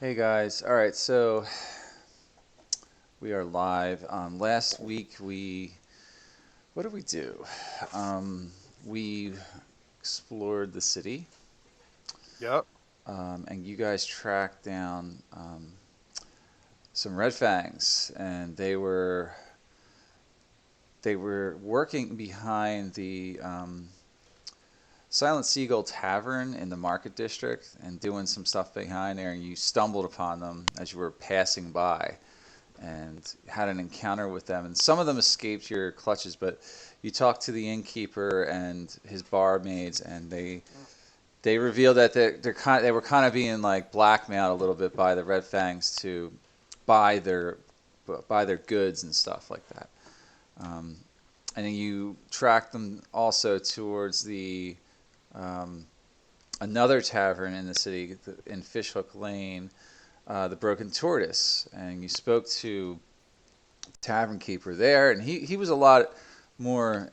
Hey guys. All right, so we are live. Last week what did we do? Um, we explored the city, Yep. and you guys tracked down some Red Fangs, and they were working behind the Silent Seagull Tavern in the Market District and doing some stuff behind there, and you stumbled upon them as you were passing by, and had an encounter with them. And some of them escaped your clutches, but you talked to the innkeeper and his barmaids, and they revealed that they were kind of being like blackmailed a little bit by the Red Fangs to buy their buy their goods and stuff like that. Um, and then you tracked them also towards the um, another tavern in the city in Fishhook Lane, the Broken Tortoise, and you spoke to tavern keeper there, and he was a lot more,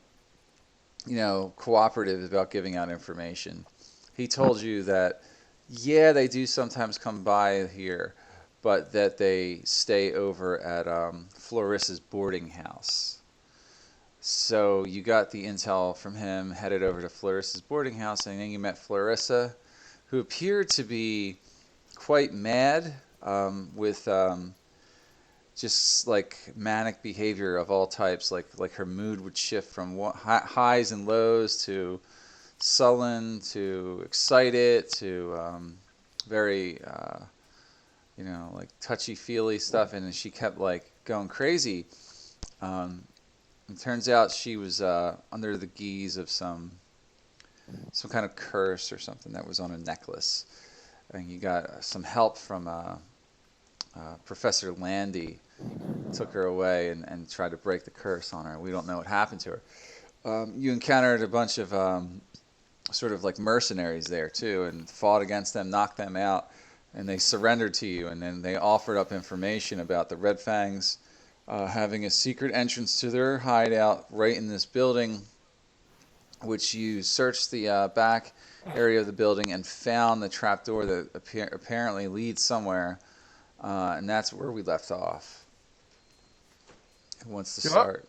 cooperative about giving out information. He told you that, yeah, they do sometimes come by here, but that they stay over at Florissa's boarding house. So you got the intel from him, headed over to Florissa's boarding house, and then you met Florissa, who appeared to be quite mad with just like manic behavior of all types. Like her mood would shift from highs and lows to sullen to excited to very like touchy feely stuff, and she kept like going crazy. Um, it turns out she was under the guise of some kind of curse or something that was on a necklace, and you got some help from Professor Landy took her away and tried to break the curse on her. We don't know what happened to her. You encountered a bunch of sort of like mercenaries there too, and fought against them, knocked them out, and they surrendered to you. And then they offered up information about the Red Fangs having a secret entrance to their hideout right in this building, which you searched the back area of the building and found the trapdoor that apparently leads somewhere, and that's where we left off. Who wants to Yep. start?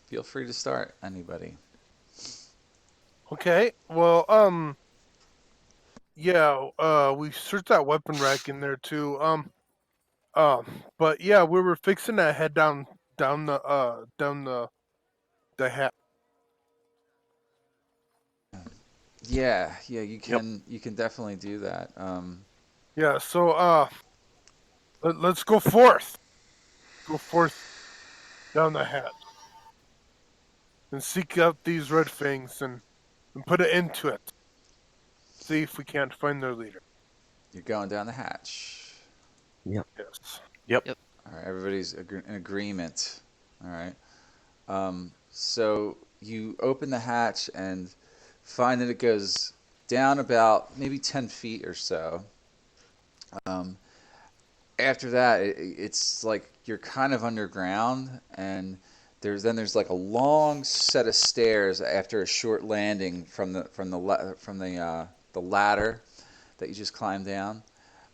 Feel free to start, anybody. Okay. Well, yeah, we searched that weapon rack in there too. But yeah, we were fixing to head down the hat. Yeah, you Yep. can definitely do that. Yeah. So let's go forth. Go forth down the hat and seek out these red fangs and put an end to it. See if we can't find their leader. You're going down the hatch. Yep. Yes. Yep. Yep. All right, everybody's in agreement. All right. So you open the hatch and find that it goes down about maybe 10 feet or so. Um, After that, it's like you're kind of underground, and there's like a long set of stairs after a short landing from the ladder that you just climbed down.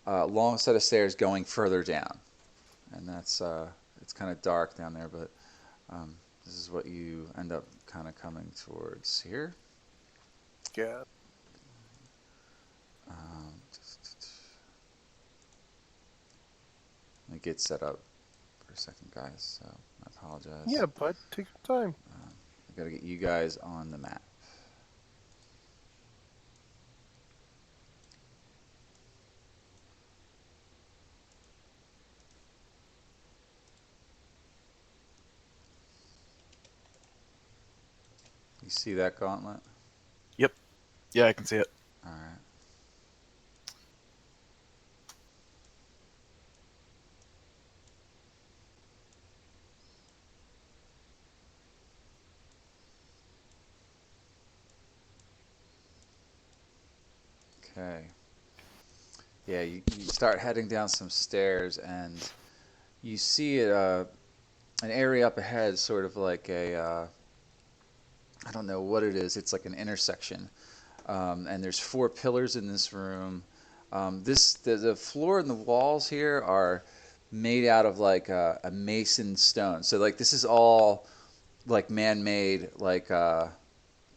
Long set of stairs going further down, and that's it's kind of dark down there, but um, this is what you end up kind of coming towards here. Yeah. Um, Let me get set up for a second, guys. So I apologize. Yeah, bud. Take your time. I gotta get you guys on the map. You see that gauntlet? Yep. Yeah, I can see it. All right. Okay. Yeah, you start heading down some stairs, and you see an area up ahead, sort of like I don't know what it is. It's like an intersection And there's 4 pillars in this room. The floor and the walls here are made out of like a mason stone. So like this is all like man-made like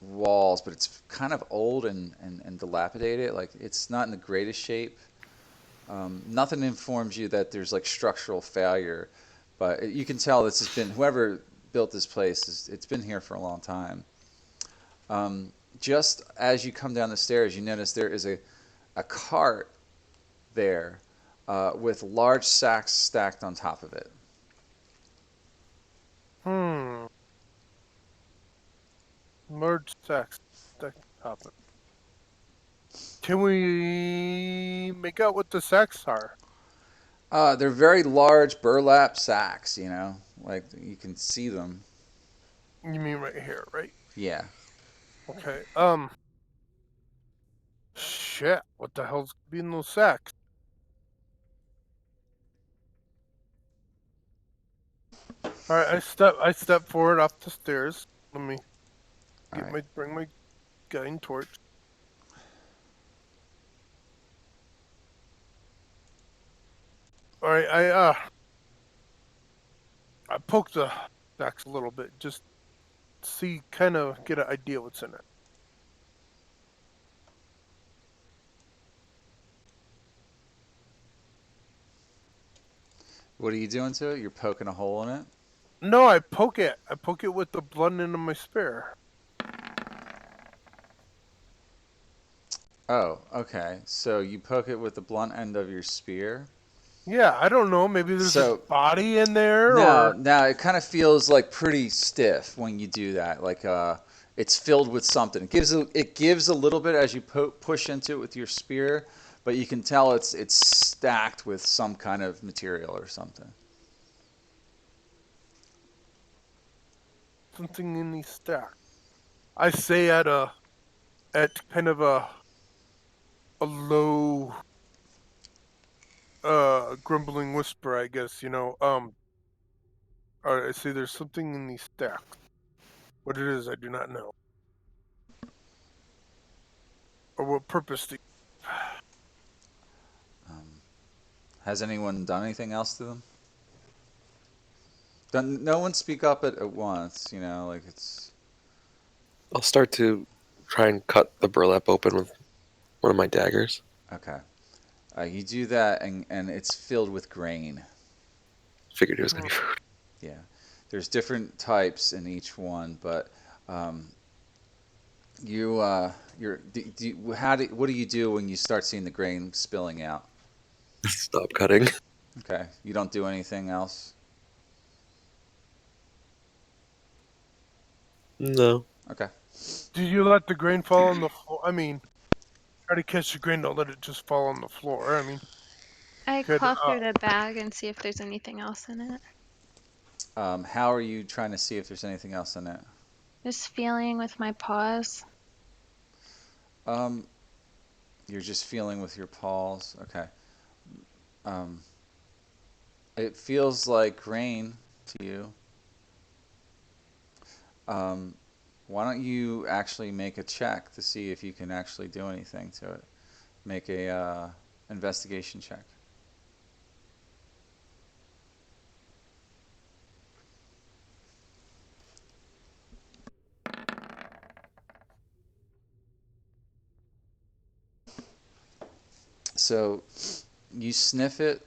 walls, but it's kind of old and dilapidated. Like it's not in the greatest shape. Nothing informs you that there's like structural failure, but you can tell this has been whoever built this place it's been here for a long time. Um, just as you come down the stairs, you notice there is a cart there with large sacks stacked on top of it. Hmm. Large sacks. That happen. Can we make out what the sacks are? They're very large burlap sacks, like you can see them. You mean right here, right? Yeah. Okay. Shit. What the hell's be in those sacks? All right. I step forward off the stairs. Let me All right. bring my guiding torch. All right. I poke the sacks a little bit, just see, kind of get an idea what's in it. What are you doing to it? You're poking a hole in it. No, I poke it. I poke it with the blunt end of my spear. Oh, okay. So you poke it with the blunt end of your spear. Yeah, I don't know. Maybe there's a So body in there, now, or now it kind of feels like pretty stiff when you do that. Like it's filled with something. It gives a little bit as you push into it with your spear, but you can tell it's stacked with some kind of material or something. something in these stacks. I say at kind of a low grumbling whisper, I guess. All right, I say there's something in these stacks. What it is, I do not know, or what purpose the. Um, has anyone done anything else to them? No one speak up at once. Like it's I'll start to try and cut the burlap open with one of my daggers. okay. You do that, and it's filled with grain. Figured it was gonna Hmm. be food. Yeah, there's different types in each one, but um, what do you do when you start seeing the grain spilling out? Stop cutting. Okay, you don't do anything else. No. Okay. Did you let the grain fall on the floor? I mean, try to catch the grain. Don't let it just fall on the floor. I mean, I could claw through the bag and see if there's anything else in it. How are you trying to see if there's anything else in it? Just feeling with my paws. Um, you're just feeling with your paws. Okay. Um, it feels like grain to you. Um, why don't you actually make a check to see if you can actually do anything to it? Make a investigation check. So you sniff it,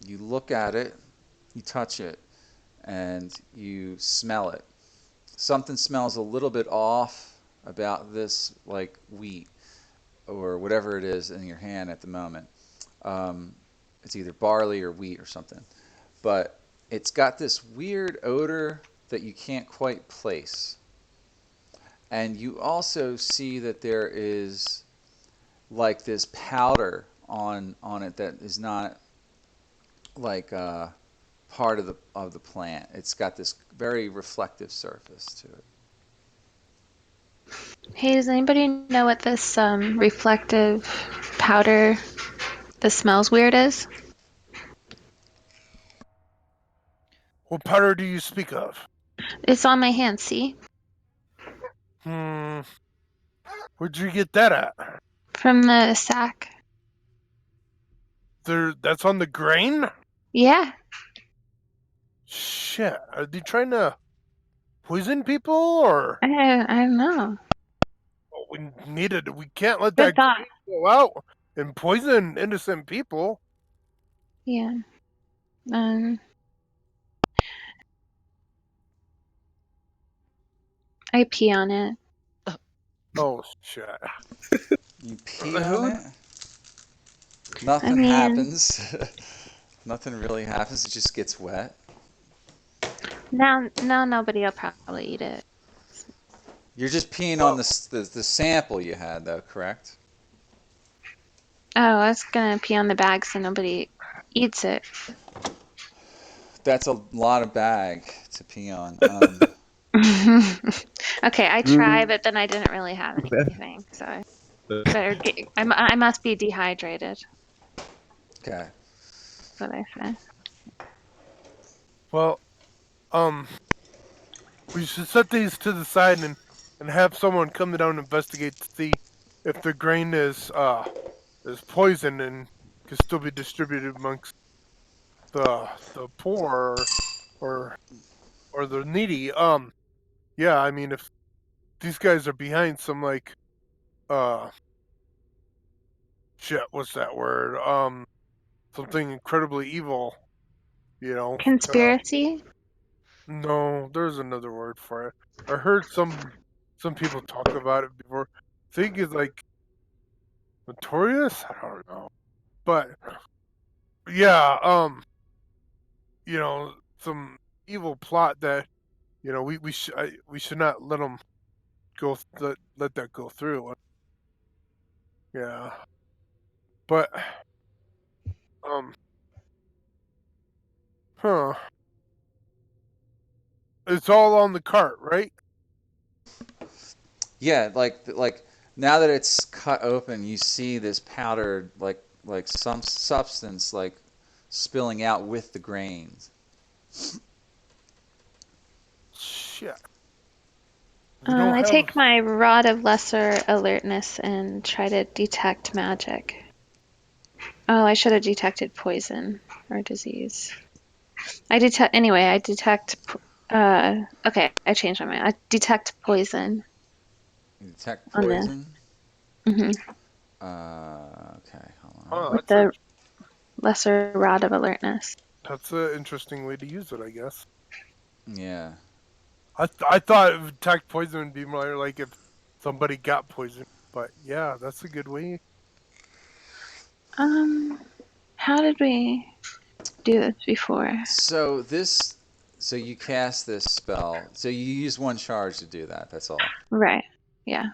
you look at it, you touch it, and you smell it. Something smells a little bit off about this, like wheat or whatever it is in your hand at the moment. Um, it's either barley or wheat or something. But it's got this weird odor that you can't quite place. And you also see that there is like this powder on it that is not like part of the plant. It's got this very reflective surface to it. Hey, does anybody know what this reflective powder that smells weird is? what powder do you speak of? It's on my hand, see? Hmm. Where'd you get that at? From the sack. That's on the grain? Yeah. Shit. Are they trying to poison people or I don't know. we can't let Good that thought. grain go out and poison innocent people. Yeah. Um, I pee on it. Oh shit. You pee on it? I Nothing mean, happens. Nothing really happens. It just gets wet. now nobody will probably eat it. You're just peeing on Well, the sample you had, though, correct? Oh, I was gonna pee on the bag so nobody eats it. That's a lot of bag to pee on. Okay, I tried, but then I didn't really have anything, so I I must be dehydrated. Okay. That's what I said. well, um, we should set these to the side and have someone come down and investigate to see if the grain is poison and can still be distributed amongst the poor or or the needy. Yeah, I mean if these guys are behind some like uh shit, what's that word? Something incredibly evil, you know. Conspiracy? No, there's another word for it. I heard some people talk about it before. I think it's like notorious. I don't know, but yeah, some evil plot that we should not let them let that go through. Yeah, but um, huh? It's all on the cart, right? Yeah, like now that it's cut open, you see this powdered some substance like spilling out with the grains. Shit, we don't I have. take my rod of lesser alertness and try to detect magic. Oh, I should have detected poison or disease. I detect. Okay, I changed my mind. I detect poison You detect on this. poison. Hmm. Okay, hold on. Huh, With the lesser rod of alertness. that's an interesting way to use it, I guess. Yeah. I thought attack poison would be more like if somebody got poisoned, but yeah, that's a good way. Um, how did we do this before? So this, so you cast this spell. So you use one charge to do that. That's all. Right. Yeah.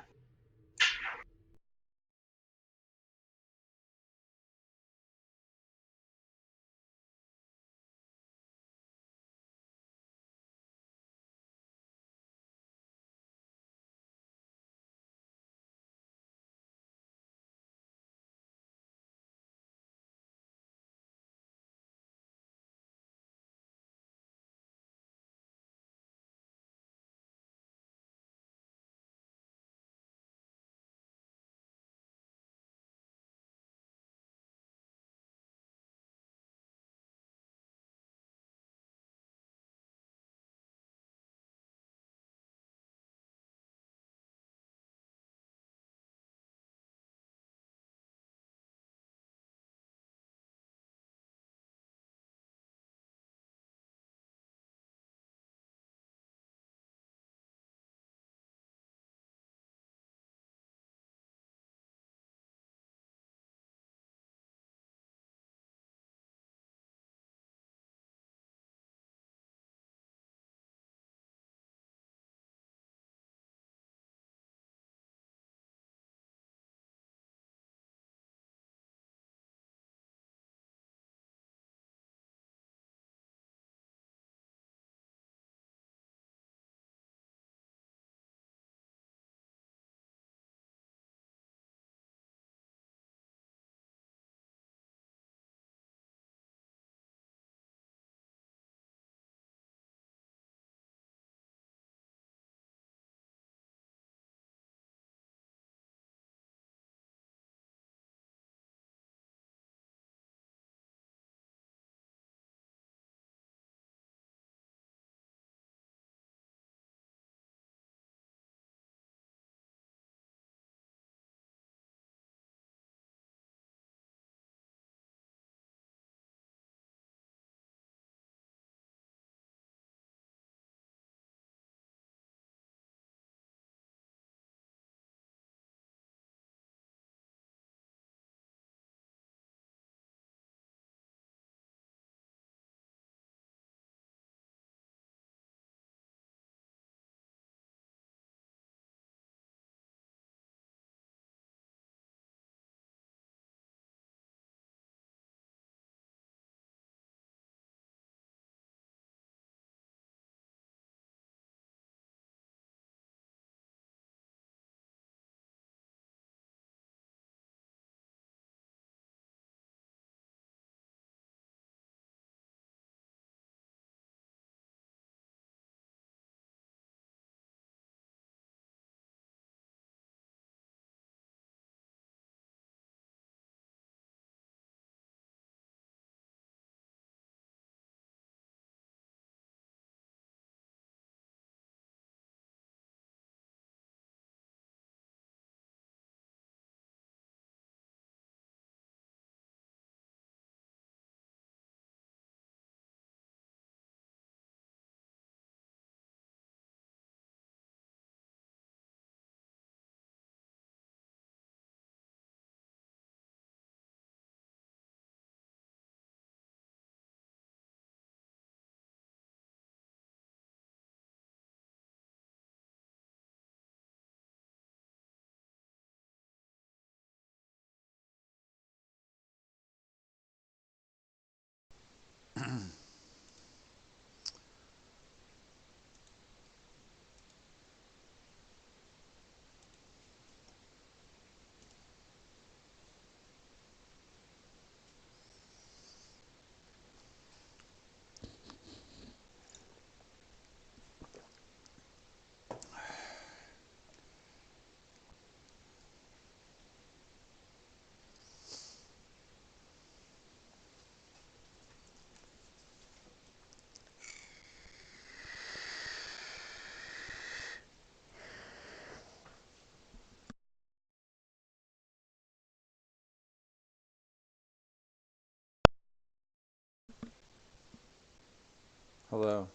Hello.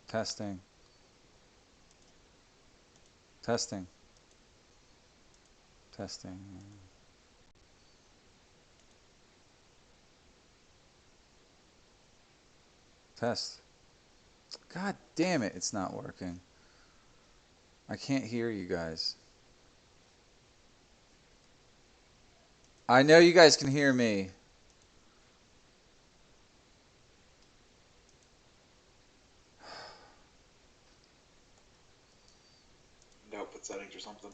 Testing. Testing. Testing. Test. God damn it, it's not working. I can't hear you guys. I know you guys can hear me. Output settings or something.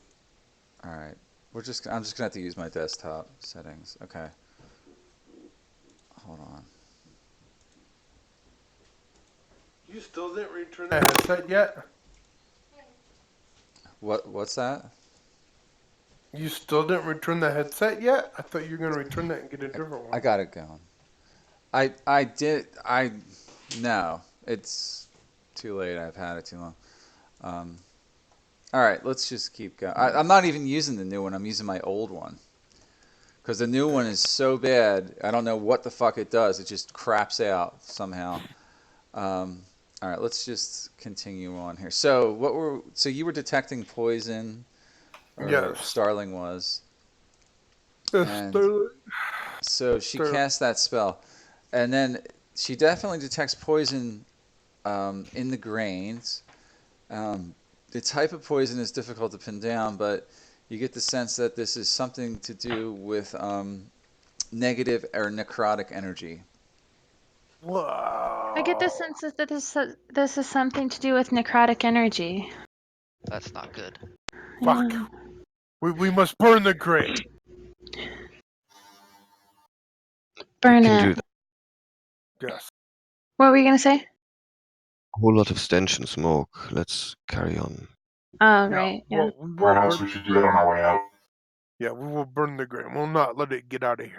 All right. I'm just gonna have to use my desktop settings. Okay. Hold on. You still didn't return the headset yet? What's that? You still didn't return the headset yet? I thought you were gonna return that and get a different I one. got it going. I did I no. It's too late. I've had it too long. Um, all right, let's just keep going. I'm not even using the new one. I'm using my old one because the new one is so bad. I don't know what the fuck it does. It just craps out somehow. Um, all right, let's just continue on here. So you were detecting poison, or Yes. Starling was, Yes, and Sterling. so she Sterling. cast that spell, and then she definitely detects poison in the grains. Um, the type of poison is difficult to pin down, but you get the sense that this is something to do with negative or necrotic energy. I get the Wow. sense that this is something to do with necrotic energy. That's not good. Fuck. Yeah. We must burn the grain. We Burn can it. do that. Yes. What were you gonna say? A whole lot of stench and smoke. Let's carry on. Oh, Yeah. right. Yeah. Well, we will Perhaps burn. we should do that on our way out. Yeah, we will burn the grain. We'll not let it get out of here.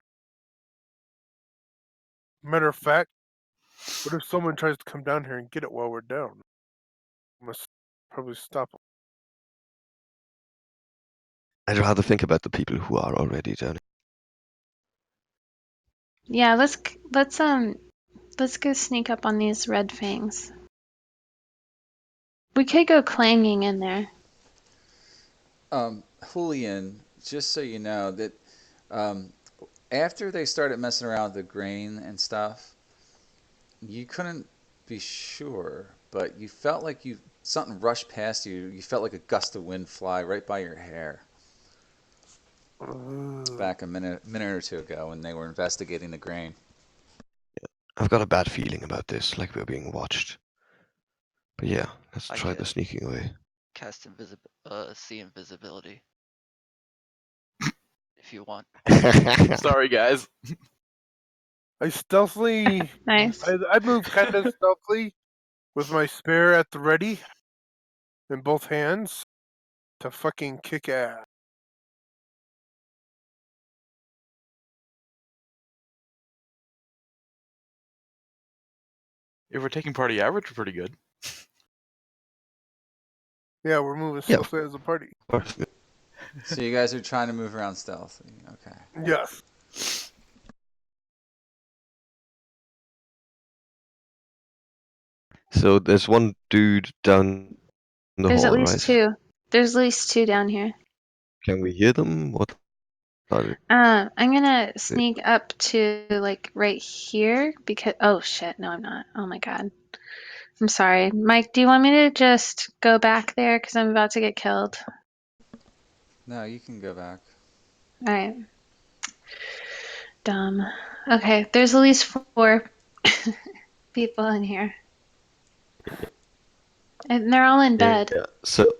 Matter of fact, what if someone tries to come down here and get it while we're down? We must probably stop them. I'd rather think about the people who are already down. Yeah. Let's go sneak up on these red fangs. We could go clanging in there. Julian, just so you know that um, after they started messing around with the grain and stuff, you couldn't be sure, but you felt like something rushed past you. You felt like a gust of wind fly right by your hair back a minute or two ago when they were investigating the grain. I've got a bad feeling about this, like we're being watched. But yeah, let's I try the can sneaking away. cast see invisibility if you want. Sorry, guys. I stealthily. Nice. I move kind of stealthily with my spear at the ready in both hands to fucking kick ass. If we're taking party average, we're pretty good. Yeah, we're moving Yeah, of stealthily as a party. course. So you guys are trying to move around stealthily. Okay. Yes. So there's one dude down the There's at hall, least right? two. There's at least two down here. Can we hear them? What are I'm gonna they? sneak up to like right here because oh shit, no I'm not. Oh my god. I'm sorry. Mike, do you want me to just go back there because I'm about to get killed? No, you can go back. Alright. Dumb. Okay, there's at least four people in here. And they're all in bed. Yeah. So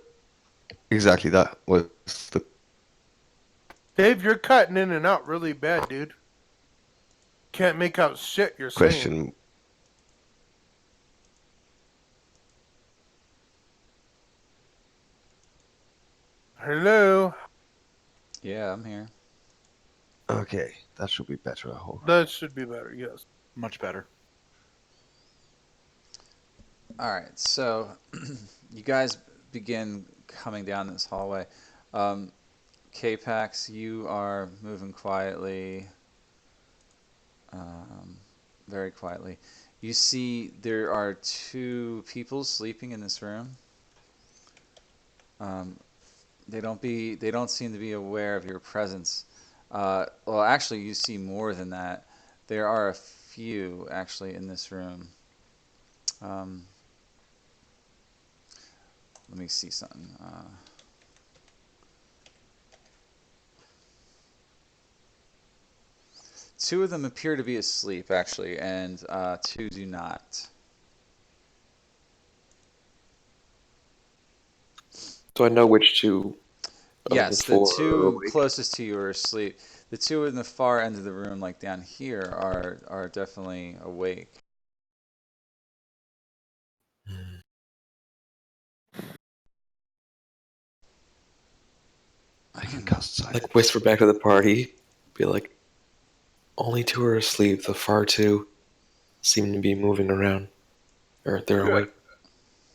exactly that was the Dave, you're cutting in and out really bad, dude. Can't make out shit you're saying. question. Hello? Yeah, I'm here. Okay, that should be better, I hope. That should be better, yes. Much better. All right, so you guys begin coming down this hallway. Um, K-Pax, you are moving quietly. Um, very quietly. You see there are two people sleeping in this room. Um, they don't seem to be aware of your presence. Well, actually, you see more than that. There are a few actually in this room. Um, let me see something. Two of them appear to be asleep, actually, and two do not. So I know which two of the Yes, the four are two awake. closest to you are asleep. The two in the far end of the room, like down here, are definitely awake. I can cast silence. Like whisper back to the party, be like, only two are asleep. The far two seem to be moving around, or they're Good. awake.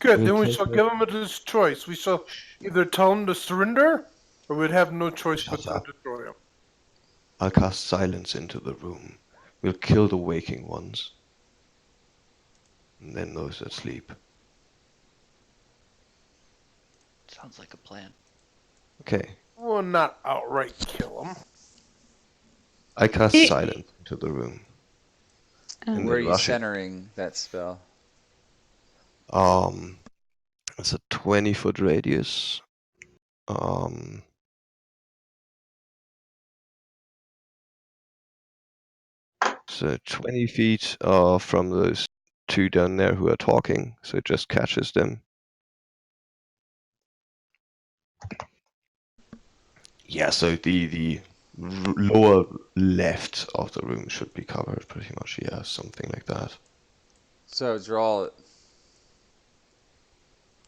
Good. We'll Then we take shall it. give him his choice. We shall either tell him to surrender, or we'd have no choice but Shut to up. destroy him. I'll cast silence into the room. We'll kill the waking ones, and then those that sleep. Sounds like a plan. Okay. We'll not outright kill him. I cast Eh. silence into the room, and Where are Um, then you rushing. centering that spell? Um, it's a 20-foot radius. Um, so 20 feet from those two down there who are talking, so it just catches them. Yeah, so the lower left of the room should be covered pretty much. Yeah, something like that. So draw it.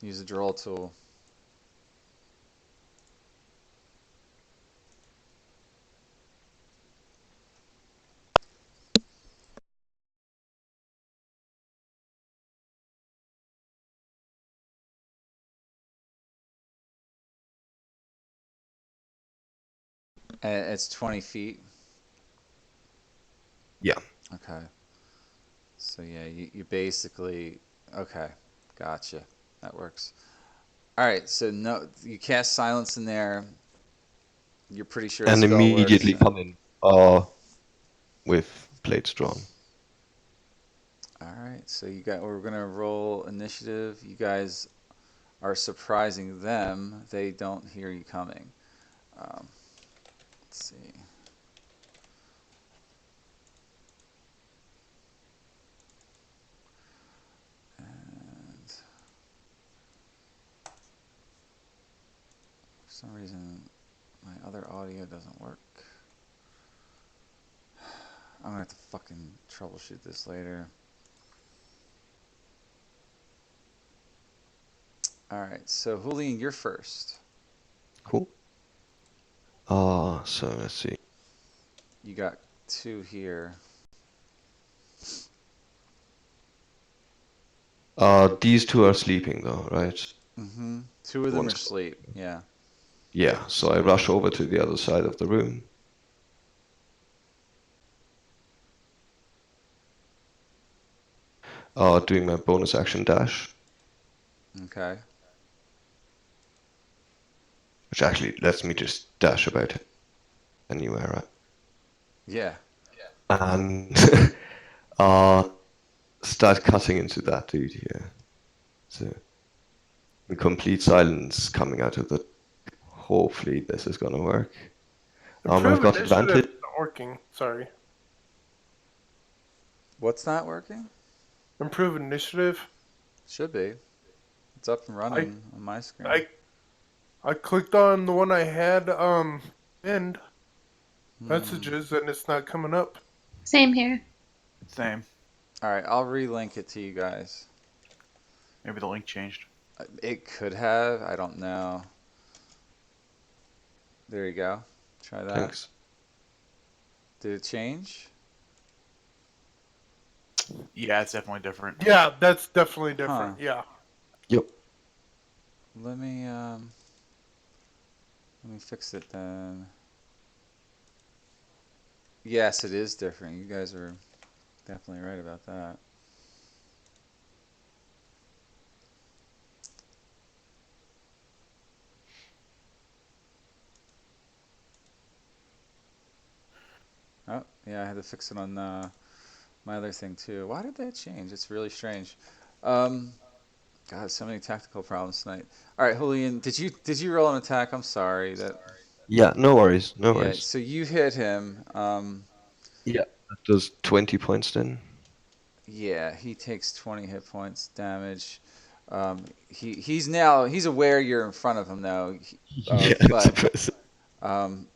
Use a draw tool. And it's 20 feet. Yeah. Okay. So yeah, you basically okay. Gotcha. That works. All right. So no, you cast silence in there. You're pretty sure the And spell works. immediately And come in with blades drawn. all right. So you got. We're gonna roll initiative. You guys are surprising them. They don't hear you coming. Um, let's see. And for some reason, my other audio doesn't work. I'm gonna have to fucking troubleshoot this later. All right. So Julian, you're first. Cool. So let's see. You got two here. These two are sleeping though, right? Mm-hmm. Two of The them are ones. asleep. Yeah. Yeah. So I rush over to the other side of the room. Doing my bonus action dash, Okay. which actually lets me just dash about anywhere, right? Yeah. And uh, start cutting into that dude here. So in complete silence coming out of the. Hopefully this is gonna work. I've Improve got initiative advantage. isn't working. Sorry. What's not working? Improve initiative. Should be. It's up and I running on my screen. I I clicked on the one I had end Hmm. messages and it's not coming up. same here. Same. All right. I'll relink it to you guys. Maybe the link changed. It could have. I don't know. There you go. Try that. Thanks. Did it change? Yeah, it's definitely different. Yeah, that's definitely Huh. different. Yeah. Yep. Let me fix it then. Yes, it is different. You guys are Definitely right about that. Oh, yeah, I had to fix it on my other thing too. Why did that change? It's really strange. Um, God, so many tactical problems tonight. All right, Julian, did you roll an attack? I'm sorry that. Yeah, no worries, no Yeah, worries. so you hit him. Yeah, that does 20 points then. Yeah, he takes 20 hit points damage. He's aware you're in front of him now, Yeah, it's but impressive. um,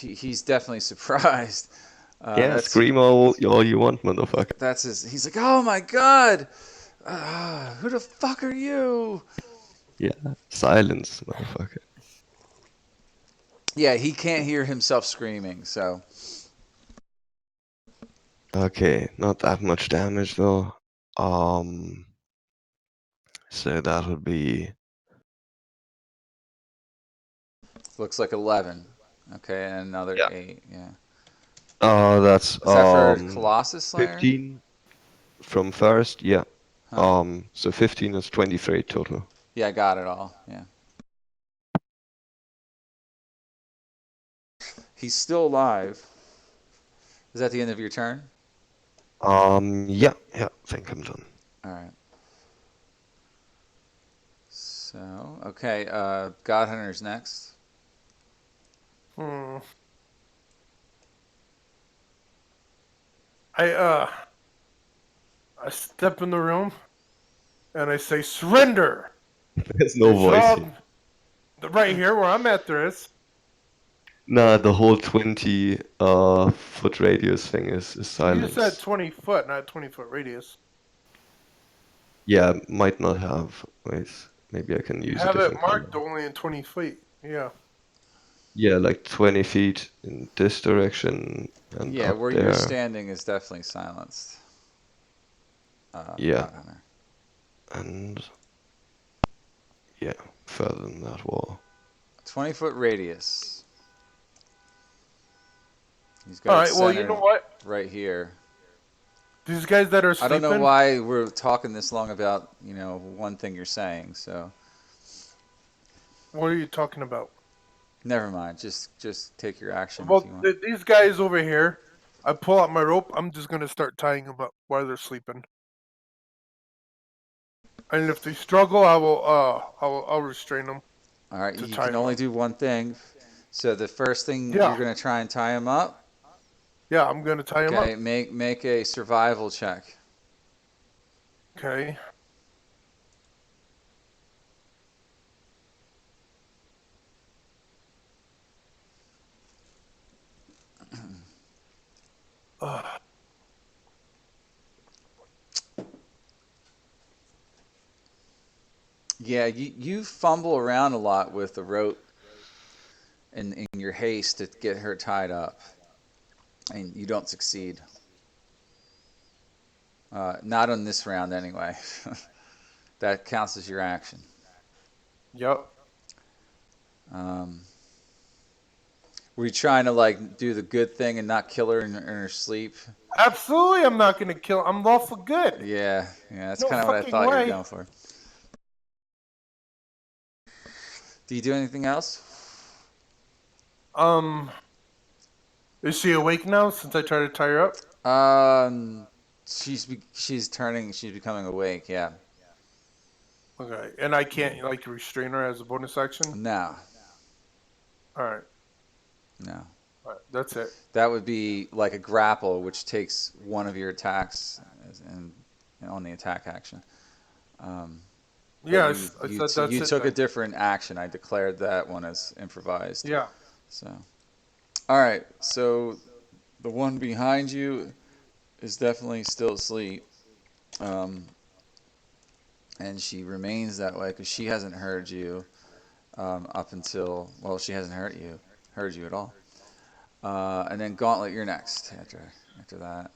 he's definitely surprised. Yeah, That's scream all you want, motherfucker. that's his. He's like, oh my god, who the fuck are you? Yeah, silence, motherfucker. Yeah, he can't hear himself screaming, so Okay, not that much damage though. Um, so that would be looks like 11. Okay, and another yeah. 8. Yeah, That's is that for Colossus Slayer? 15 from first, yeah. Huh? So 15 is 23 total. Yeah, I got it all. Yeah, he's still alive. Is that the end of your turn? Yeah, I think I'm done. All right. So, okay, God Hunter's next. Hmm. I I step in the room and I say surrender. There's no There's voice here. right here where I'm at. There is. Nah, the whole 20 foot radius thing is You said silence. 20 foot, not 20 foot radius. Yeah, might not have. Wait, maybe I can You use a have it different color. marked only in 20 feet. Yeah. Yeah, like 20 feet in this direction and Yeah, up where you're there. standing is definitely silenced. Yeah, God Hunter. and yeah, further than that wall. 20-foot radius. He's All got it right. Well, you know centered what? right here. These guys that are I don't know sleeping. why we're talking this long about, one thing you're saying, so What are you talking about? never mind. Just take your action if you Well, want. these guys over here. I pull out my rope. I'm just gonna start tying them up while they're sleeping. And if they struggle, I'll restrain them All right, to you tie can them only up. do one thing. So the first thing you're Yeah. going to try and tie him up. Yeah. I'm gonna tie them up. Okay, make a survival check. Okay. Uh, Yeah, you fumble around a lot with the rope in your haste to get her tied up, and you don't succeed. Not on this round, anyway. That counts as your action. yep. Um, were you trying to like do the good thing and not kill her in her sleep? Absolutely. I'm not gonna kill. I'm lawful good. Yeah, that's No kind of what I fucking thought you were way. going for. Do you do anything else? Um. Is she awake now since I tried to tie her up? She's becoming awake. Yeah. Okay. And I can't like restrain her as a bonus action. No, All right. no. All right. That's it. That would be like a grapple, which takes one of your attacks and on the attack action. Um, but Yeah. I said you that's it took a then. different action. I declared that one as improvised. Yeah. So, all right. So the one behind you is definitely still asleep, um, and she remains that way because she hasn't heard you up until she hasn't heard you at all. And then Gauntlet, you're next after that.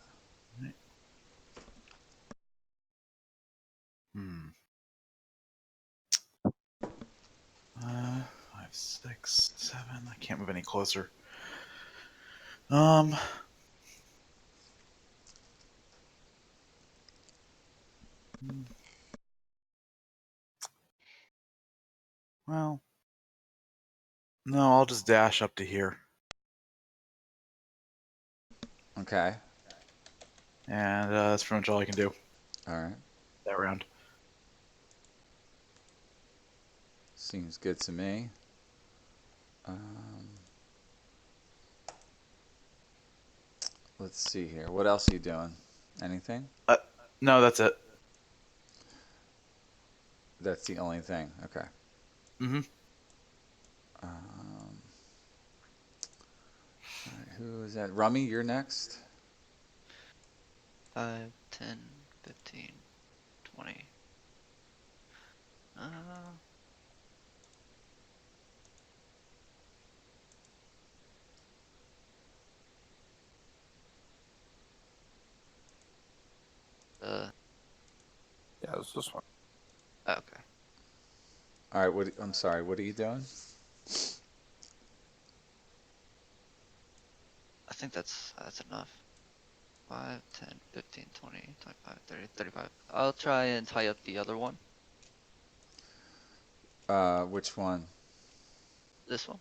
Hmm. 5, 6, 7. I can't move any closer. Um. Well, no, I'll just dash up to here. Okay. And that's pretty much all I can do All right. that round. Seems good to me. Um, let's see here. What else are you doing? Anything? No, that's it. That's the only thing. Okay. Mm-hmm. All right, who is that? Rummy, you're next. 5, 10, 15, 20. Uh, uh, Yeah, it's this one. okay. All right. I'm sorry. What are you doing? I think that's enough. 5, 10, 15, 20, 25, 30, 35. I'll try and tie up the other one. Which one? This one.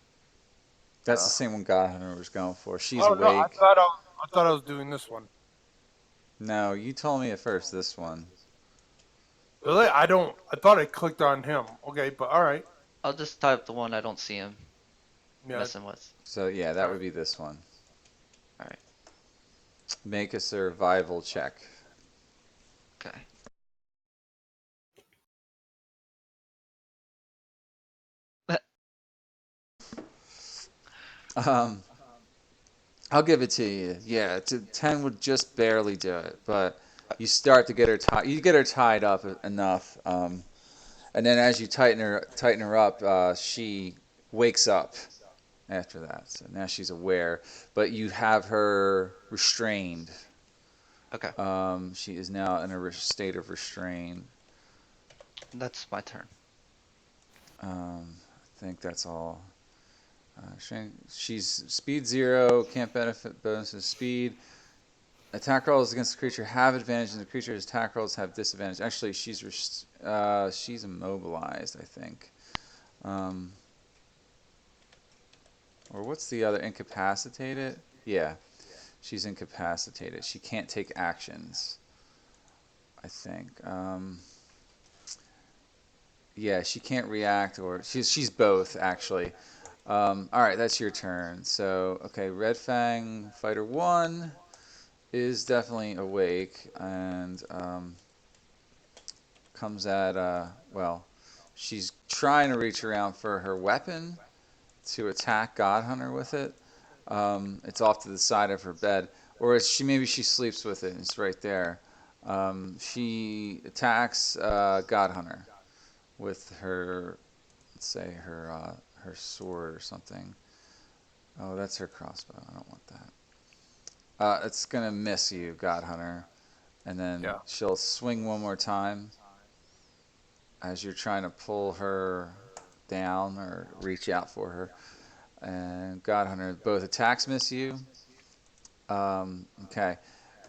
That's the same one God Hunter was going for. She's Oh no, awake. I thought I was doing this one. No, you told me at first this one. Really? I thought I clicked on him. Okay, but all right. I'll just tie up the one I don't see him Yeah. messing with. So yeah, that All would right. be this one. All right. Make a survival check. Okay. Um, I'll give it to you. Yeah, 10 would just barely do it, but you start to get her tied. You get her tied up enough, and then as you tighten her up, she wakes up after that. So now she's aware, but you have her restrained. Okay. She is now in a state of restraint. That's my turn. I think that's all. She's speed 0, can't benefit bonuses. Speed. Attack rolls against the creature have advantage, and the creature's attack rolls have disadvantage. Actually, she's immobilized, I think. Or what's the other? Incapacitated? Yeah, she's incapacitated. She can't take actions, I think. Yeah, she can't react, or she's both actually. All right, that's your turn. So, okay, Red Fang Fighter 1 is definitely awake and comes at, well, she's trying to reach around for her weapon to attack God Hunter with it. It's off to the side of her bed. Or maybe she sleeps with it, it's right there. She attacks God Hunter with her, let's say, her sword or something. Oh, that's her crossbow. I don't want that. It's gonna miss you, God Hunter, and then Yeah. she'll swing one more time as you're trying to pull her down or reach out for her. And God Hunter, both attacks miss you. Okay.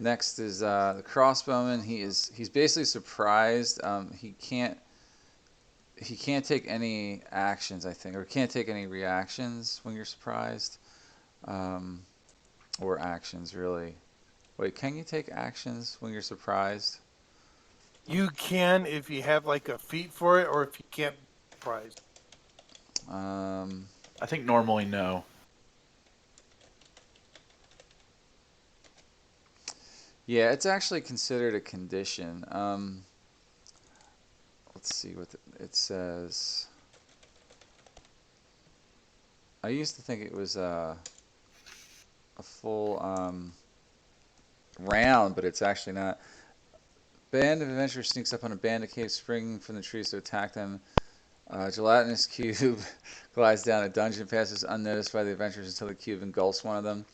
Next is the crossbowman. He's basically surprised. He can't take any actions, I think, or can't take any reactions when you're surprised, um, or actions really. Wait, can you take actions when you're surprised? You can if you have like a feat for it, or if you can't prize. Um, I think normally no. yeah, it's actually considered a condition. Let's see what it says. I used to think it was a full round, but it's actually not. Band of adventurers sneaks up on a band of caves springing from the trees to attack them. Gelatinous cube glides down a dungeon, passes unnoticed by the adventurers until the cube engulfs one of them.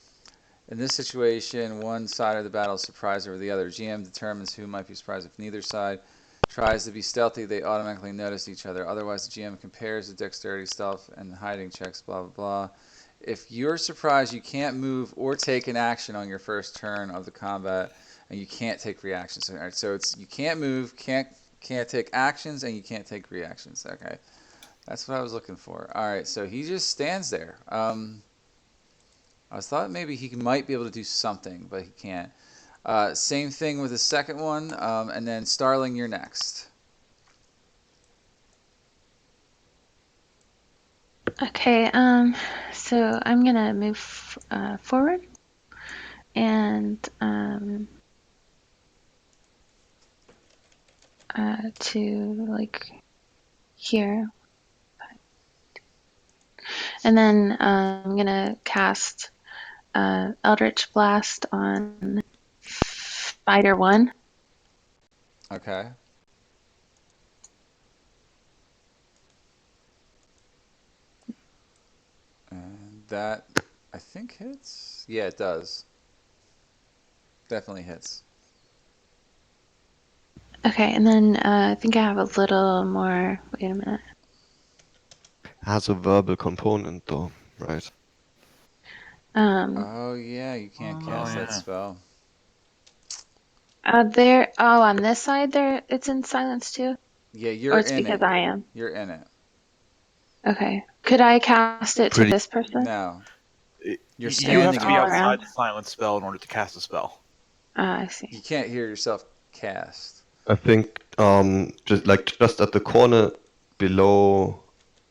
In this situation, one side of the battle is surprised over the other. GM determines who might be surprised. If neither side tries to be stealthy, they automatically notice each other. Otherwise, the GM compares the dexterity, stealth, and hiding checks, blah, blah, blah. If you're surprised, you can't move or take an action on your first turn of the combat, and you can't take reactions. All right, so it's you can't move, can't take actions, and you can't take reactions. Okay, that's what I was looking for. All right, so he just stands there. I thought maybe he might be able to do something, but he can't. Same thing with the second one, and then Starling, you're next. Okay, so I'm gonna move forward and to like here. And then I'm gonna cast Eldritch Blast on Fighter 1. Okay. And that, I think, hits? Yeah, it does. Definitely hits. Okay, and then I think I have a little more. Wait a minute. Has a verbal component though, right? Oh, yeah, you can't cast that yeah. spell. There. Oh, on this side, there it's in silence too, Yeah, or you're it's in because it. I am. You're in it. Okay. Could I cast it to Pretty. this person? No, you're You have standing to in be all it. outside around. the silent spell in order to cast a spell. I see. You can't hear yourself cast. I think just at the corner below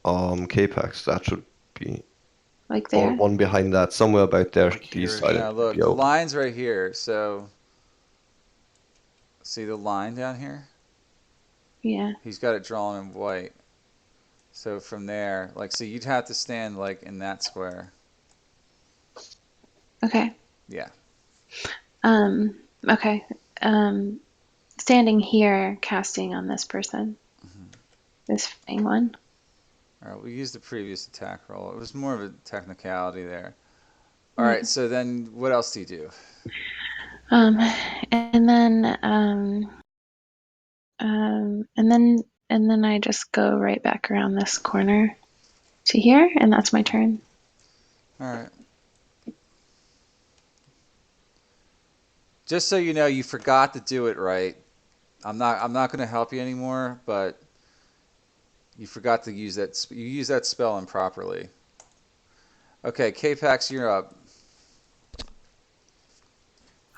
Capex, that should be, Like or there. one behind that, somewhere about there. Like The here. silent Now, should look, be the open. line's right here. So, see the line down here? Yeah. He's got it drawn in white. So from there, like, so you'd have to stand like in that square. Okay. Yeah. Okay. Standing here, casting on this person. This fang one. All right, we used the previous attack roll. It was more of a technicality there. All Yeah. right, so then what else do you do? And then and then I just go right back around this corner to here, and that's my turn. All right. Just so you know, you forgot to do it right. I'm not going to help you anymore, but you forgot to use that. You used that spell improperly. Okay, K-Pax, you're up.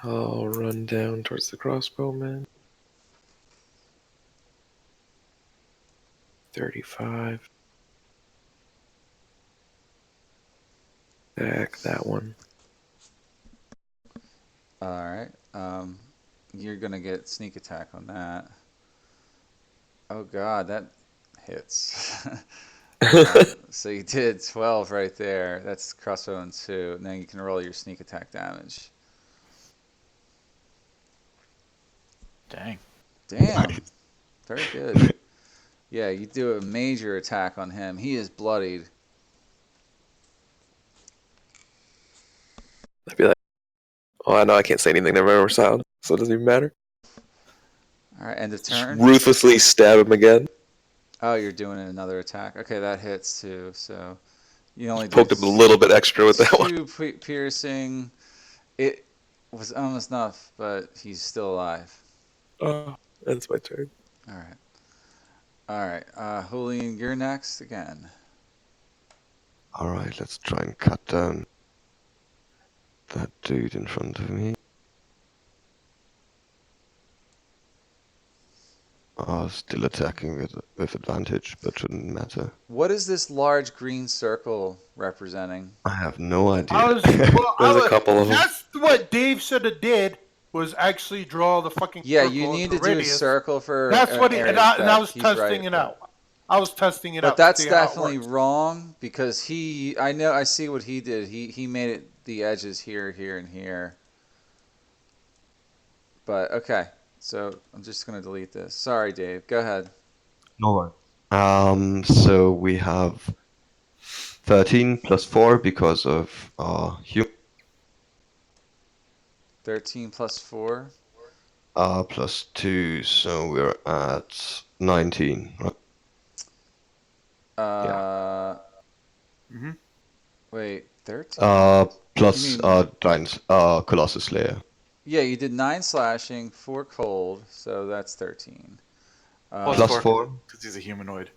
I'll run down towards the crossbowman. 35. Back that one. All right. You're going to get sneak attack on that. Oh God, that hits. So you did 12 right there. That's crossbow and 2. And then you can roll your sneak attack damage. Dang. Damn. Very good. Yeah, you do a major attack on him. He is bloodied. I'd be like, oh, I know I can't say anything. Never mind, we're silent, so it doesn't even matter. All right, end of Just turn. ruthlessly stab him again. Oh, you're doing another attack. Okay, that hits too. So you only Poked did him a little bit extra with that one. 2 piercing. It was almost enough, but he's still alive. Oh, that's my turn. All right. All right. Julian, you're next again. All right, let's try and cut down that dude in front of me. Still attacking with advantage, but shouldn't matter. What is this large green circle representing? I have no idea. There's a couple of them. That's what Dave should have did. Was actually draw the fucking Yeah, circle you in need the to do a radius. circle for That's an what he, area and I effect. was He's testing right, it out. I was testing it but out that's to see how it definitely works. wrong because I see what he did. He made it the edges here, here, and here. But okay, so I'm just gonna delete this. Sorry, Dave. Go ahead. No worries. So we have 13 plus 4 because of human. 13 plus 4. Plus 2, so we're at 19, right? Mm-hmm. Wait, 13? You Plus mean Giants, Colossus Slayer. Yeah, you did 9 slashing, 4 cold, so that's 13. Plus Plus 4 4. because he's a humanoid.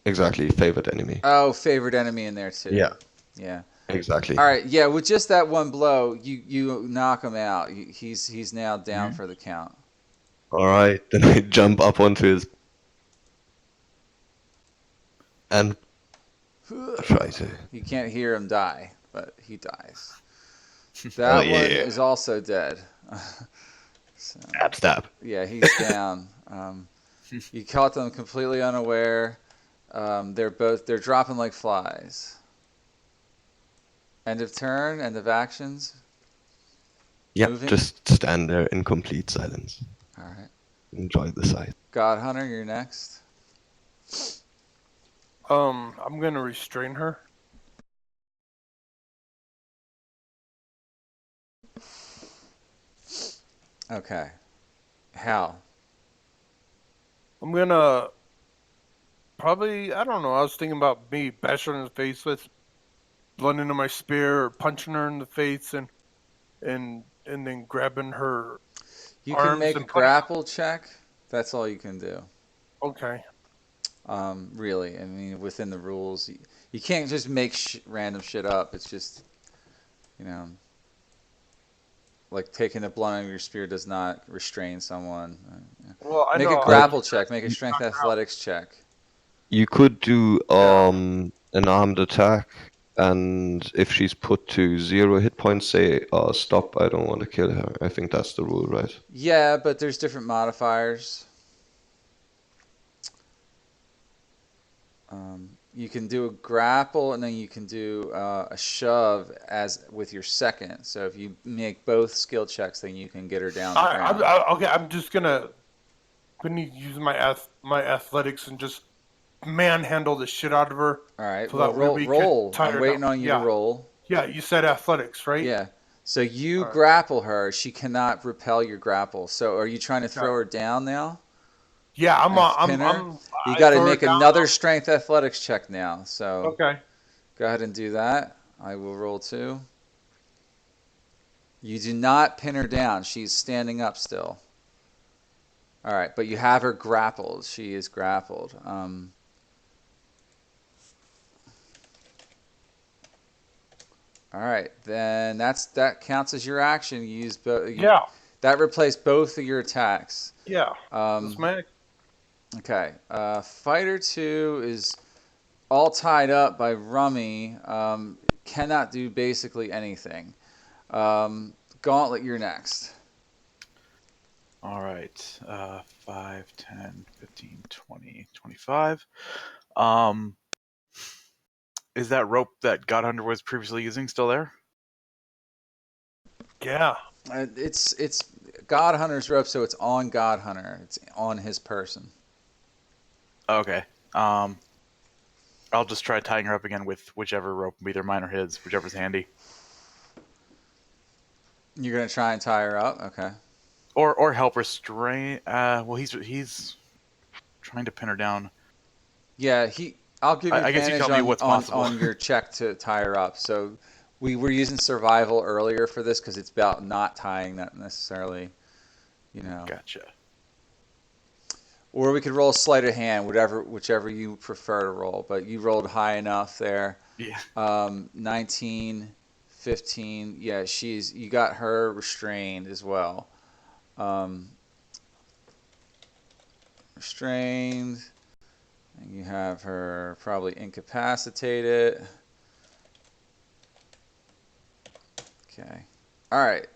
Exactly. Favorite enemy. Oh, favorite enemy in there too. Yeah. Yeah. Exactly. All right. Yeah, with just that one blow, you knock him out. He's now down for the count. All right. Then I jump up onto his and try to. You can't hear him die, but he dies. Oh That one yeah. is also dead. So, Stab stab. yeah, he's down. You caught them completely unaware. They're dropping like flies. End of turn, end of actions. Yep. Moving. Just stand there in complete silence. All right. Enjoy the sight. God Hunter, you're next. I'm gonna restrain her. Okay. How? I'm gonna probably, I don't know. I was thinking about me bashing her in the face with blood into my spear, or punching her in the face, and then grabbing her You can arms make a and putting. grapple check. That's all you can do. Okay. Really, I mean, within the rules, you can't just make random shit up. It's just, you know, like taking a blunt of your spear does not restrain someone. Yeah. Well, I Make a know. grapple check. Make a strength athletics check. You could do Yeah. an armed attack, and if she's put to 0 hit points, say, stop, I don't want to kill her. I think that's the rule, right? Yeah, but there's different modifiers. You can do a grapple, and then you can do a shove as with your second. So if you make both skill checks, then you can get her down the ground. Okay. I'm just gonna use my athletics and just manhandle the shit out of her. All right. So Well, that way we could roll. tie I'm her waiting down. on you to Yeah. roll. Yeah. You said athletics, right? Yeah. So you All right. grapple her. She cannot repel your grapple. So are you trying to throw Okay. her down now Yeah. and pin her? You I got to throw her make down. another strength athletics check now. So Okay. go ahead and do that. I will roll 2. You do not pin her down. She's standing up still. All right, but you have her grappled. She is grappled. All right, then that counts as your action. You use Yeah. that replaced both of your attacks. Yeah. That's my. Okay. Fighter 2 is all tied up by Rummy. Cannot do basically anything. Gauntlet, you're next. All right. 5, 10, 15, 20, 25. Is that rope that God Hunter was previously using still there? Yeah. It's God Hunter's rope, so it's on God Hunter. It's on his person. Okay. I'll just try tying her up again with whichever rope, either mine or his, whichever's handy. You're gonna try and tie her up, okay? Or help restrain. Well, he's trying to pin her down. Yeah, I'll give you I guess you advantage tell me what's possible. on your check to tie her up. So we were using survival earlier for this because it's about not tying, not necessarily, you know. Gotcha. Or we could roll sleight of hand, whichever you prefer to roll. But you rolled high enough there. Yeah. 19, 15. Yeah, you got her restrained as well. Restrained. And you have her probably incapacitated. Okay. All right.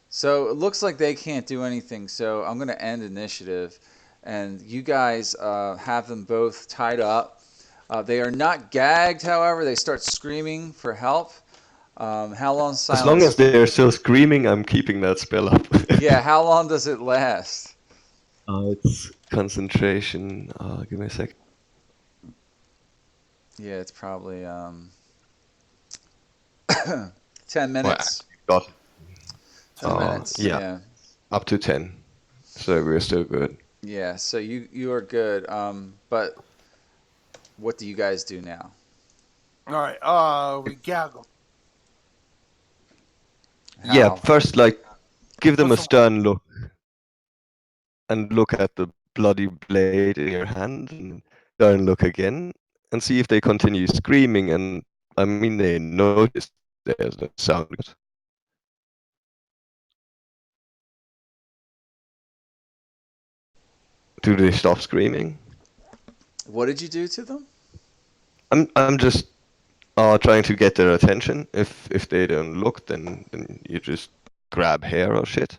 So it looks like they can't do anything. So I'm going to end initiative. And you guys have them both tied up. They are not gagged, however. They start screaming for help. How long silence? As long as they're still screaming, I'm keeping that spell up. Yeah, how long does it last? It's concentration. Give me a sec. Yeah, it's probably 10 minutes. Got 10 minutes. yeah. Yeah. Up to 10. So we're still good. Yeah, so you are good. But what do you guys do now? All right. We gag them. Yeah, How? first, like, give them a Doesn't work. stern look and look at the bloody blade in your hand and stern look again and see if they continue screaming. And I mean, they notice there's no sound. Do they stop screaming? What did you do to them? I'm just trying to get their attention. If they don't look, then you just grab hair or shit.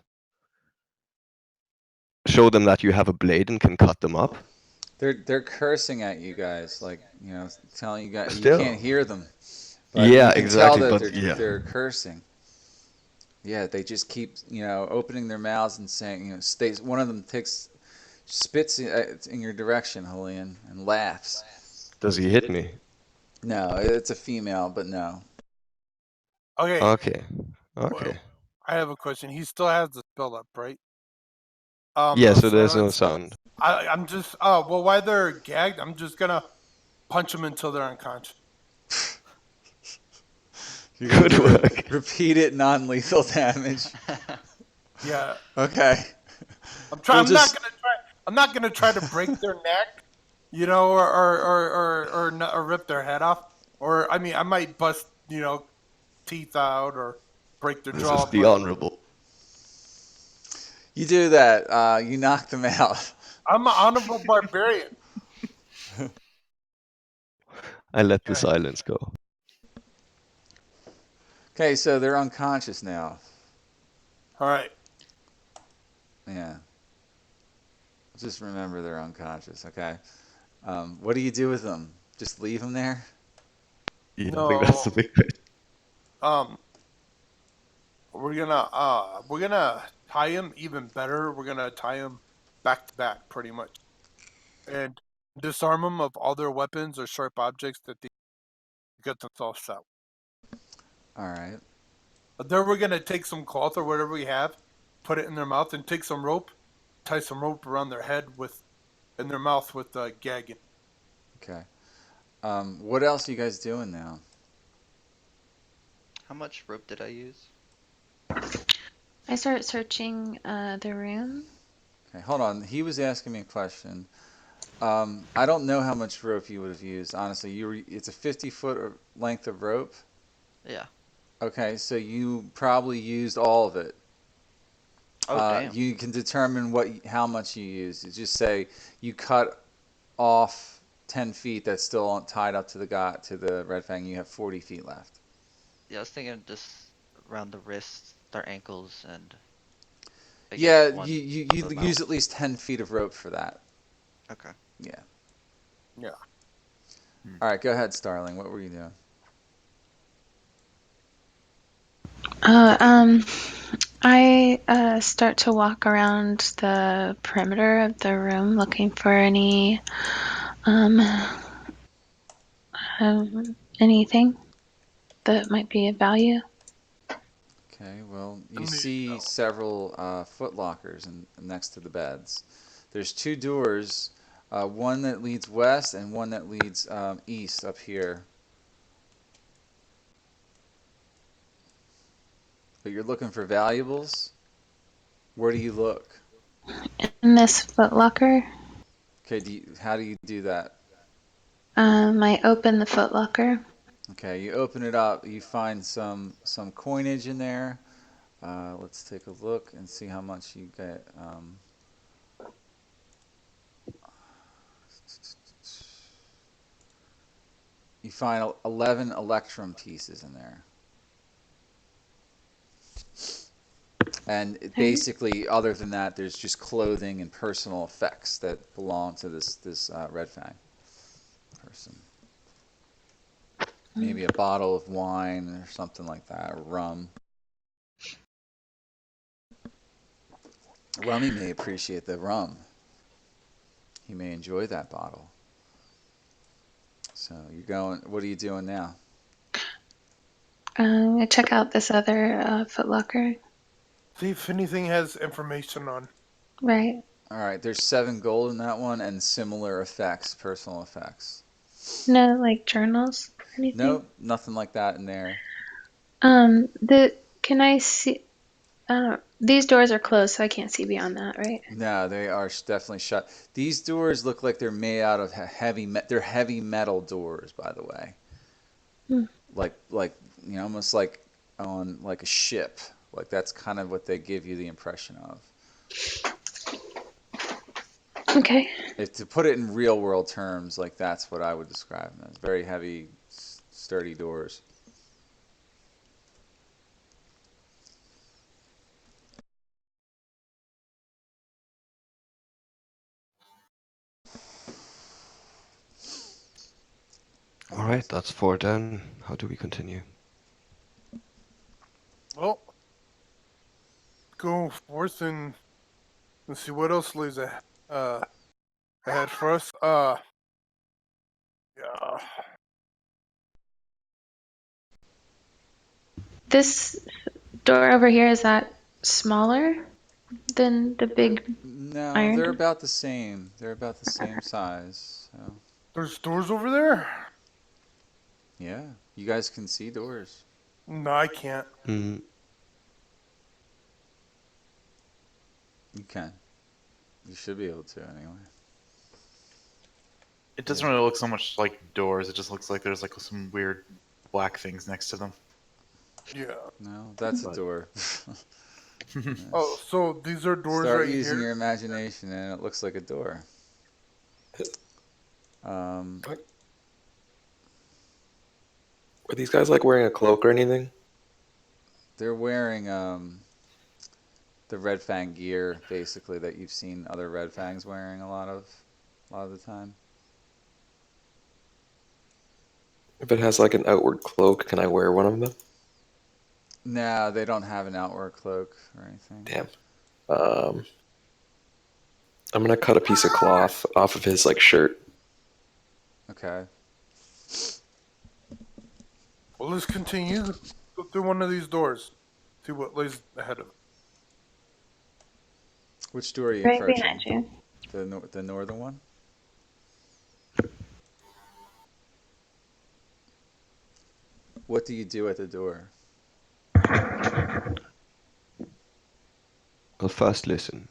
Show them that you have a blade and can cut them up. They're cursing at you guys, like telling you guys you Still. can't hear them, but you Yeah, can tell exactly. that But yeah, they're cursing. Yeah, they just keep opening their mouths and saying stays. One of them spits in your direction, Julian, and laughs. does he hit me? No, it's a female, but no. Okay, Okay, well, okay. I have a question. He still has the spell up, right? Yeah, Of so there's no silence. sound. I'm just. Oh, well, while they're gagged, I'm just gonna punch them until they're unconscious. You're gonna Good do work. repeated non-lethal damage. Yeah, Okay. I'm trying. We'll I'm not just gonna try. I'm not gonna try to break their neck, or rip their head off. Or I mean, I might bust teeth out or break their This is jaw. the But honorable. you do that. You knock them out. I'm an honorable barbarian. I let the Okay. silence go. Okay, so they're unconscious now. All right. Yeah. Just remember they're unconscious. Okay. What do you do with them? Just leave them there? Yeah, I think that's No. the big question. Um. We're gonna tie him even better. We're gonna tie him back to back, pretty much, and disarm them of all their weapons or sharp objects that they get themselves out. All right. But then we're gonna take some cloth or whatever we have, put it in their mouth, and take some rope, tie some rope around their head with, in their mouth with gagging. Okay. What else are you guys doing now? How much rope did I use? I start searching the room. Okay, hold on. He was asking me a question. I don't know how much rope you would have used. Honestly, it's a 50-foot length of rope. Yeah. Okay, so you probably used all of it. Oh damn. You can determine how much you used. You just say you cut off 10 feet. That's still tied up to the Red Fang. You have 40 feet left. Yeah, I was thinking just around the wrists, their ankles, and I guess Yeah, one you of the use mouth. at least 10 feet of rope for that. Okay. Yeah. Yeah. All right, go ahead, Starling. What were you doing? Uh, um, I start to walk around the perimeter of the room looking for um, anything that might be of value. Okay, well, you Let me see know. several foot lockers next to the beds. There's two doors, one that leads west and one that leads east up here. But you're looking for valuables? Where do you look? In this footlocker, Okay, how do you do that? I open the footlocker. Okay, you open it up, you find some coinage in there. Let's take a look and see how much you get. You find 11 electrum pieces in there. And basically, other than that, there's just clothing and personal effects that belong to this Red Fang person. Maybe a bottle of wine or something like that, or rum. Rummy may appreciate the rum. He may enjoy that bottle. So you're going. What are you doing now? I check out this other footlocker. See if anything has information on. Right. All right. There's 7 gold in that one and similar effects, personal effects. No, like journals or anything. Nope, nothing like that in there. The can I see? These doors are closed, so I can't see beyond that, right? No, they are definitely shut. These doors look like they're made out of they're heavy metal doors, by the way. Hmm. Like almost like on like a ship. Like that's kind of what they give you the impression of. Okay. If to put it in real world terms, like that's what I would describe them as. Very heavy, sturdy doors. All right, that's 4 down. How do we continue? Well, go forth and see what else lays ahead for us. Yeah. This door over here, is that smaller than the big No, iron they're door? about the same. They're about the same size. So There's doors over there? yeah, you guys can see doors. No, I can't. Mm, You can. You should be able to anyway. It doesn't really look so much like doors. It just looks like there's like some weird black things next to them. Yeah. No, that's a But- door. Oh, so these are doors Start right using here. your imagination, and it looks like a door. Um, Were these guys like wearing a cloak or anything? they're wearing the Red Fang gear, basically, that you've seen other Red Fangs wearing a lot of the time. If it has like an outward cloak, can I wear one of them? No, they don't have an outward cloak or anything. Damn. I'm gonna cut a piece of cloth off of his like shirt. Okay. Well, let's continue. Go through one of these doors. See what lays ahead of it. Which door are you Right approaching? behind you. The northern one? What do you do at the door? I'll first listen.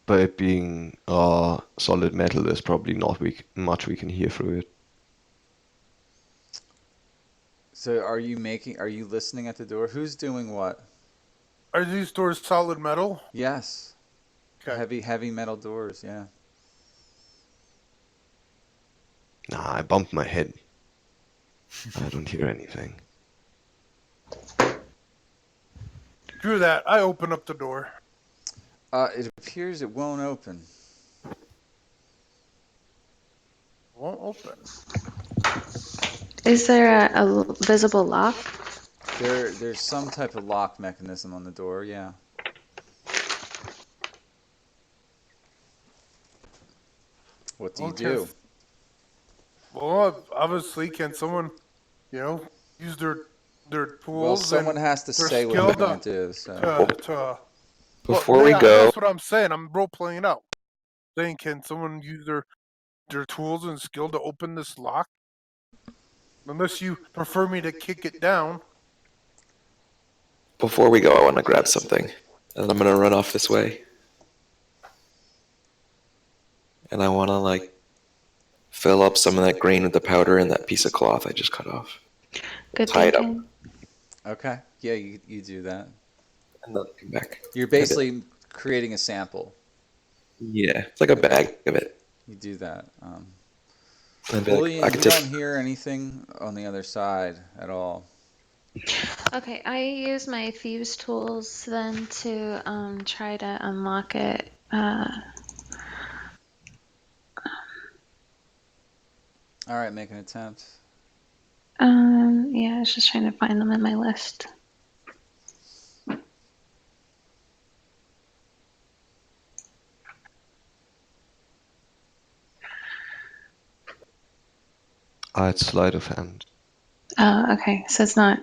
But it being solid metal, there's probably not much we can hear through it. So are you listening at the door? Who's doing what? Are these doors solid metal? Yes. Okay. Heavy metal doors, yeah. Nah, I bumped my head. I don't hear anything. Screw that. I open up the door. It appears it won't open. Won't open. Is there a visible lock? There's some type of lock mechanism on the door, yeah. What do you Okay. do? Well, obviously, can someone, use their Well, tools someone and has to their say what skill they're gonna do, so to Before we go, That's what I'm saying. I'm role playing it out. Saying, can someone use their tools and skill to open this lock? Unless you prefer me to kick it down. I want to grab something, and I'm gonna run off this way. And I want to like fill up some of that grain with the powder in that piece of cloth I just cut off. Good Tie it up. thinking. okay. Yeah, you do that. And then come back. You're basically creating a sample. Yeah, it's like a bag of it. You do that. I'd be like, Bullion, I you could don't just. hear anything on the other side at all. Okay, I use my thieves' tools then to try to unlock it. All right, make an attempt. Yeah, I was just trying to find them in my list. It's sleight of hand. Oh, okay, so it's not.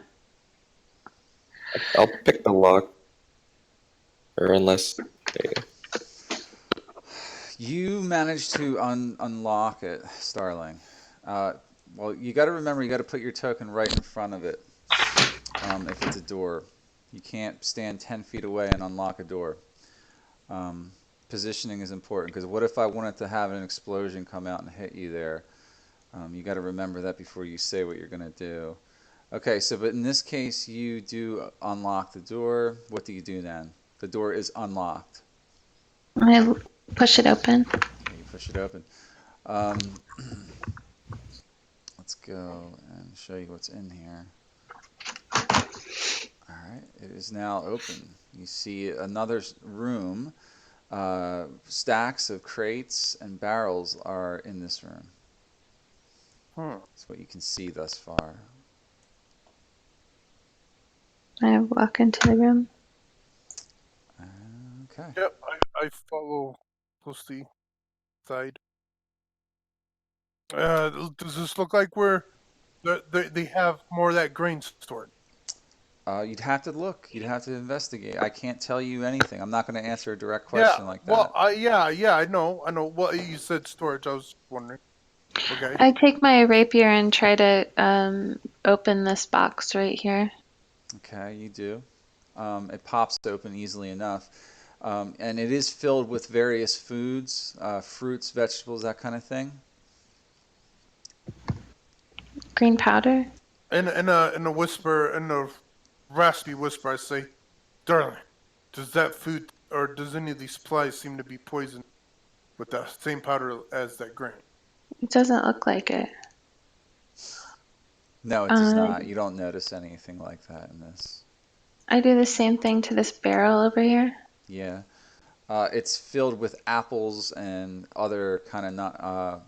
I'll pick the lock. Or unless. There you go. You managed to unlock it, Starling. Well, you got to remember, you got to put your token right in front of it. If it's a door, you can't stand 10 feet away and unlock a door. Um, Positioning is important because what if I wanted to have an explosion come out and hit you there? You got to remember that before you say what you're going to do. Okay, so but in this case, you do unlock the door. What do you do then? The door is unlocked. I push it open. Okay, you push it open. Um, let's go and show you what's in here. All right, it is now open. You see another room. Stacks of crates and barrels are in this room. That's what you can see thus far. I walk into the room. Okay. Yep, I follow closely side. Does this look like where they have more of that grain stored? You'd have to look. You'd have to investigate. I can't tell you anything. I'm not going to answer a direct Yeah. question like Well, that. yeah, I know. Well, you said storage. I was wondering. Okay. I take my rapier and try to open this box right here. Okay, you do. It pops open easily enough. And it is filled with various foods, fruits, vegetables, that kind of thing. Green powder. In a whisper, in a raspy whisper, I say, "Darling, does that food or does any of these supplies seem to be poisoned with the same powder as that grain?" It doesn't look like it. No, it does not. You don't notice anything like that in this. I do the same thing to this barrel over here. Yeah. It's filled with apples and other kind of not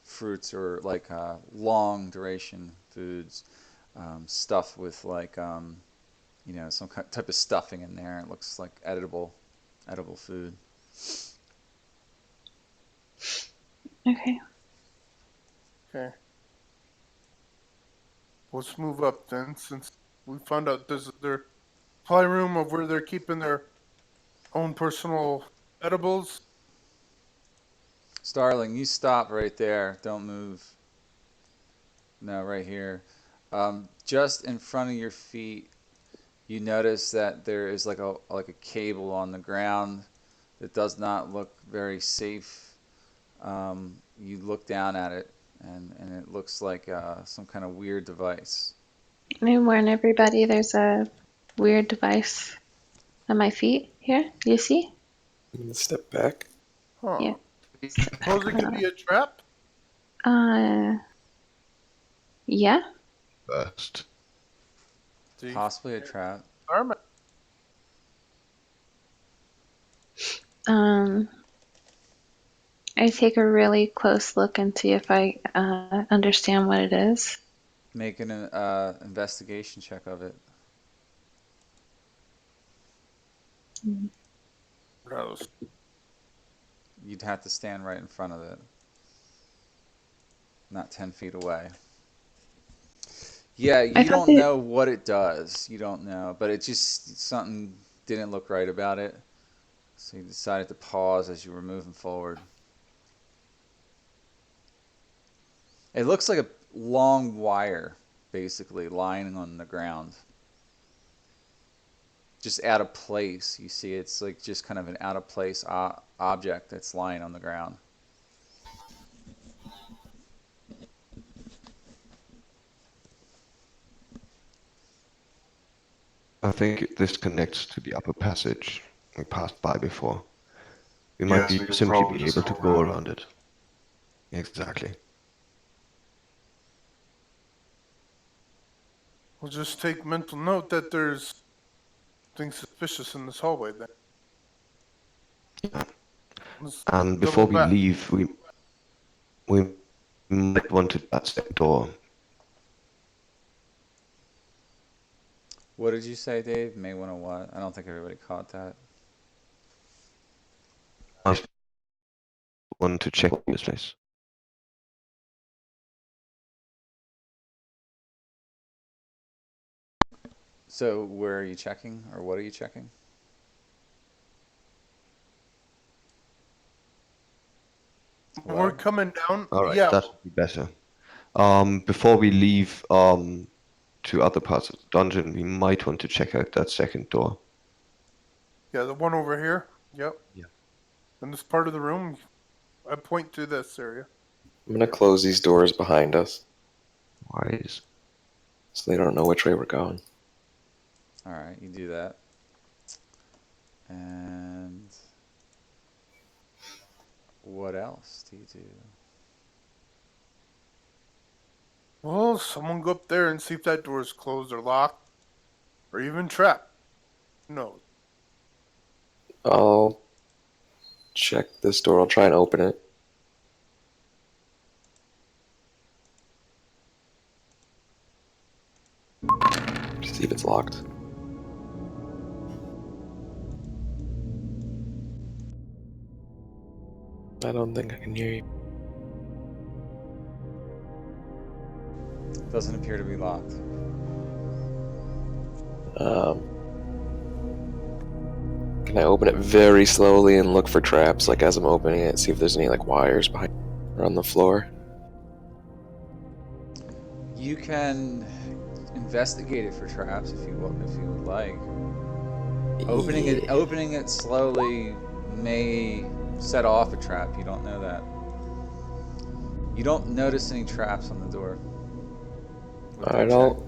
fruits or like long duration foods, stuffed with like some type of stuffing in there. It looks like edible food. Okay. Okay. Let's move up then, since we found out this is their supply room of where they're keeping their own personal edibles. Starling, you stop right there. Don't move. No, right here. Just in front of your feet, you notice that there is like a cable on the ground that does not look very safe. You look down at it, and it looks like some kind of weird device. I warn everybody there's a weird device on my feet here. You see? I'm gonna step back. Huh. Yeah. Suppose it could be a trap? Uh, yeah. First. See, Possibly a trap. arm. Um, I take a really close look and see if I understand what it is. Make an investigation check of it. Gross. You'd have to stand right in front of it, not 10 feet away. Yeah, I you thought don't that know what it does. You don't know, but it just something didn't look right about it. So you decided to pause as you were moving forward. It looks like a long wire, basically, lying on the ground. Just out of place. You see, it's like just kind of an out of place object that's lying on the ground. I think this connects to the upper passage we passed by before. We might simply be able to go around it. Exactly. We'll just take mental note that there's things suspicious in this hallway then. Yeah. Let's And double before we back. leave, we might want to touch that door. What did you say, Dave? May want to what? I don't think everybody caught that. I want to check this place. So where are you checking, or what are you checking? We're Hello? coming down. All right, Yeah, that would be better. Before we leave to other parts of the dungeon, we might want to check out that second door. Yeah, the one over here. Yep. Yeah. In this part of the room, I point to this area. I'm gonna close these doors behind us Wise. so they don't know which way we're going. All right, you do that. And what else do you do? Well, someone go up there and see if that door is closed or locked, or even trapped. Who knows? I'll check this door. I'll try and open it. See if it's locked. I don't think I can hear you. Doesn't appear to be locked. Can I open it very slowly and look for traps, like as I'm opening it, see if there's any like wires behind or on the floor? You can investigate it for traps if you would like. Opening it slowly may set off a trap. You don't know that. You don't notice any traps on the door. Alright, I'll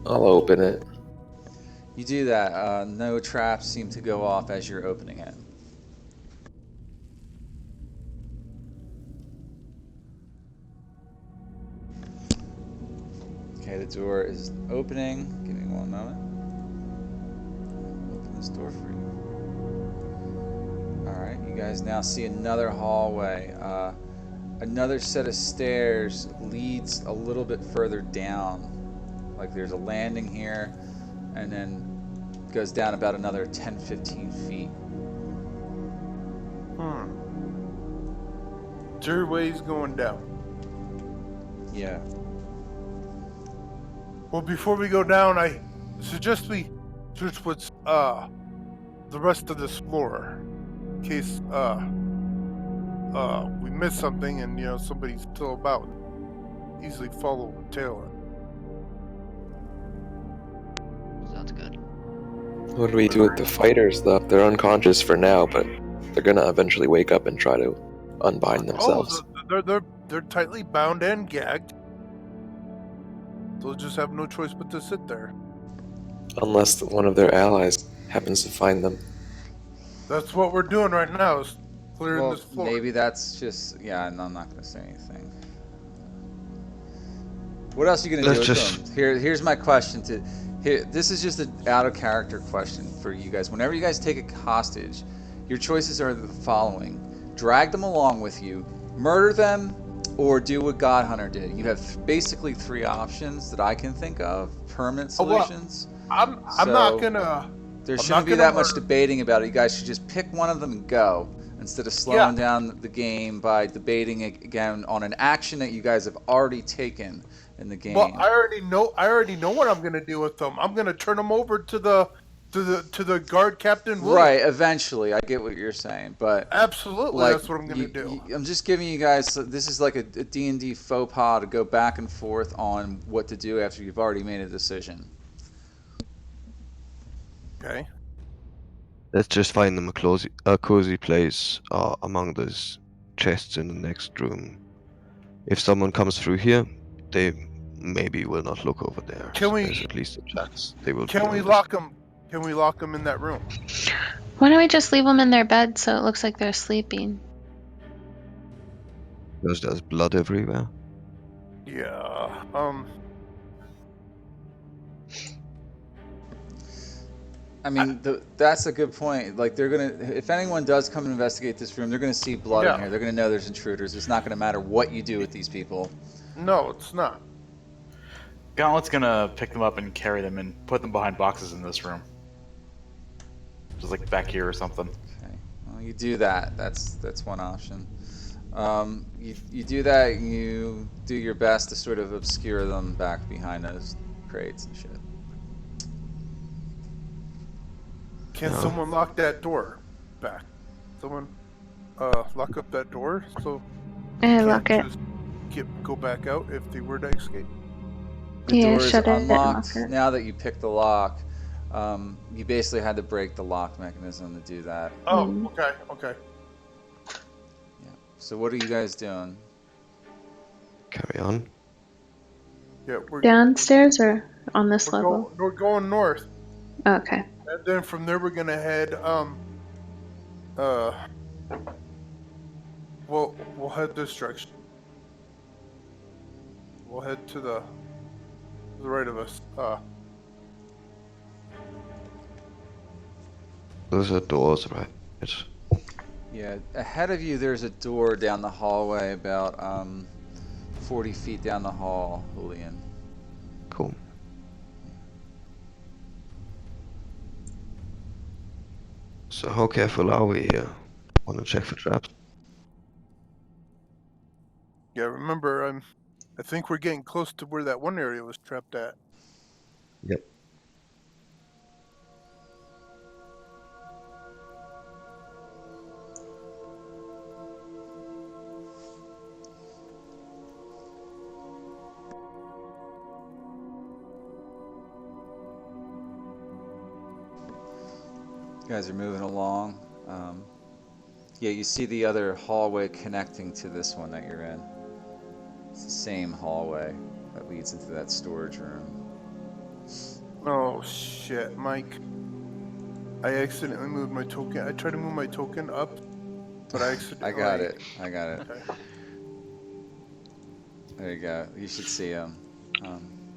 open it. You do that. No traps seem to go off as you're opening it. Okay, the door is opening. Give me one moment. Open this door for you. Alright, you guys now see another hallway. Another set of stairs leads a little bit further down. Like there's a landing here, and then goes down about another 10-15 feet. Stairway's going down. Yeah. Well, before we go down, I suggest we search what's the rest of this floor, in case we miss something and somebody's still about. Easily follow Taylor. Sounds good. What do we do with the fighters, though? They're unconscious for now, but they're gonna eventually wake up and try to unbind themselves. Oh, they're tightly bound and gagged. They'll just have no choice but to sit there. Unless one of their allies happens to find them. That's what we're doing right now, is clearing Well, this floor. maybe that's just... Yeah, no, I'm not going to say anything. What else are you going to do with them? Here's my question to... This is just an out-of-character question for you guys. Whenever you guys take a hostage, your choices are the following. Drag them along with you, murder them, or do what God Hunter did. You have basically 3 options that I can think of, permanent solutions. I'm not gonna... There shouldn't be that much debating about it. You guys should just pick one of them and go, instead of slowing down the game by debating again on an action that you guys have already taken in the game. Well, I already know what I'm gonna do with them. I'm gonna turn them over to the guard captain. William. Right, eventually. I get what you're saying, but absolutely, that's what I'm gonna do. I'm just giving you guys. This is like a D&D faux pas to go back and forth on what to do after you've already made a decision. Okay. Let's just find them a cozy place among those chests in the next room. If someone comes through here, they maybe will not look over there. There's at least a chance they will. Can we lock them? Can we lock them in that room? Why don't we just leave them in their bed so it looks like they're sleeping? Because there's blood everywhere. Yeah. I mean, that's a good point. Like, they're gonna, if anyone does come and investigate this room, they're gonna see blood in here. They're gonna know there's intruders. It's not gonna matter what you do with these people. No, it's not. Gauntlet's gonna pick them up and carry them and put them behind boxes in this room. Just like back here or something. Okay. Well, you do that. That's one option. You do that. You do your best to sort of obscure them back behind those crates and shit. Can someone lock that door back? Someone lock up that door so Lock it. go back out if they were to escape? The Yeah, door is shut it and lock unlocked. it. Now that you pick the lock, you basically had to break the lock mechanism to do that. Oh, Mm. okay. Yeah. So what are you guys doing? Carry on. Yeah, Downstairs or on this level? we're going north, Okay. and then from there we're gonna head uh we'll head this direction. We'll head to the right of us. Those are doors, right? Yeah, ahead of you there's a door down the hallway about 40 feet down the hall, Julian. Cool. So how careful are we here? Want to check for traps? Yeah, remember I think we're getting close to where that one area was trapped at. Yep. You guys are moving along. Yeah, you see the other hallway connecting to this one that you're in. It's the same hallway that leads into that storage room. Oh shit, Mike. I accidentally moved my token. I tried to move my token up, but I accidentally. I got it. Okay. There you go. You should see him.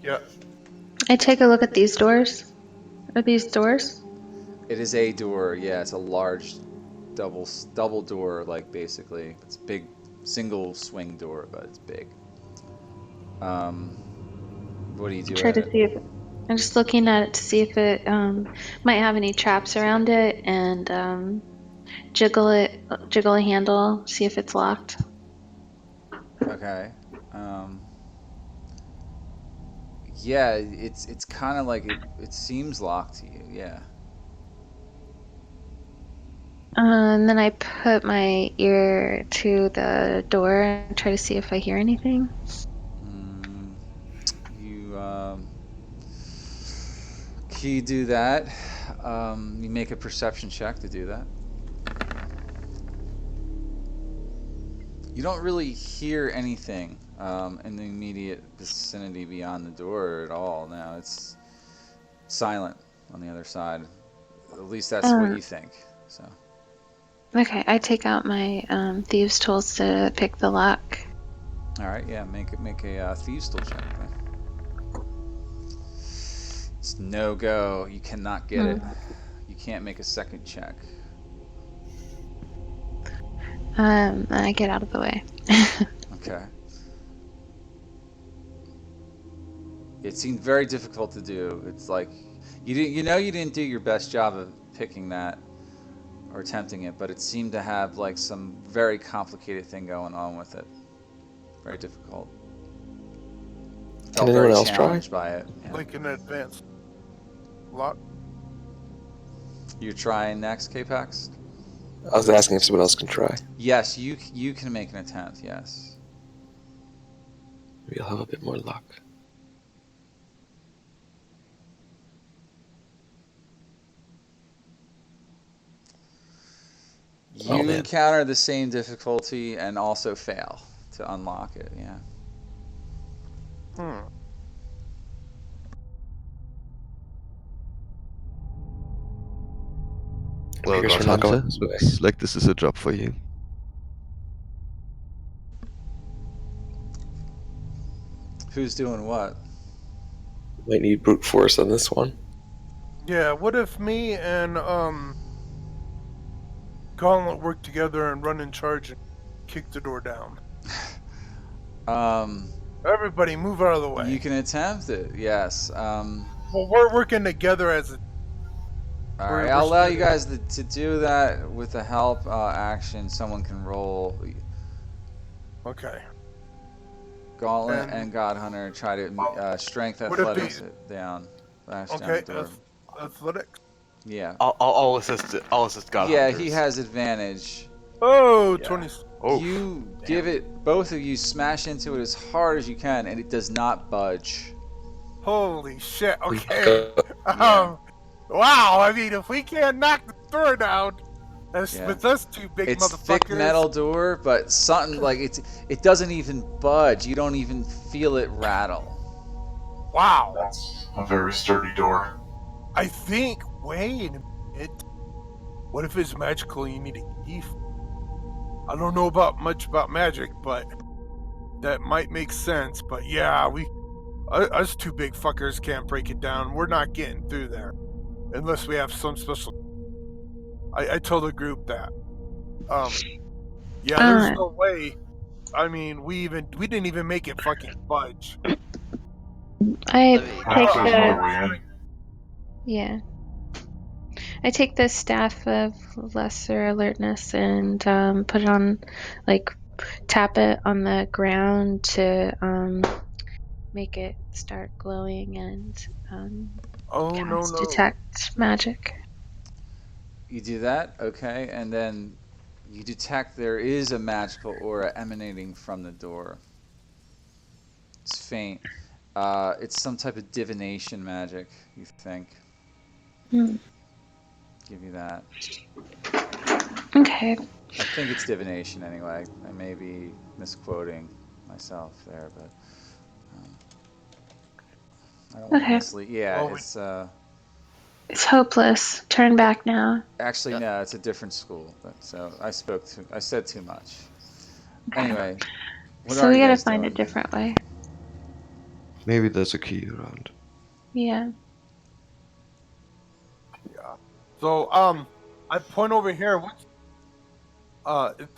Yeah. I take a look at these doors. Are these doors? It is a door. Yeah, it's a large double door, like basically. It's big, single swing door, but it's big. What do you do? Try to see if I'm just looking at it to see if it might have any traps around it, and jiggle a handle, see if it's locked. Okay. Yeah, it's kind of like it seems locked to you. Yeah. And then I put my ear to the door and try to see if I hear anything. You can you do that? You make a perception check to do that. You don't really hear anything in the immediate vicinity beyond the door at all. Now it's silent on the other side. At least that's what you think. So. Okay, I take out my thieves' tools to pick the lock. All right, yeah, make a thieves' tool check. Then. It's no go. You cannot get it. You can't make a second check. I get out of the way. Okay. It seemed very difficult to do. It's like you didn't do your best job of picking that or attempting it, but it seemed to have like some very complicated thing going on with it. Very difficult. Can anyone else try? Challenged by it. Yeah. Like an advanced lock. You're trying next, K-Pax? I was asking if someone else can try. Yes, you can make an attempt. Yes. Maybe I'll have a bit more luck. You encounter the same difficulty and also fail to unlock it. Yeah. Well, Appears we're God not going Hunter, this way. looks like this is a job for you. Who's doing what? Might need brute force on this one. Yeah. What if me and Gauntlet work together and run in charge and kick the door down? Everybody, move out of the way. You can attempt it. Yes. Well, we're working together as a. All right, I'll allow you guys to do that with the help action. Someone can roll. Okay. Gauntlet and God Hunter try to strength athletics it down. Down Okay. the door. Athletics. Yeah. I'll assist God Yeah, Hunters. he has advantage. Oh, Yeah. 20. Oh, You damn. give it, both of you smash into it as hard as you can, and it does not budge. Holy shit. We Okay. Yeah. Wow. I mean, if we can't knock the door down, that's Yeah. with us two big It's thick motherfuckers. metal door, but something like it doesn't even budge. You don't even feel it rattle. Wow. That's a very sturdy door. I think. Wait a minute. What if it's magical and you need a key? I don't know much about magic, but that might make sense. But yeah, us two big fuckers can't break it down. We're not getting through there unless we have some special. I told the group that. Yeah, there's no way. I mean, we didn't even make it fucking budge. I Let me- take Perhaps there's the another way in. yeah. I take the staff of lesser alertness and put it on, like, tap it on the ground to make it start glowing and Oh no cast no. detect magic. You do that, okay, and then you detect there is a magical aura emanating from the door. It's faint. It's some type of divination magic, you think. Hmm. Give you that. Okay. I think it's divination anyway. I may be misquoting myself there, but I don't want to Okay. mislead. Yeah, Well, it's It's hopeless. Turn back now. actually Yep. no, it's a different school. But, so I said too much. Okay. Anyway, what So are we you gotta guys find a doing? different way. Maybe there's a key around. Yeah. Yeah. So I point over here. What's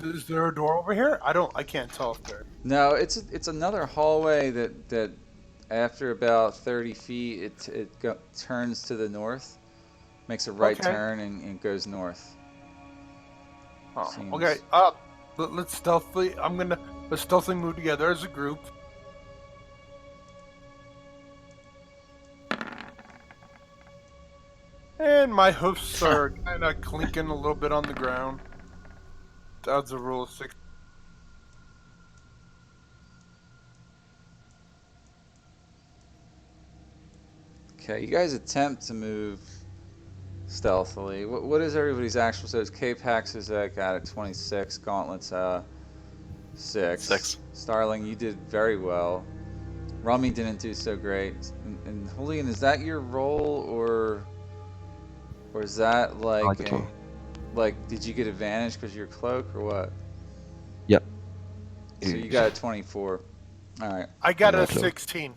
is there a door over here? I can't tell if there. No, it's another hallway that after about 30 feet turns to the north, makes a right Okay. turn and goes north. Oh, Seems- okay. Let's stealthily. Let's stealthily move together as a group. And my hoofs are kind of clinking a little bit on the ground. That's a rule of 6. Okay, you guys attempt to move stealthily. What is everybody's actual? So it's K-Pax is got a 26, Gauntlets 6. 6. Starling, you did very well. Rummy didn't do so great. And Julian, is that your role or is that like Like all. did you get advantage because you're cloak or what? Yep. So you got a 24. All right. I got a Natural. 16.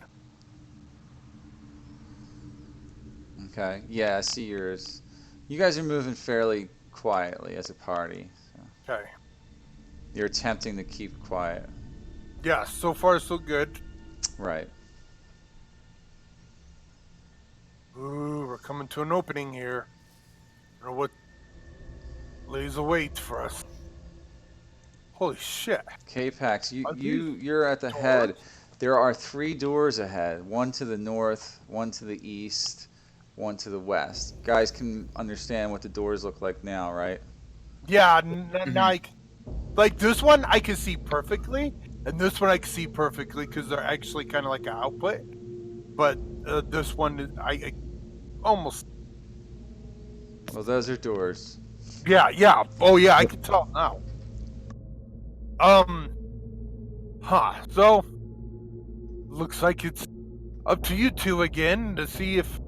Okay. Yeah, I see yours. You guys are moving fairly quietly as a party. So Okay. you're attempting to keep quiet. Yeah, so far so good. Right. Ooh, we're coming to an opening here. I don't know what lays await for us. Holy shit. K-Pax, Are you're at the head. There are 3 doors ahead. One to the north, one to the east, one to the west. Guys can understand what the doors look like now, right? Yeah, like this one I can see perfectly, and this one I can see perfectly because they're actually kind of like an output. But this one, I almost. Well, those are doors. Yeah. Oh yeah, I can tell now. So looks like it's up to you two again to see if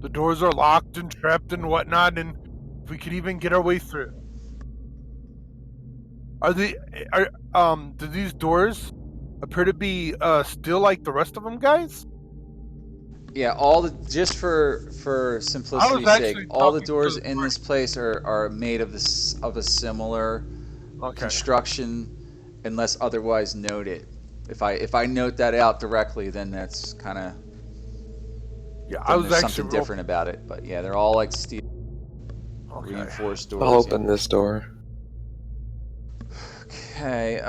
the doors are locked and trapped and whatnot, and if we could even get our way through. Do these doors appear to be still like the rest of them, guys? Yeah, just for simplicity's actually sake, all the talking to doors the in this place are made of a similar Okay. construction, unless otherwise noted. If I note that out directly, then that's kind of Yeah, I was there's actually something different about it. But yeah, they're all like steel Okay. reinforced doors. I'll open yeah. this door. Okay,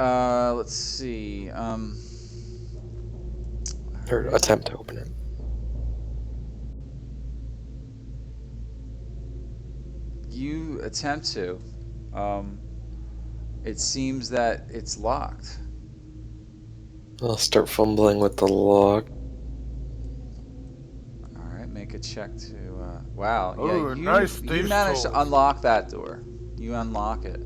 let's see. Or attempt to open it. You attempt to. It seems that it's locked. I'll start fumbling with the lock. All right, make a check to. Wow, yeah, Oh, nice. you These managed to tools. unlock that door. You unlock it.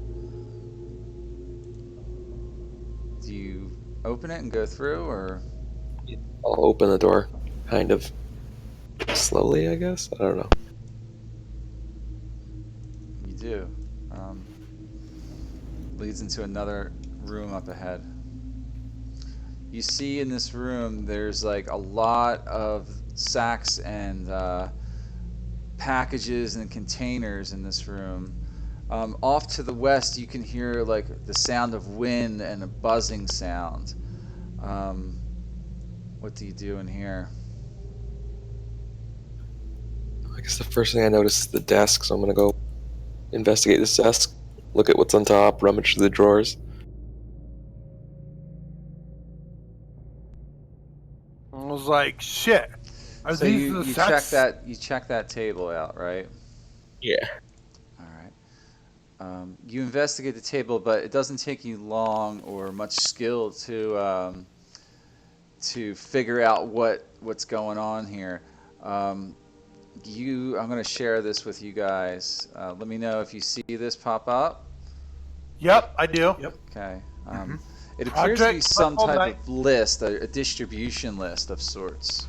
Do you open it and go through, or I'll open the door, kind of slowly, I guess. I don't know. you do? Leads into another room up ahead. You see in this room, there's like a lot of sacks and packages and containers in this room. Off to the west, you can hear like the sound of wind and a buzzing sound. Um, what do you do in here? I guess the first thing I notice is the desk, so I'm gonna go investigate this desk, look at what's on top, rummage through the drawers. I was like, shit. Are So these the you check sets? that table out, right? Yeah. All right. You investigate the table, but it doesn't take you long or much skill to figure out what's going on here. Um, I'm going to share this with you guys. Let me know if you see this pop up. Yep, I do. Okay. Mhm. It appears to be Project some Purple type Knight. of list, a distribution list of sorts.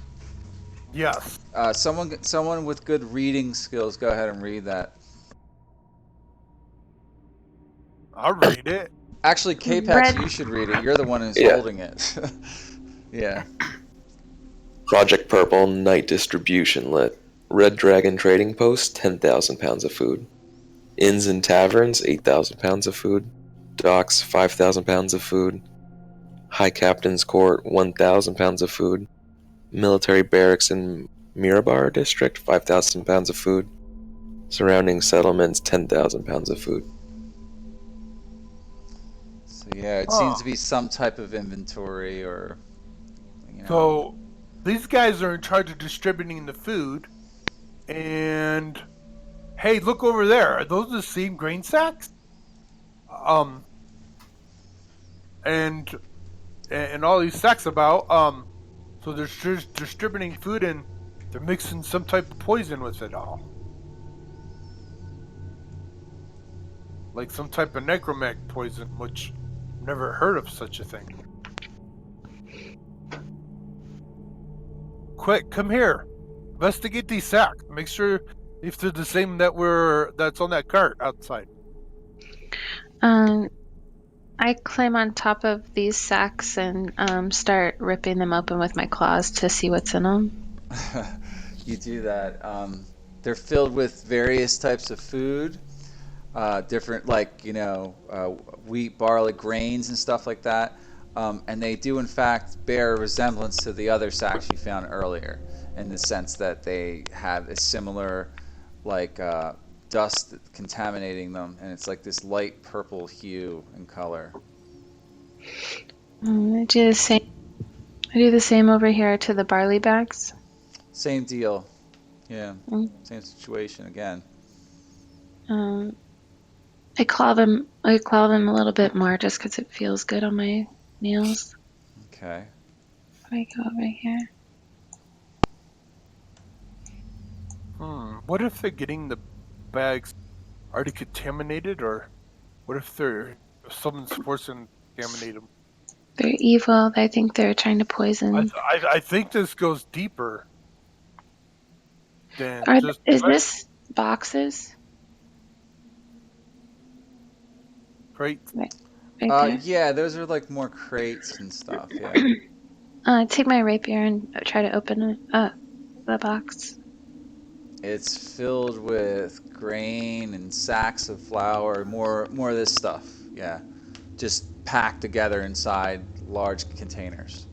Yes. Someone with good reading skills, go ahead and read that. I'll read it. Actually, K-Pax, Red. you should read it. You're the one who's Yeah. holding it. Yeah. Project Purple Night Distribution Lit. Red Dragon Trading Post, 10,000 pounds of food. Inns and Taverns, 8,000 pounds of food. Docks, 5,000 pounds of food. High Captain's Court, 1,000 pounds of food. Military Barracks in Mirabar District, 5,000 pounds of food. Surrounding settlements, 10,000 pounds of food. So yeah, it seems to be some type of inventory or, you know. So these guys are in charge of distributing the food. And hey, look over there. Are those the same grain sacks? And all these sacks about. So they're just distributing food and they're mixing some type of poison with it all. Like some type of necromag poison, which I've never heard of such a thing. Quick, come here. Investigate these sacks. Make sure if they're the same that's on that cart outside. I climb on top of these sacks and start ripping them open with my claws to see what's in them. You do that. They're filled with various types of food, different like wheat, barley, grains, and stuff like that. And they do in fact bear a resemblance to the other sacks you found earlier, in the sense that they have a similar like dust contaminating them, and it's like this light purple hue and color. I do the same. I do the same over here to the barley bags. Same deal. Yeah, Mm. same situation again. I claw them. I claw them a little bit more just because it feels good on my nails. Okay. I go over here. What if they're getting the bags already contaminated, or what if someone's forcing to contaminate them? They're evil. I think they're trying to poison. I think this goes deeper than just. Is this boxes? Right. Right there. Yeah, those are like more crates and stuff. Yeah. Take my rapier and try to open the box. It's filled with grain and sacks of flour, more of this stuff. Yeah. Just packed together inside large containers.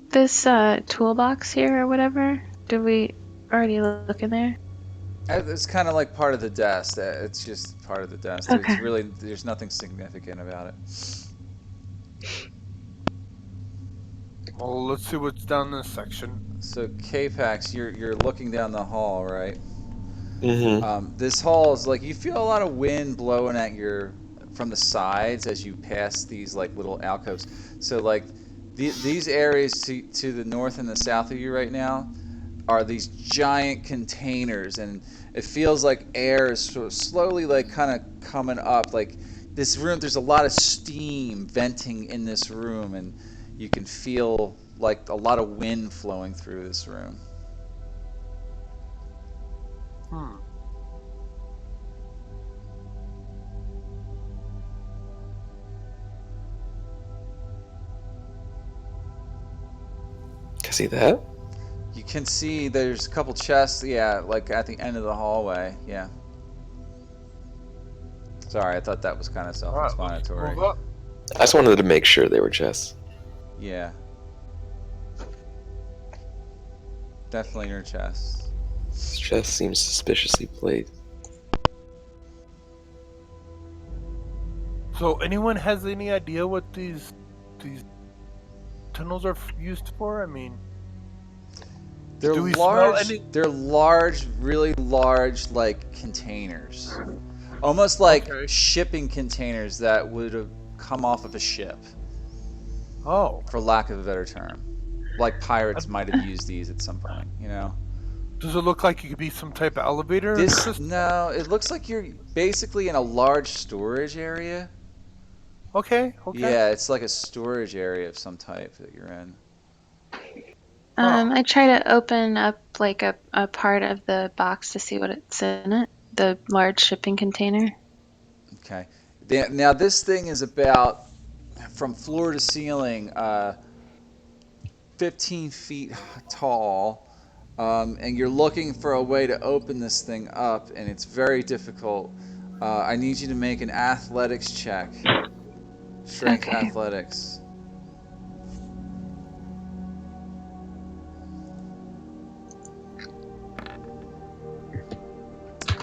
This toolbox here or whatever. Did we already look in there? It's kind of like part of the desk. It's just part of the desk. Okay. There's nothing significant about it. Well, let's see what's down this section. So K-Pax, you're looking down the hall, right? This hall is like you feel a lot of wind blowing at your from the sides as you pass these like little alcoves. So like these areas to the north and the south of you right now are these giant containers, and it feels like air is sort of slowly like kind of coming up. Like this room, there's a lot of steam venting in this room, and you can feel like a lot of wind flowing through this room. Hmm. Can I see that? You can see there's a couple chests, yeah, like at the end of the hallway, yeah. Sorry, I thought that was kind of All right, let's self-explanatory. move up. I just wanted to make sure they were chests. Yeah. Definitely your chest. This chest seems suspiciously played. So, anyone has any idea what these tunnels are used for? I mean, They're do we smell large. any? They're large, really large, like containers, almost like Okay. shipping containers that would have come off of a ship, Oh, for lack of a better term. Like pirates might have used these at some point, you know. does it look like it could be some type of elevator This system? no, it looks like you're basically in a large storage area. Okay. Okay. Yeah, it's like a storage area of some type that you're in. I try to open up like a part of the box to see what it's in it. The large shipping container. Okay. Now this thing is about from floor to ceiling, 15 feet tall, and you're looking for a way to open this thing up, and it's very difficult. I need you to make an athletics check, strength Okay. athletics.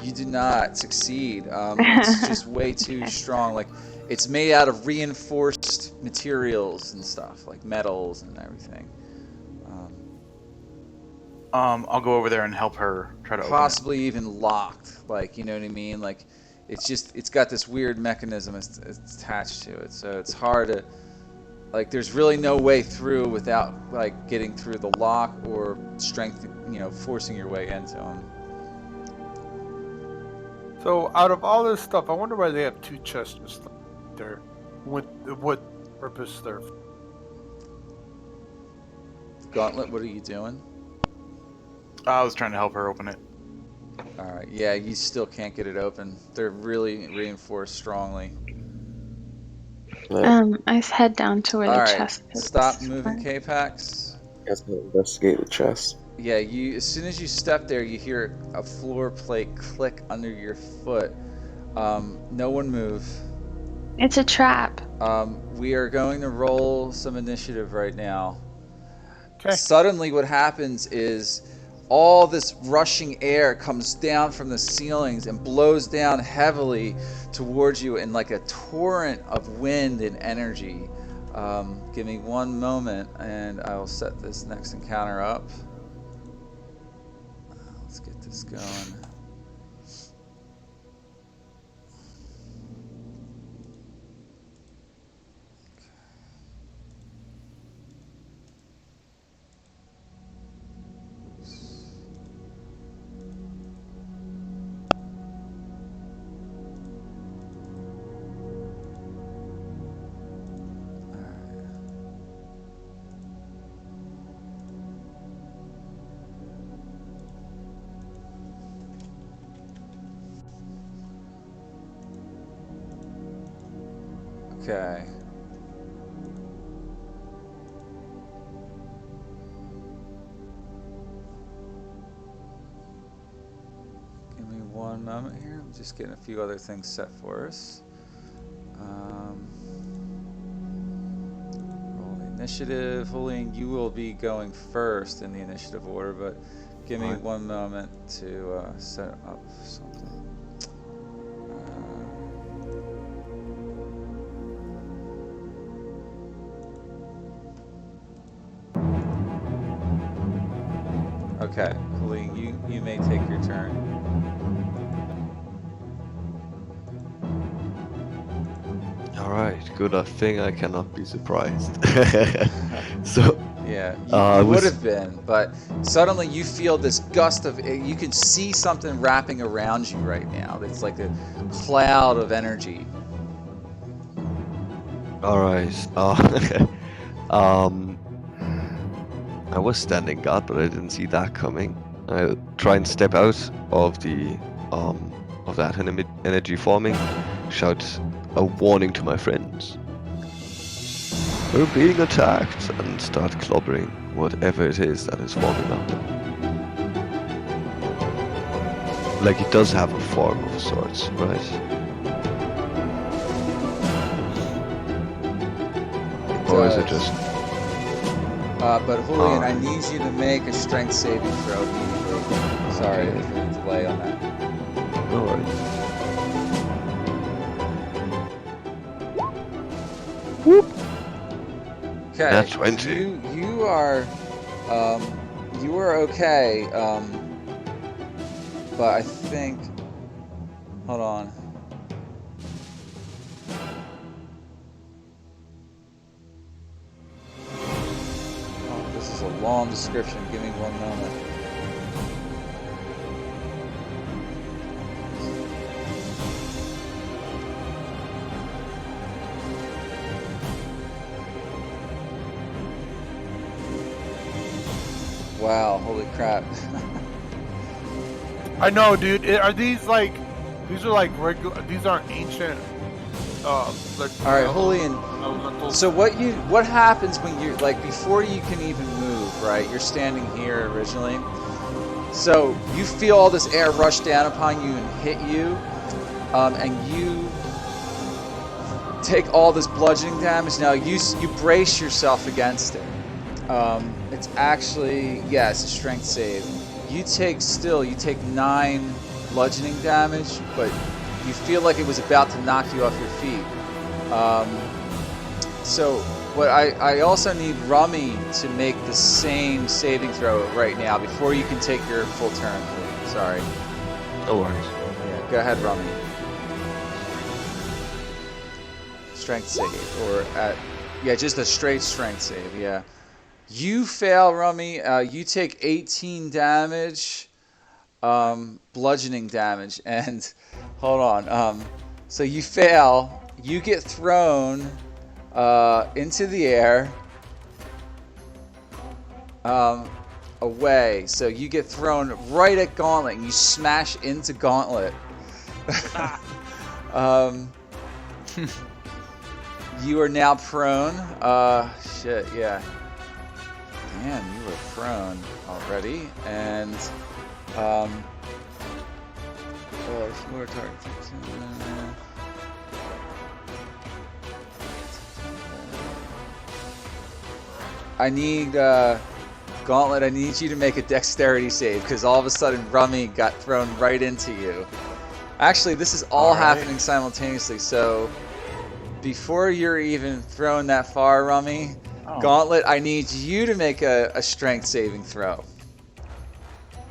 You do not succeed. It's just way too Okay. strong. Like it's made out of reinforced materials and stuff, like metals and everything. I'll go over there and help her try to open it. Possibly even locked. Like you know what I mean? Like it's got this weird mechanism it's attached to it, so it's hard to like. There's really no way through without like getting through the lock or strength. You know, forcing your way into them. So, out of all this stuff, I wonder why they have two chests just there. What purpose they're? Gauntlet, what are you doing? I was trying to help her open it. All right. Yeah, you still can't get it open. They're really reinforced strongly. I head down to where All the right. chest is. Stop moving, K-Pax. Let's investigate the chest. Yeah, you. As soon as you step there, you hear a floor plate click under your foot. No one move. It's a trap. We are going to roll some initiative right now. Okay. Suddenly, what happens is all this rushing air comes down from the ceilings and blows down heavily towards you in like a torrent of wind and energy. Give me one moment, and I will set this next encounter up. Let's get this going. Okay. Give me one moment here. I'm just getting a few other things set for us. Roll the initiative. Julian, you will be going first in the initiative order, but give me one moment to set up something. Okay, Julian, you may take your turn. Alright, good thing I cannot be surprised. So, Yeah, I you would was have been, but suddenly you feel this gust of. You can see something wrapping around you right now. It's like a cloud of energy. alright. Um, I was standing guard, but I didn't see that coming. I try and step out of the of that energy forming, shout a warning to my friends. We're being attacked, and start clobbering whatever it is that is forming up. Like it does have a form of sorts, right? Or is it does. just But Julian, I need you to make a strength saving throw immediately. Sorry Okay. for the delay on that. no worries? Whoop! Okay, That's 20. you are okay. But I think, hold on. Oh, this is a long description. Give me one moment. Wow, holy crap. I know, dude. Are these like? These are like regular. These aren't ancient. Like. All right, Julian. elementals. So what happens when you like before you can even move, right? You're standing here originally. So you feel all this air rush down upon you and hit you, and you take all this bludgeoning damage. Now you brace yourself against it. It's actually it's a strength save. You take 9 bludgeoning damage, but you feel like it was about to knock you off your feet. So what I also need Rummy to make the same saving throw right now before you can take your full turn. Sorry. No worries. Yeah, go ahead, Rummy. Strength save, or just a straight strength save. Yeah. You fail, Rummy. You take 18 damage, bludgeoning damage, and hold on. So you fail. You get thrown into the air, away. So you get thrown right at Gauntlet, and you smash into Gauntlet. You are now prone. Shit, yeah. Man, you were prone already, and explore target. I need Gauntlet. I need you to make a dexterity save because all of a sudden Rummy got thrown right into you. Actually, this is all happening simultaneously. So before you're even thrown that far, Rummy. Gauntlet, I need you to make a strength saving throw.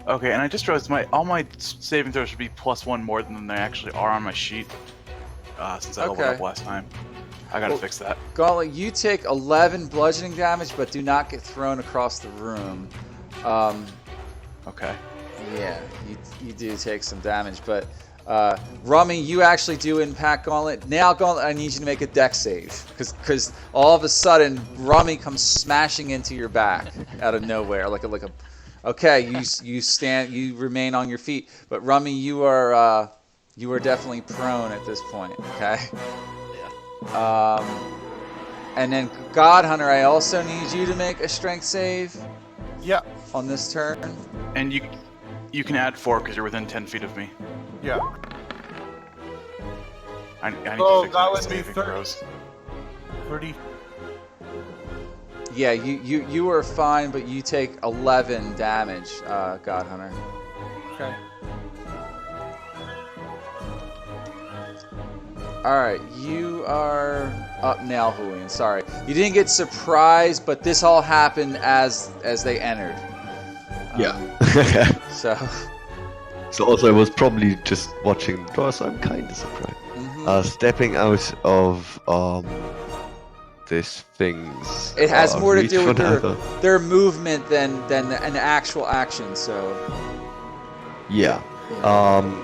Okay, and I just realized all my saving throws should be +1 more than they actually are on my sheet. Since I leveled up last time. I gotta fix that. Gauntlet, you take 11 bludgeoning damage, but do not get thrown across the room. Okay. Yeah, you do take some damage, but Rummy, you actually do impact Gauntlet. Now, Gauntlet, I need you to make a dex save, because all of a sudden Rummy comes smashing into your back out of nowhere, like a. Okay, you remain on your feet, but Rummy, you are definitely prone at this point. Okay. Yeah. And then God Hunter, I also need you to make a strength save. Yeah. On this turn. And you can add 4 because you're within 10 feet of me. Yeah. I need So to fix that my would be saving throws. 30. Yeah, you are fine, but you take 11 damage, God Hunter. Okay. Alright, you are up now, Julian. Sorry. You didn't get surprised, but this all happened as they entered. Yeah. So So also I was probably just watching the draw, so I'm kind of surprised. Stepping out of this thing's It has more to reach do for with now. their movement than an actual action. So Yeah.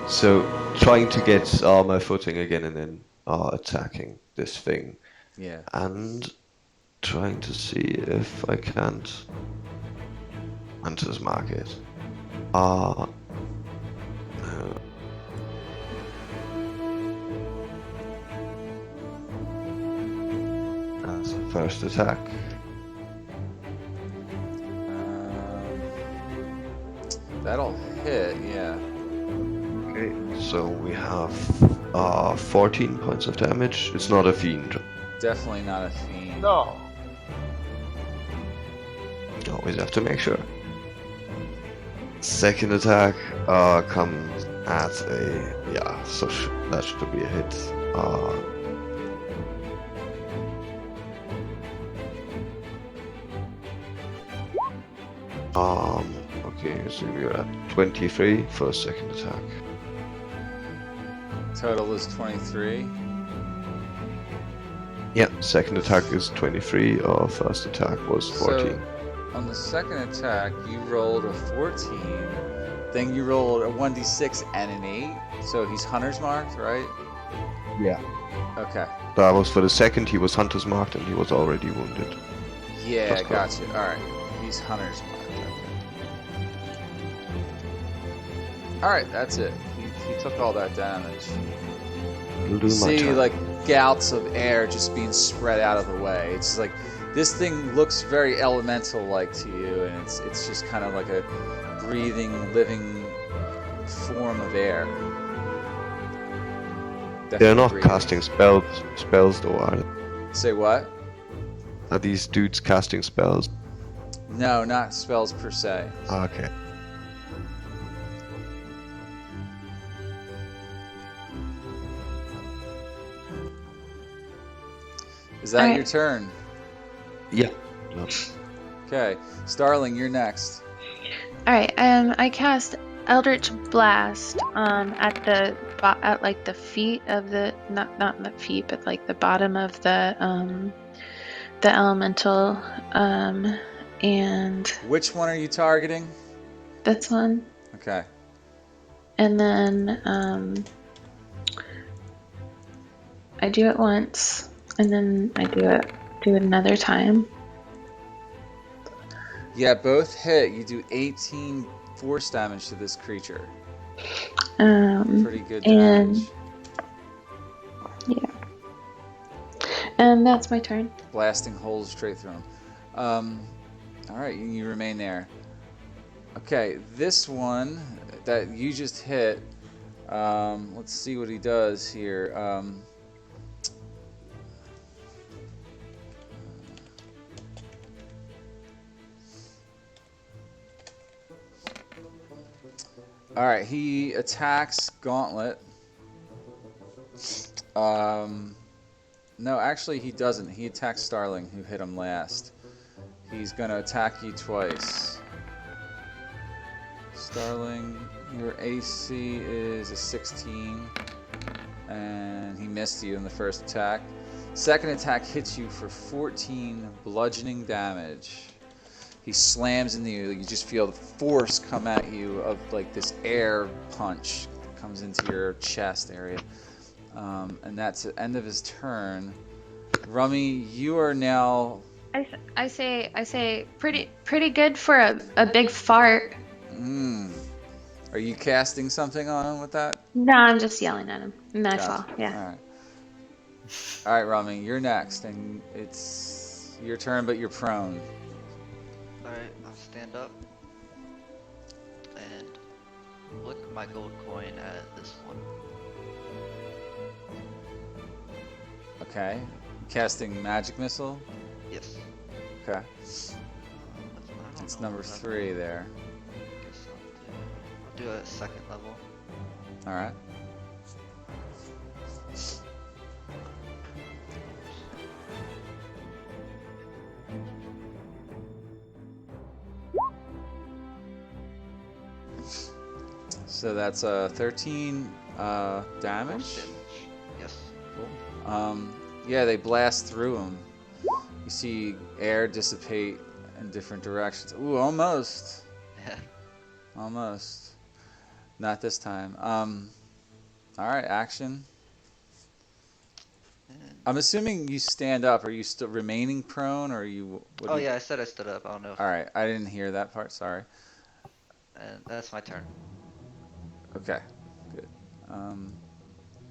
So trying to get my footing again and then attacking this thing yeah. and trying to see if I can't Hunter's Market. Uh, no. That's the first attack. That'll hit. Yeah. Okay, so we have 14 points of damage. It's not a fiend. Definitely not a fiend. No. Always have to make sure. Second attack comes at a so that should be a hit. Okay, so we're at 23 for a second attack. Total is 23. Yeah, second attack is 23. First attack was 14. So on the second attack, you rolled a 14. Then you rolled a 1d6 and an 8. So he's hunter's marked, right? Yeah. Okay. That was for the second. He was hunter's marked and he was already wounded. Yeah, That's correct. gotcha. All right. He's hunter's marked. Okay. All right, that's it. He took all that damage. Will do my See, turn. like gouts of air just being spread out of the way. It's like this thing looks very elemental-like to you, and it's just kind of like a breathing, living form of air. They're Definitely not breathing. casting spells though, are they? Say what? Are these dudes casting spells? No, not spells per se. Okay. Is that Alright. your turn? Yeah. Okay, Starling, you're next. All right. I cast Eldritch Blast at like the feet of the not the feet, but like the bottom of the elemental and Which one are you targeting? this one, Okay. and then I do it once, and then I do it another time. Yeah, both hit. You do 18 force damage to this creature. Pretty good And damage. yeah, and that's my turn. Blasting holes straight through him. All right, you remain there. Okay, this one that you just hit. Let's see what he does here. All right, he attacks Gauntlet. No, actually he doesn't. He attacks Starling, who hit him last. He's gonna attack you twice. Starling, your AC is a 16, and he missed you in the first attack. Second attack hits you for 14 bludgeoning damage. He slams into you. You just feel the force come at you of like this air punch that comes into your chest area. And that's the end of his turn. Rummy, you are now. I say pretty good for a big fart. Are you casting something on him with that? No, I'm just yelling at him, and then I Gotcha. fall. Yeah. All right. All right, Rummy, you're next, and it's your turn, but you're prone. Alright, I'll stand up and flick my gold coin at this one. Okay. Casting magic missile. Yes. Okay. That's one I don't It's know number what that- 3 there. Guess I'll do it at second level. All right. So that's 13 damage. Yes. Yeah, they blast through them. You see air dissipate in different directions. Ooh, almost. Almost. Not this time. Alright, action. I'm assuming you stand up. Are you still remaining prone, or are you... Oh yeah, I said I stood up. I don't know. Alright, I didn't hear that part, sorry. And that's my turn. Okay, good.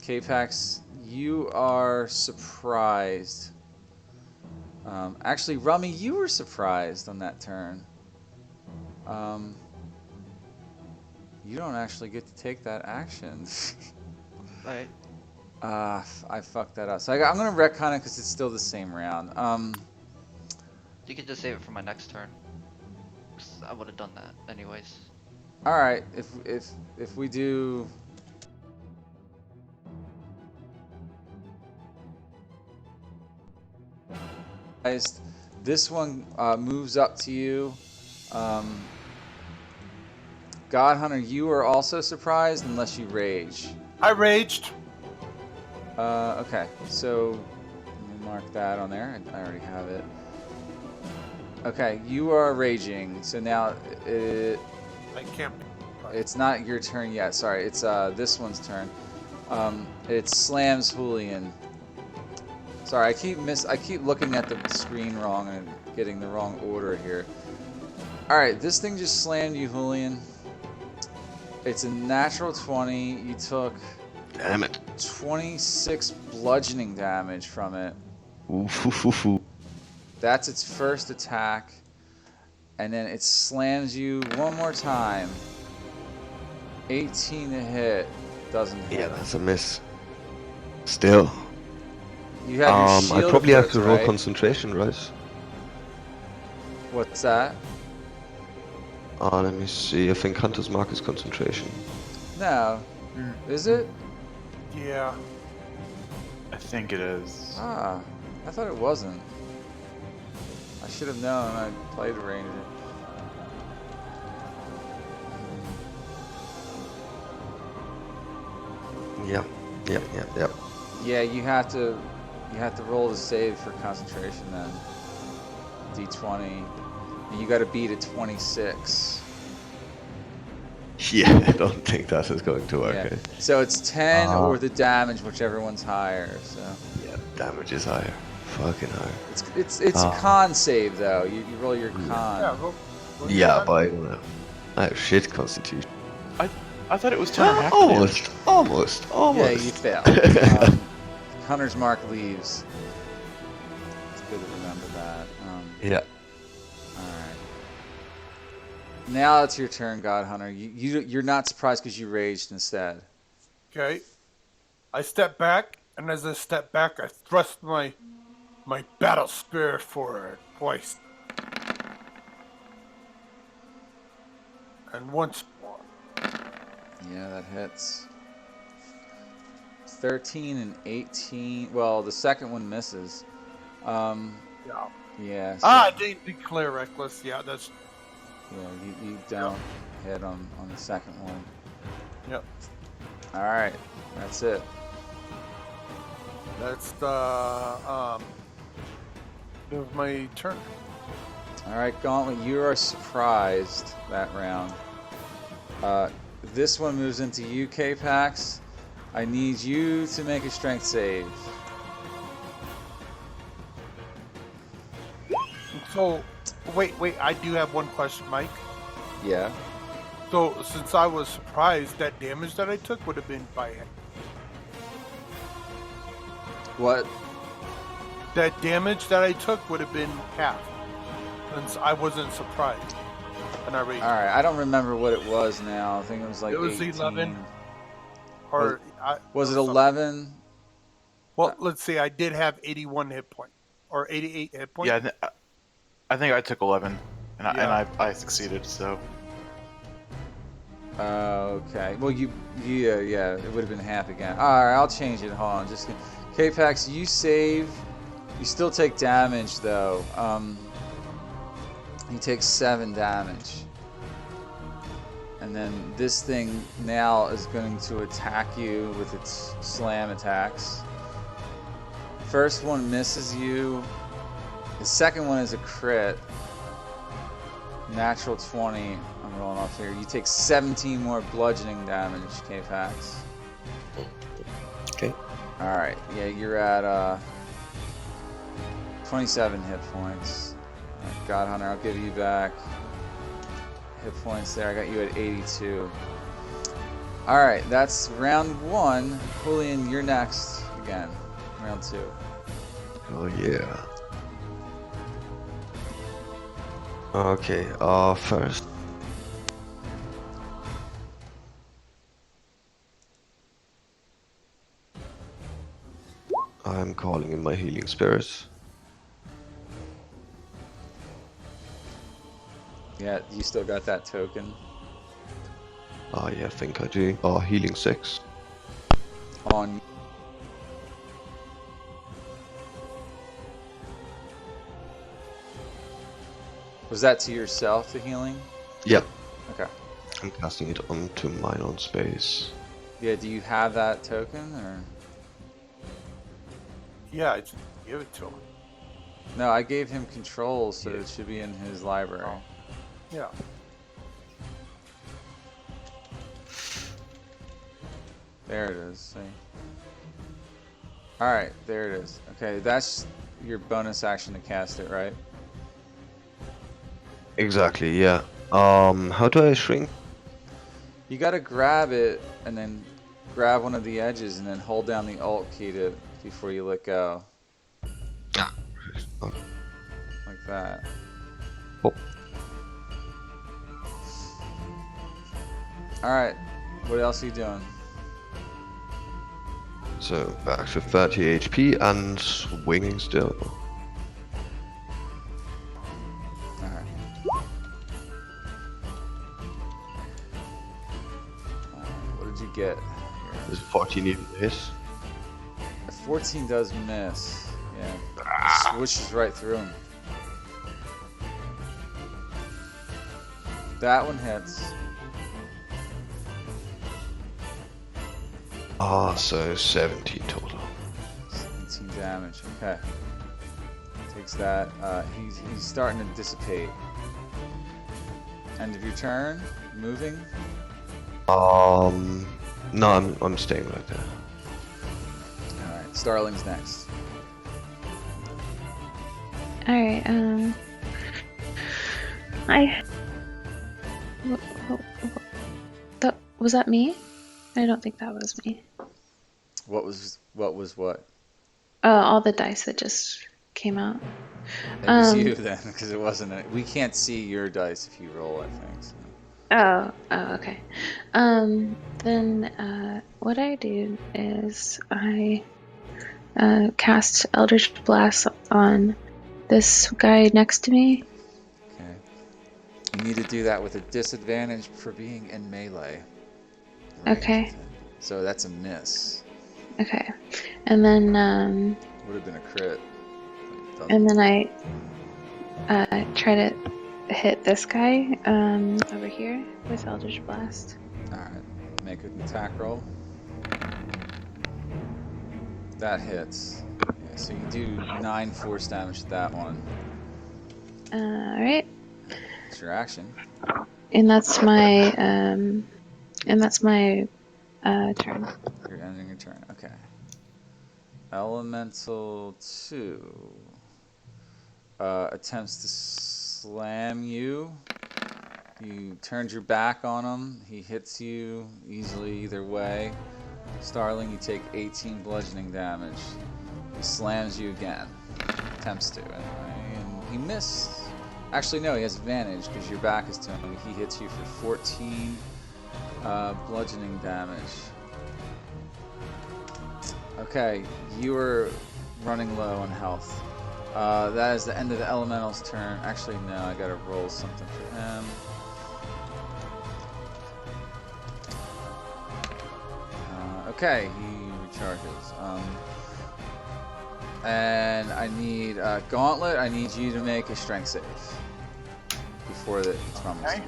K-Pax, you are surprised. Actually, Rummy, you were surprised on that turn. You don't actually get to take that action. Alright. I fucked that up. So I'm gonna retcon it because it's still the same round. You can just save it for my next turn. 'Cause I would have done that anyways. All right. If we do. This one moves up to you. God Hunter, you are also surprised unless you rage. I raged. Okay, so let me mark that on there. I already have it. Okay, you are raging. So now I can't. it's not your turn yet. Sorry, it's this one's turn. It slams Julian. Sorry, I keep looking at the screen wrong and getting the wrong order here. All right, this thing just slammed you, Julian. It's a natural 20. You took Damn it. 26 bludgeoning damage from it. Ooh. That's its first attack. And then it slams you one more time. 18 to hit. Doesn't hit. Yeah, that's a miss. Still. You have your shield I probably have equipped, to roll right? concentration, right? What's that? Let me see. I think Hunter's Mark is concentration. No. Is it? Yeah. I think it is. Ah, I thought it wasn't. I should have known. I played a ranger. Yep. Yeah, you have to roll the save for concentration then. D20. And you got to beat a 26. Yeah, I don't think that is going to work. Yeah. Eh? So it's 10 or the damage, whichever one's higher. So Yeah, damage is higher. Fucking higher. it's a con save though. You roll your con. Yeah. Roll Yeah, your but I don't know. I have shit constitution. I thought it was 10 or half. the damage. Almost. Yeah, you fail. Hunter's Mark leaves. It's good to remember that. Yeah. Alright. Now it's your turn, God Hunter. You're not surprised because you raged instead. Okay. I step back, and as I step back, I thrust my battle spear forward twice. And once more. Yeah, that hits. 13 and 18. Well, the second one misses. Yeah. Yeah. So, I didn't declare reckless. Yeah, that's. yeah, you don't hit on the second one. Yep. All right, that's it. That's the it was my turn. All right, Gauntlet, you are surprised that round. This one moves into you, K-Pax. I need you to make a strength save. So, wait. I do have one question, Mike. Yeah. So, since I was surprised, that damage that I took would have been by What? that damage that I took would have been half, since I wasn't surprised, and I raged. All right, I don't remember what it was now. I think it was like It was 18. 11. Or Was it something. 11? Well, let's see. I did have 81 hit point, or 88 hit point. Yeah, I think I took 11, and Yeah. I succeeded. So Okay. Well, yeah, it would have been half again. All right, I'll change it. Hold on, just K-Pax, you save. You still take damage though. You take 7 damage, and then this thing now is going to attack you with its slam attacks. First one misses you. The second one is a crit. Natural 20. I'm rolling off here. You take 17 more bludgeoning damage, K-Fax. Okay. Alright, yeah, you're at 27 hit points. Alright, God Hunter, I'll give you back hit points there. I got you at 82. Alright, that's round 1. Julian, you're next again. Round 2. Oh yeah. Okay, first. I'm calling in my healing spirits. Yeah, you still got that token Yeah, I think I do. Healing 6. on. Was that to yourself, the healing? Yeah. Okay. I'm casting it onto my own space. Yeah, do you have that token, or? Yeah, I just give it to him. No, I gave him control, so Yeah. it should be in his library. Oh. Yeah. There it is. See? Alright, there it is. Okay, that's your bonus action to cast it, right? Exactly, yeah. How do I shrink? You gotta grab it, and then grab one of the edges, and then hold down the Alt key before you let go. Oh. Like that. Oh. Alright, what else are you doing? So back to 30 HP and swinging still. Alright. What did you get? Here. Is 14 even hit? A 14 does miss. Yeah. Swooshes right through him. That one hits. So 17 total. 17 damage. Okay. Takes that. He's starting to dissipate. End of your turn. Moving. No, I'm staying right there. Alright, Starling's next. Alright, was that me? I don't think that was me. What was what? All the dice that just came out. It was you then, because it wasn't. We can't see your dice if you roll, I think. So. Oh, okay. Then what I do is I cast Eldritch Blast on this guy next to me. Okay. You need to do that with a disadvantage for being in melee. Okay. So that's a miss. Okay. And then Would have been a crit. and then I try to hit this guy over here with Eldritch Blast. Alright. Make an attack roll. That hits. Yeah, so you do 9 force damage to that one. Alright. It's your action. And that's my turn. You're ending your turn. Okay. Elemental 2 attempts to slam you. You turned your back on him. He hits you easily either way. Starling, you take 18 bludgeoning damage. He slams you again. Attempts to anyway. And he missed. Actually, no, he has advantage because your back is to him. He hits you for 14 bludgeoning damage. Okay, you are running low on health. That is the end of the elemental's turn. Actually, no, I gotta roll something for him. Okay, he recharges. And I need Gauntlet. I need you to make a strength save before the Thomas. Okay.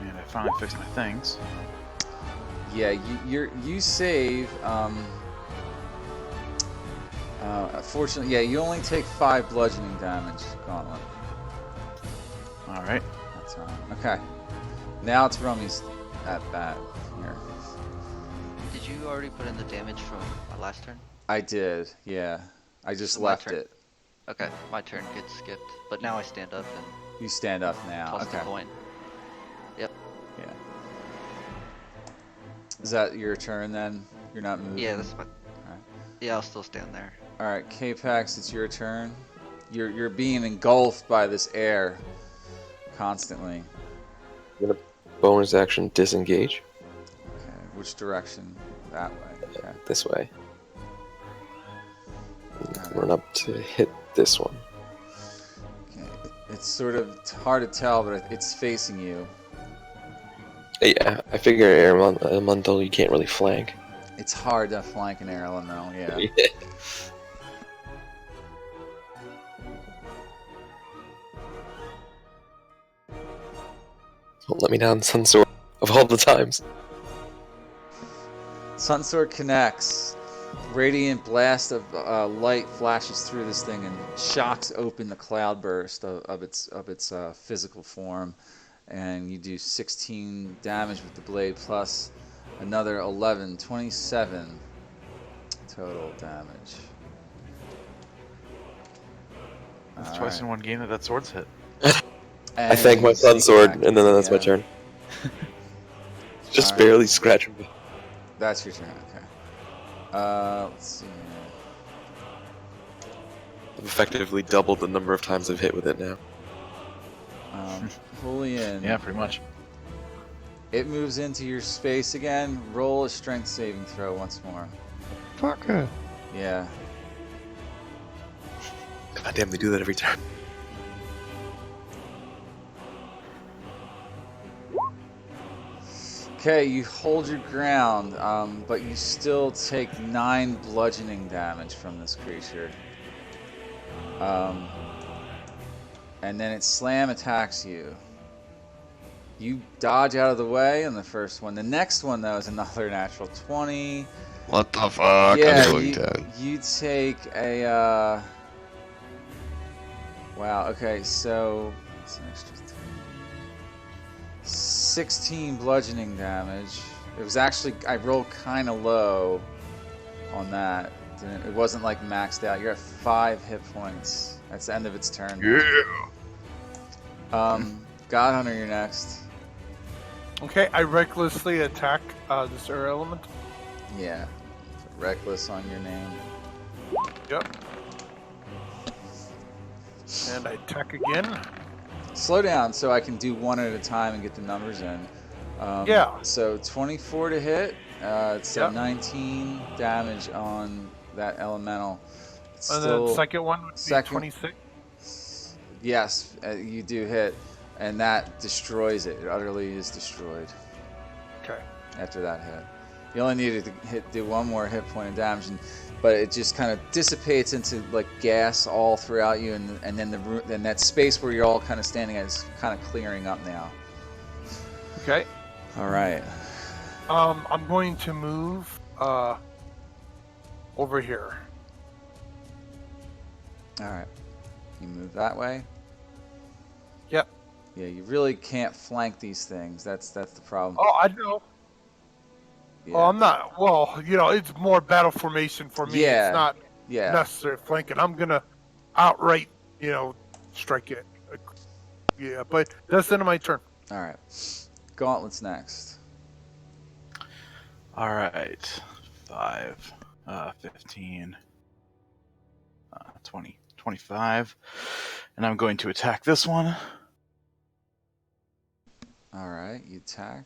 And I finally fixed my things. Yeah, you save. Unfortunately, yeah, you only take 5 bludgeoning damage, Gauntlet. All right. That's okay. Now it's Rummy's at bat here. Did you already put in the damage from my last turn? I did, yeah. I just So my left turn. it. Okay, my turn gets skipped, but now I stand up and You stand up now. toss Okay. the coin. Yep. Yeah. Is that your turn then? You're not moving? Yeah, that's my. Alright. Yeah, I'll still stand there. Alright, K-Pax, it's your turn. You're being engulfed by this air constantly. I'm gonna bonus action disengage Okay, which direction? That way. Okay. this way. Got it. Run up to hit this one. Okay. It's sort of hard to tell, but it's facing you. Yeah, I figure air elemental you can't really flank. It's hard to flank an air elemental, yeah. Don't let me down, Sunsword, of all the times. Sunsword connects. Radiant blast of light flashes through this thing and shocks open the cloudburst of its physical form, and you do 16 damage with the blade plus another 11, 27 total damage. That's twice in one game that sword's hit. I thank my Sunsword, and then that's my turn. Just Alright. barely scratching me. That's your turn, okay. Let's see here. I've effectively doubled the number of times I've hit with it now. Julian. Yeah, pretty much. It moves into your space again. Roll a strength saving throw once more. Fucker. Yeah. God damn, they do that every time. Okay, you hold your ground, but you still take 9 bludgeoning damage from this creature. And then it slam attacks you. You dodge out of the way on the first one. The next one, though, is another natural 20. What the fuck? Yeah, I'm going down. you take a... Wow, okay, so... It's an extra 16 bludgeoning damage. It was actually... I rolled kind of low on that. It wasn't like maxed out. You're at 5 hit points. That's the end of its turn. Yeah. God Hunter, you're next. Okay, I recklessly attack this air element. Yeah. Reckless on your name. Yep. And I attack again. Slow down so I can do one at a time and get the numbers in. Yeah. So 24 to hit. It's Yep. 19 damage on that elemental. It's And still then second one would be second- 26. Yes, you do hit, and that destroys it. It utterly is destroyed Okay. after that hit. You only needed to do one more hit point of damage, but it just kind of dissipates into like gas all throughout you, and then that space where you're all kind of standing at is kind of clearing up now. Okay. All right. I'm going to move over here. All right. You move that way. Yep. Yeah, you really can't flank these things. That's the problem. Oh, I know. Yeah. Oh, I'm not. Well, it's more battle formation for me. Yeah. It's not Yeah. necessary flanking. I'm gonna outright, strike it. Yeah, but that's the end of my turn. All right. Gauntlet's next. All right. 5, 15, 20, 25. And I'm going to attack this one. All right. You attack.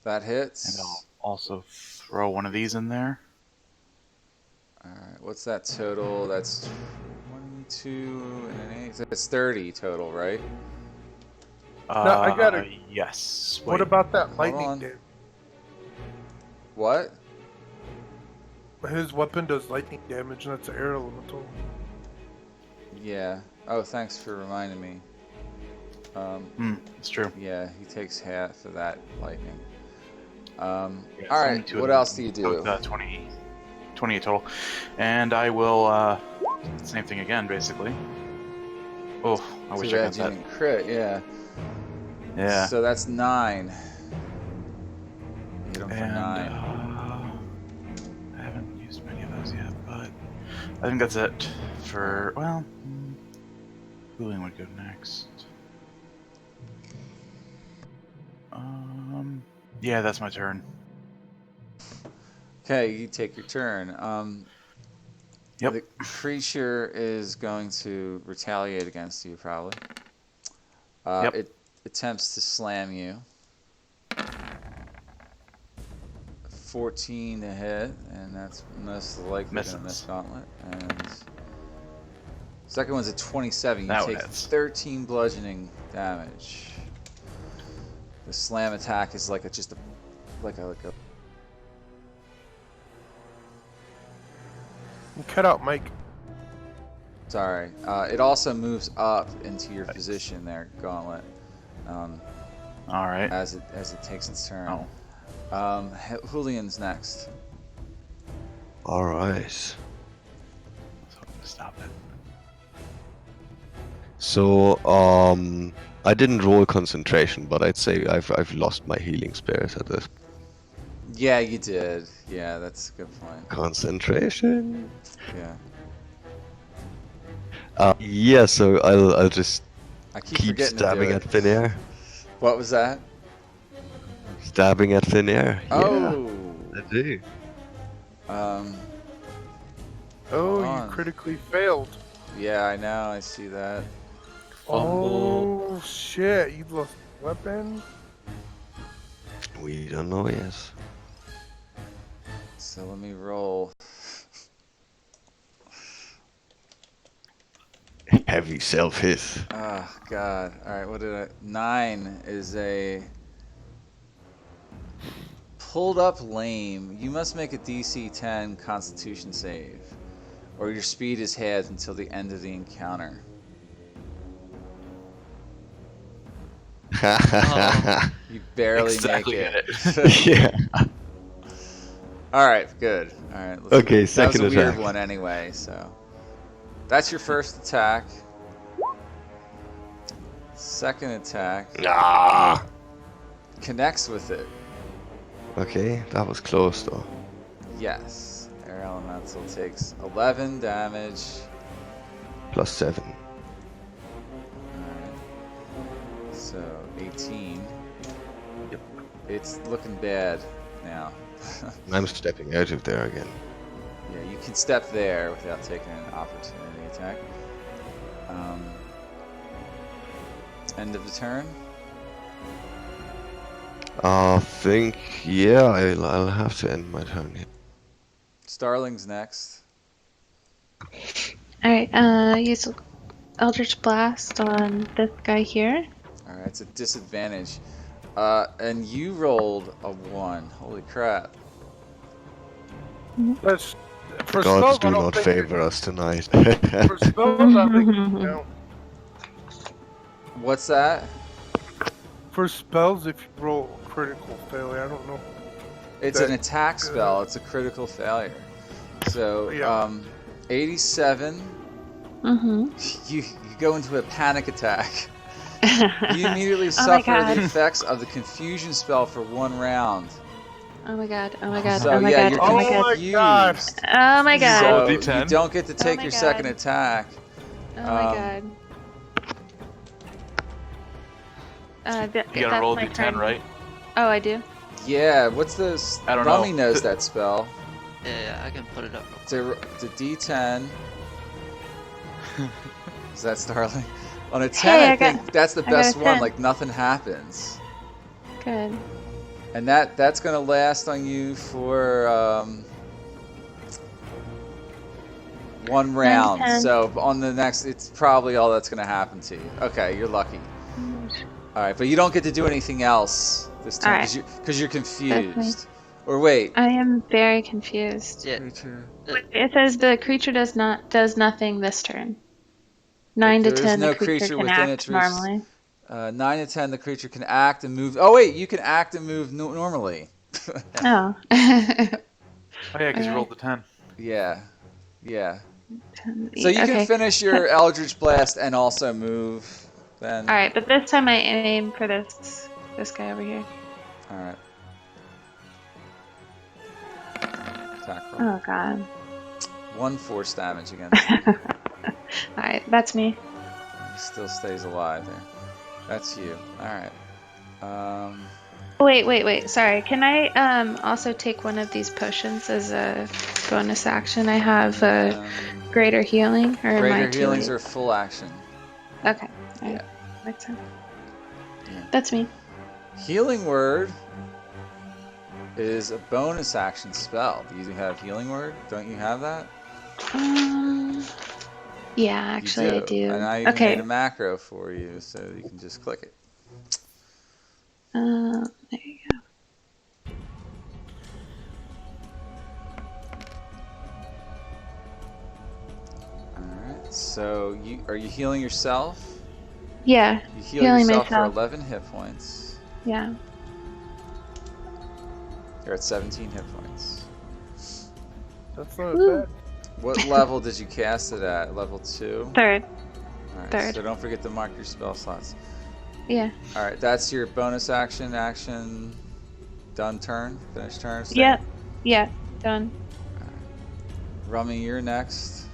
That hits. And I'll also throw one of these in there. All right. What's that total? That's 22 and an 8. That's 30 total, right? I gotta- Yes. What Wait. about that on. lightning damage? What? His weapon does lightning damage, and that's an air elemental. Yeah. Oh, thanks for reminding me. It's true. Yeah, he takes half of that lightning. Yeah, All it's only right. 2 of What them. else do you do? Both, 20, 28 total. And I will, same thing again, basically. Oh, I wish Too I bad got you that. didn't crit, yeah. Yeah. So that's 9. Hit him for And, 9. I haven't used many of those yet, but I think that's it for, well, cooling would go next. Yeah, that's my turn. Okay, you take your turn. Yep. The creature is going to retaliate against you, probably. Yep. It attempts to slam you. 14 to hit, and that's most likely going to miss Misses. Gauntlet. And second one's a 27. You That take hits. 13 bludgeoning damage. The slam attack is like a Cut out, Mike. Sorry. It also moves up into your position there, Gauntlet. All right. As it takes its turn. Oh. Julian's next. All right. I was hoping to stop it. So, I didn't roll concentration, but I'd say I've lost my healing spirit at this. Yeah, you did. Yeah, that's a good point. Concentration. Yeah. Yeah. So I'll just I keep keep forgetting to do stabbing it. at thin air. What was that? Stabbing at thin air. Oh. Yeah, I do. Oh, you on. critically failed. Yeah, I know. I see that. Oh shit! You lost a weapon. We don't know yet. So let me roll. Heavy self-hit. Oh, God. All right, what did I... 9 is a... Pulled up lame. You must make a DC 10 Constitution save, or your speed is halved until the end of the encounter. You barely Exactly make get it. Yeah. All right, good. All right. Okay, that was second a weird attack. one anyway. So that's your first attack. Second attack Ah. connects with it. Okay, that was close though. Yes. Air Elemental takes 11 damage. +7. Alright. So 18. Yep. It's looking bad now. I'm stepping out of there again. Yeah, you can step there without taking an opportunity attack. End of the turn. I think, yeah, I'll have to end my turn here. Starling's next. Alright, use Eldritch Blast on this guy here. Alright, it's a disadvantage. And you rolled a 1. Holy crap. That's for Gods spells. I do don't not think favor us tonight. For spells, I think no. What's that? For spells, if you roll critical failure, I don't know. It's an attack spell. It's a critical failure. So, Yeah. 87. You go into a panic attack. You immediately Oh my suffer God. the effects of the confusion spell for 1 round. Oh my god, oh my god, So oh my yeah, god, you're oh my Oh god. my God. confused. Oh my god. Roll a So you D10. don't get to take my your second God. attack. Oh my god. You gotta roll a D10, right? Oh, I do? Yeah, what's this? I don't Rummy know. knows that spell. Yeah, I can put it up. It's a D10. Is that Starling? On a 10, Hey, I I got- think that's the I got best a one. 10. Like nothing happens, Good. and that's gonna last on you for 1 round. 10. So on the next, it's probably all that's gonna happen to you. Okay, you're lucky. All right, but you don't get to do anything else this turn All because you're That's confused. Or wait. I am very confused. Yeah. It says the creature does nothing this turn. 9 to There is 10, no the creature creature can within act its res- normally. 9 to 10, the creature can act and move. Oh wait, you can act and move normally. Oh. Oh yeah, because you Okay. rolled the 10. Yeah. Yeah. 10, So you can okay. finish your Eldritch Blast and also move then. All right, but this time I aim for this guy over here. All right. Attack roll. Oh god. 1 force damage against him. All right, that's me. He still stays alive there. That's you. All right. Wait. Sorry. Can I also take one of these potions as a bonus action? I have greater healing, or am I Greater too healings late? are full action. Okay. All right. Yeah. Makes sense. Yeah. That's me. Healing Word is a bonus action spell. Do you have Healing Word? Don't you have that? Yeah, actually I do. And I even Okay. made a macro for you, so you can just click it. There you go. Alright, so are you healing yourself? Yeah. You heal Healing yourself myself. for 11 hit points. Yeah. You're at 17 hit points. That's not Woo. bad. What level did you cast it at? Level 2? Third. Alright, Third. so don't forget to mark your spell slots. Yeah. Alright, that's your bonus action, done turn, finish turn, stay. Yep. Yeah. Done. Rummy, you're next.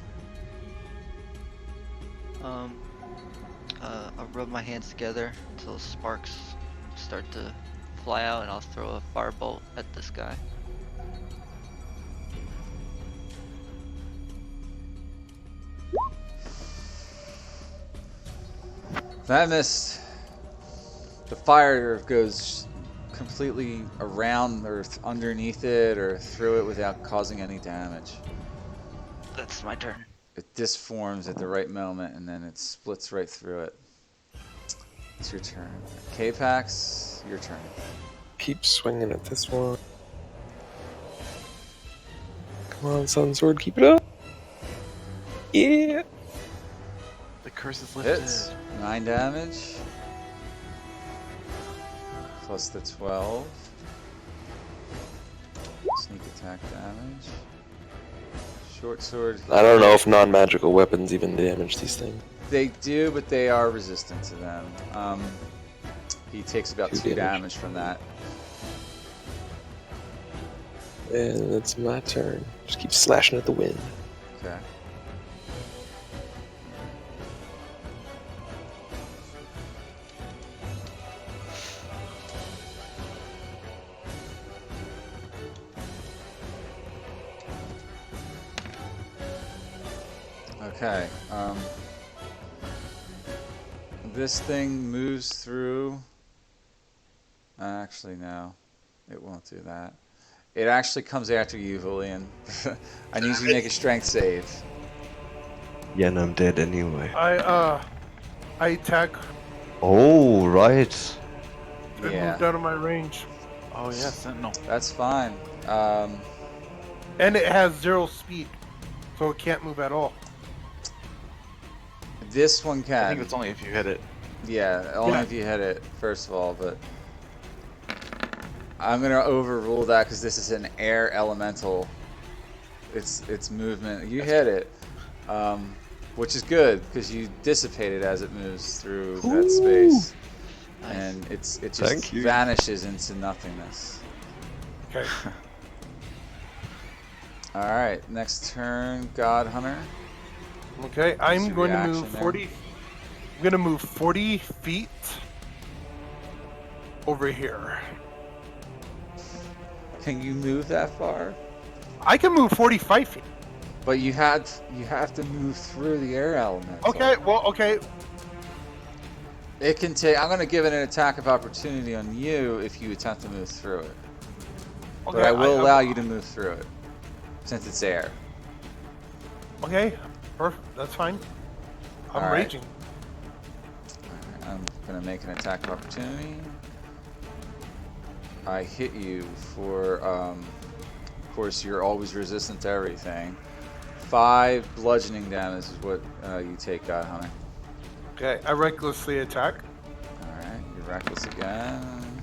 I'll rub my hands together until sparks start to fly out, and I'll throw a firebolt at this guy. That missed. The fire goes completely around or underneath it or through it without causing any damage. That's my turn. It disforms at the right moment and then it splits right through it. It's your turn. K-Pax, your turn. Keep swinging at this one. Come on, Sun Sword, keep it up. Yeah. The curse is lifted. Hits. 9 damage. Plus the 12. Sneak attack damage. Short sword. I don't know if non-magical weapons even damage these things. They do, but they are resistant to them. He takes about 2 damage from that. And it's my turn. Just keep slashing at the wind. Okay. Okay. This thing moves through. Actually, no. It won't do that. It actually comes after you, Julian. I need you to make a strength save. Yeah, and I'm dead anyway. I attack Oh, right. and Yeah. moved out of my range. Oh yeah, Sentinel. That's fine. And it has 0 speed, so it can't move at all. This one can. I think it's only if you hit it. Yeah, only Yeah. if you hit it, first of all, but I'm gonna overrule that because this is an air elemental. It's movement. You hit it, which is good because you dissipate it as it moves through that space, Nice. and it just Thank you. vanishes into nothingness. Okay. All right, next turn, God Hunter. Okay, What's I'm your going to reaction move there? 40. I'm going to move 40 feet over here. Can you move that far? I can move 45 feet. But you have to move through the air element. Okay, well, okay. It can take. I'm going to give it an attack of opportunity on you if you attempt to move through it. Okay, But I will allow you to move through it since it's air. Okay, perfect. That's fine. I'm All right. raging. I'm going to make an attack of opportunity. I hit you for, of course, you're always resistant to everything. 5 bludgeoning damage is what you take, God Hunter. Okay, I recklessly attack. Alright, you're reckless again.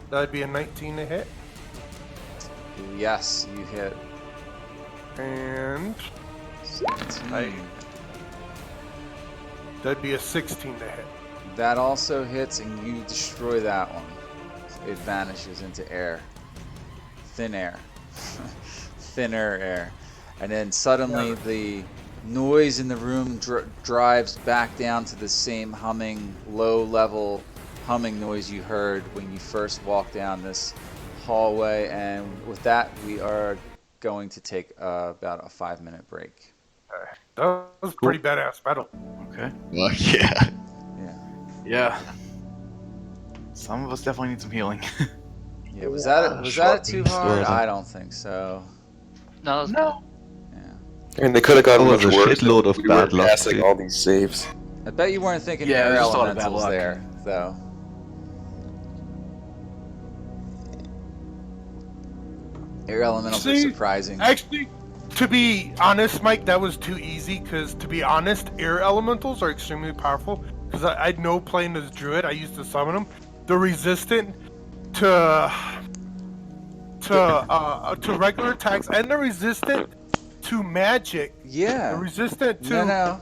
That'd be a 19 to hit. Yes, you hit. And 17. that'd be a 16 to hit. That also hits, and you destroy that one. It vanishes into air. Thin air. Thinner air. And then suddenly Yeah. the noise in the room drives back down to the same humming, low-level humming noise you heard when you first walked down this hallway. And with that, we are going to take about a 5-minute break. That was a pretty badass battle. Okay. Well, yeah. Yeah. Yeah. Some of us definitely need some healing. Yeah, was that too beast hard? order. I don't think so. No, that's No. Yeah. I mean, they could have gotten That much was a worse. shitload of We bad weren't luck, passing too. all these saves. I bet you weren't thinking Yeah, air there's just a lot of bad elementals luck. there, though. Air elementals are See, surprising. Actually, to be honest, Mike, that was too easy. Because to be honest, air elementals are extremely powerful. Because I know playing as druid, I used to summon them. They're resistant to regular attacks, and they're resistant to magic. Yeah. They're resistant to No.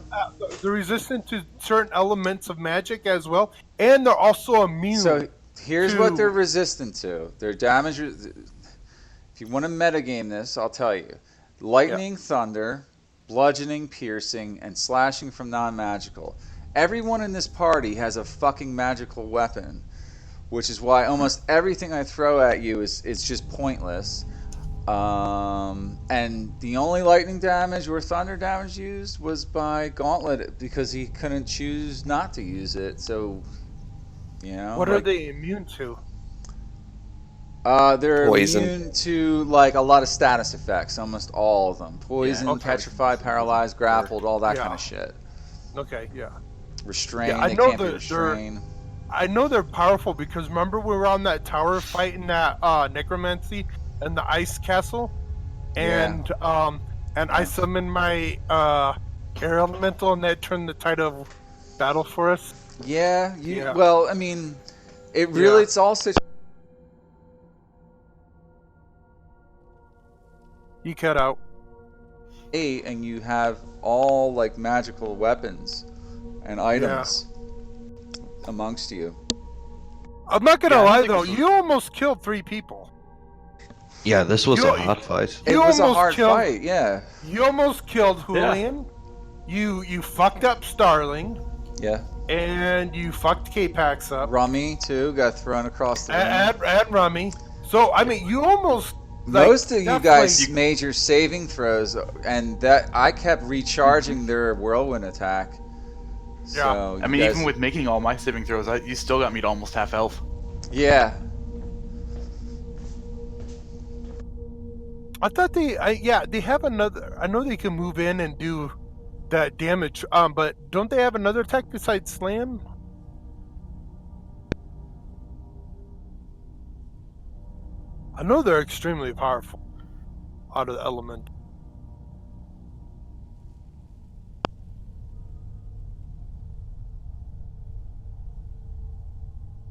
they're resistant to certain elements of magic as well, and they're also immune. So here's to, what they're resistant to. Their damage. If you want to metagame this, I'll tell you: lightning, thunder, bludgeoning, piercing, and slashing from non-magical. Everyone in this party has a fucking magical weapon, which is why almost everything I throw at you is just pointless. And the only lightning damage or thunder damage used was by Gauntlet because he couldn't choose not to use it. So, what are like, they immune to? they're Poison. immune to like a lot of status effects, almost all of them. Poison, Okay. petrified, paralyzed, grappled, all that Yeah. kind of shit. Okay, yeah. Restrained, I they know can't be they're- restrained. I know they're powerful because remember we were on that tower fighting that necromancy and the ice castle, and I summoned my air elemental, and that turned the tide of battle for us. Yeah, Yeah. well, I mean, it's also You cut out. and you have all like magical weapons and items amongst you. I'm not gonna Yeah, I don't lie think though, this was- you almost killed 3 people. Yeah, this was You- a hard fight. It You was a almost hard killed- fight, yeah. You almost killed Julian. You fucked up Starling, Yeah. and you fucked K-Pax up. Rummy too got thrown across the room. And Rummy. So I mean, you almost Most of you definitely- guys made your saving throws, and that I kept recharging their whirlwind attack. So I you mean, guys- even with making all my saving throws, you still got me to almost half health. yeah, I thought they have another. I know they can move in and do that damage. But don't they have another attack besides slam? I know they're extremely powerful out of the element.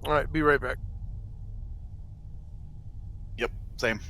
All right, be right back. Yep, same.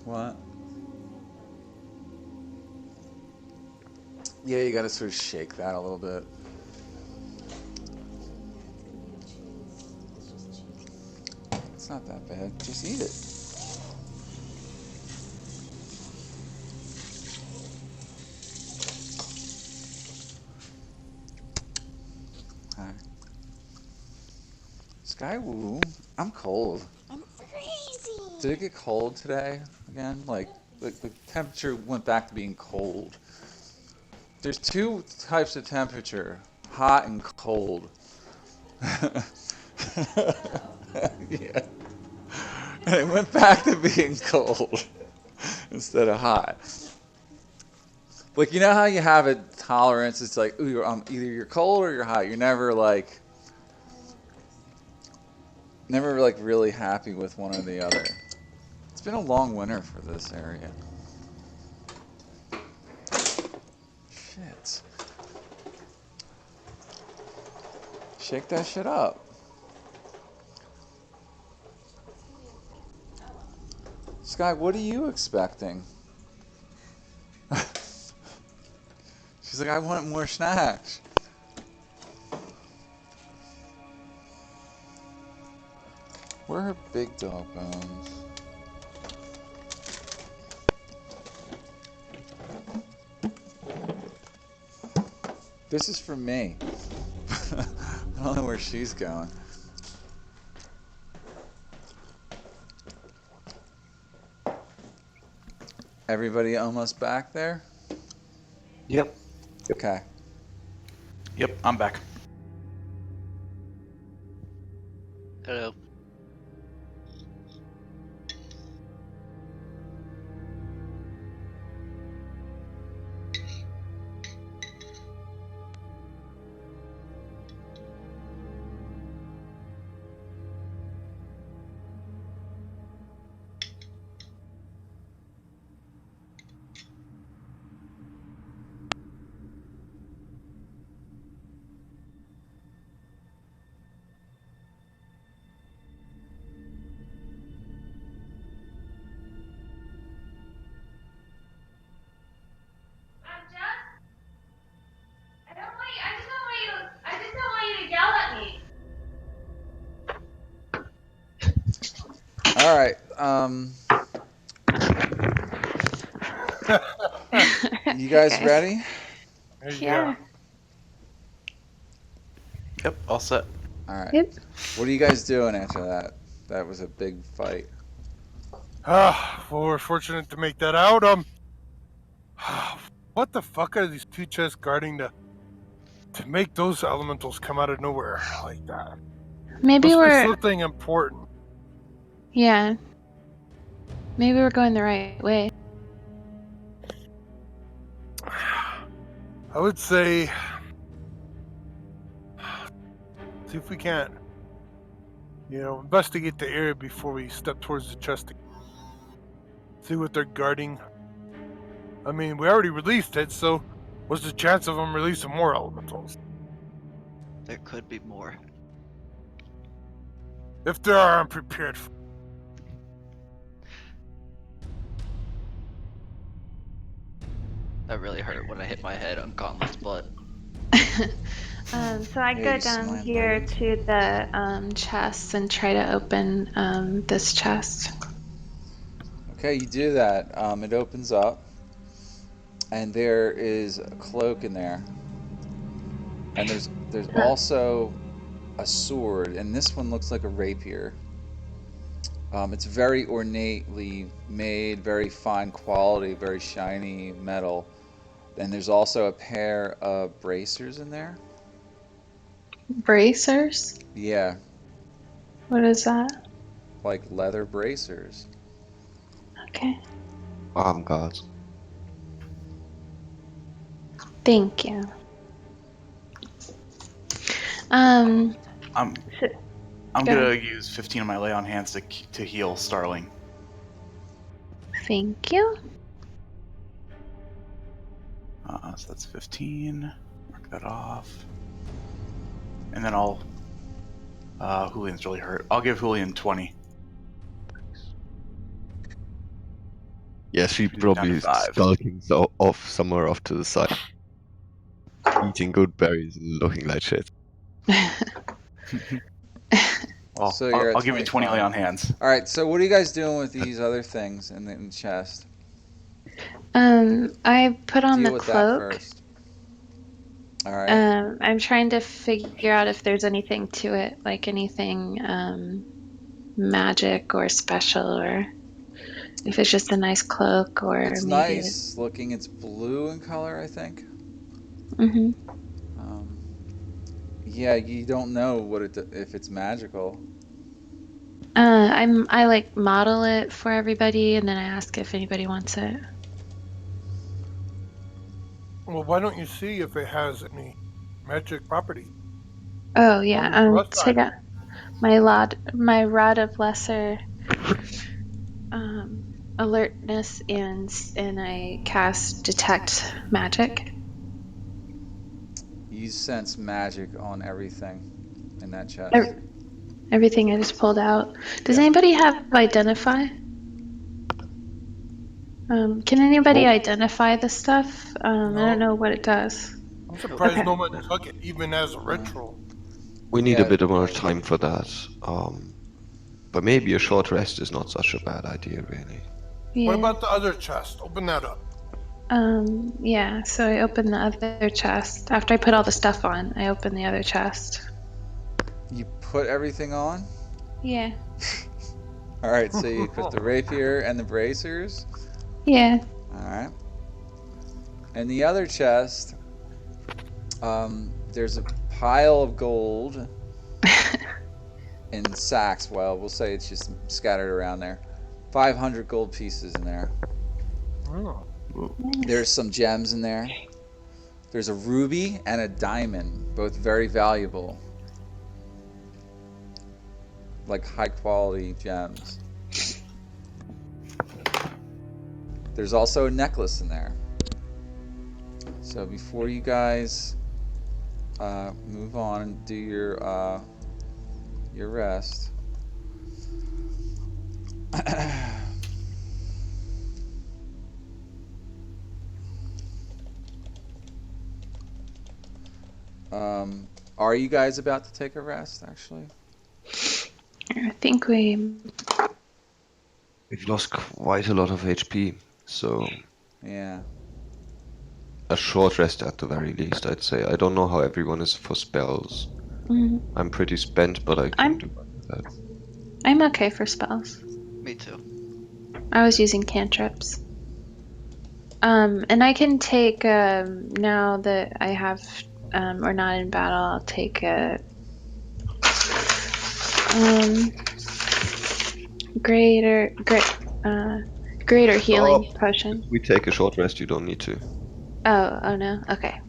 What? Yeah, you gotta sort of shake that a little bit. It's not that bad. Just eat it. Hi. Skywoo, I'm cold. I'm freezing. Did it get cold today again? Like, the temperature went back to being cold. There's two types of temperature, hot and cold. Yeah. And it went back to being cold instead of hot. Like, you know how you have a tolerance? It's like, ooh, either you're cold or you're hot. You're never like really happy with one or the other. It's been a long winter for this area. Shit. Shake that shit up. Sky, what are you expecting? She's like, I want more snacks. Where are her big dog bones? This is for me. I don't know where she's going. Everybody almost back there? Yep. Okay. Yep, I'm back. Hello. All right. You guys ready? Yeah. Yep, all set. All right. Yep. What are you guys doing after that? That was a big fight. Well, we're fortunate to make that out. What the fuck are these two chests guarding to make those elementals come out of nowhere like that? Maybe Must be we're something important. yeah. Maybe we're going the right way. I would say, see if we can't, investigate the area before we step towards the chest. See what they're guarding. I mean, we already released it, so what's the chance of them releasing more elementals? There could be more. If there are, I'm prepared for. That really hurt when I hit my head on Gauntlet's butt. So I Yeah, go you down slammed here right to the chest and try to open this chest. Okay, you do that. It opens up, and there is a cloak in there, and there's also a sword, and this one looks like a rapier. It's very ornately made, very fine quality, very shiny metal. And there's also a pair of bracers in there. Bracers? Yeah, What is that? like leather bracers. Okay. Arm guards. Thank you. Um, I'm so- I'm Go gonna use 15 of my lay on hands to heal Starling. thank you. So that's 15. Mark that off. And then I'll. Julian's really hurt. I'll give Julian 20. Yeah, she Down to probably 5. skulking off somewhere off to the side, eating good berries and looking like shit. Well, So you're at I'll give you 20 lay 25. on hands. All right. So what are you guys doing with these other things in the chest? I put on Deal the with that cloak. first. All right. I'm trying to figure out if there's anything to it, like anything magic or special, or if it's just a nice cloak, or It's maybe. nice looking. It's blue in color, I think. Mm-hmm. Um, yeah, you don't know what if it's magical. I like model it for everybody, and then I ask if anybody wants it. Well, why don't you see if it has any magic property? Oh yeah. On the rough So I side. got my rod of lesser alertness, and I cast detect magic. You sense magic on everything in that chest. Everything I just pulled out. Does Yeah. anybody have identify? Can anybody identify the stuff? I No, don't know what it does. I'm surprised Okay. no one took it, even as a ritual. We need a Yeah. bit more time for that. But maybe a short rest is not such a bad idea, really. Yeah. What about the other chest? Open that up. Yeah, so I opened the other chest. After I put all the stuff on, I opened the other chest. You put everything on? Yeah. All right, so you put the rapier and the bracers. Yeah. All right. And the other chest, there's a pile of gold in sacks. Well, we'll say it's just scattered around there. 500 gold pieces in there. Oh. There's some gems in there. There's a ruby and a diamond, both very valuable. Like high quality gems. There's also a necklace in there. So before you guys move on and do your rest, are you guys about to take a rest? Actually, I think We've lost quite a lot of HP, so yeah. a short rest at the very least, I'd say. I don't know how everyone is for spells. Mhm. I'm pretty spent, but I can I'm- do that. I'm okay for spells. Me too. I was using cantrips. And I can take now that I have or not in battle, I'll take a greater healing potion. If we take a short rest, you don't need to. Oh no. Okay.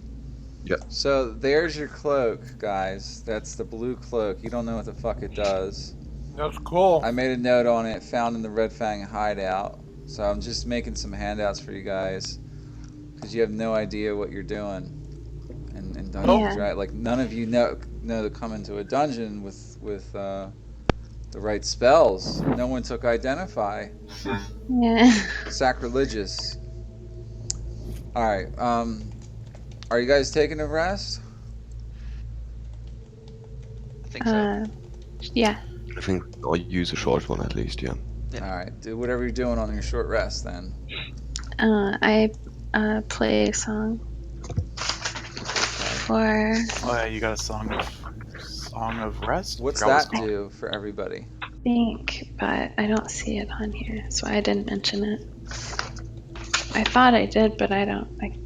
So there's your cloak, guys. That's the blue cloak. You don't know what the fuck it does. That's cool. I made a note on it, found in the Red Fang hideout. So I'm just making some handouts for you guys, because you have no idea what you're doing in dungeons, Yeah. right? Like none of you know to come into a dungeon with the right spells. No one took identify. Yeah. Sacrilegious. All right. Are you guys taking a rest? I think so. Yeah. I think I'll use a short one at least, yeah. Yeah. All right. Do whatever you're doing on your short rest then. I play a song for. Oh yeah, you got a song of rest. What's Forgot what it's that called. do for everybody? Think, but I don't see it on here, so I didn't mention it. I thought I did, but I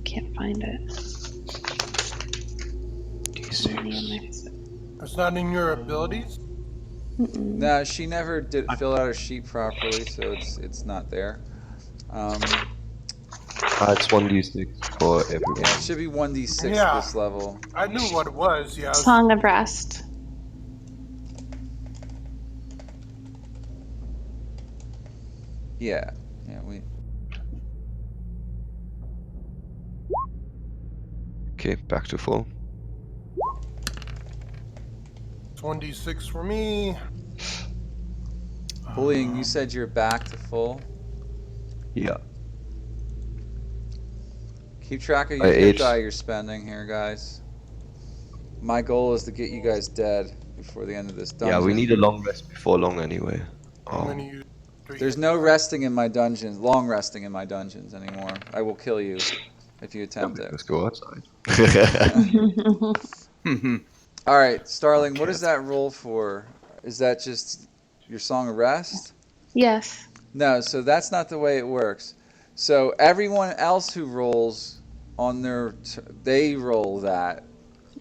can't find it. It's not in your abilities? Mm-mm. No, she never did fill out her sheet properly, so it's not there. It's 1d6 for everyone. Yeah, it should be 1d6 Yeah. this level. I knew what it was, yeah. Song of Rest. Yeah, we. Okay, back to full. It's 1d6 for me. Bullying, you said you're back to full. Yeah. Keep track of I your hit aged. die you're spending here, guys. My goal is to get you guys dead before the end of this dungeon. Yeah, we need a long rest before long anyway. I'm gonna use 3 There's hit no die. resting in my dungeons, long resting in my dungeons anymore. I will kill you if you Yeah, attempt we it. just go outside. All right, Starling, what Okay, is that roll for? Is that just your song of rest? Yes. No, so that's not the way it works. So everyone else who rolls on their, they roll that.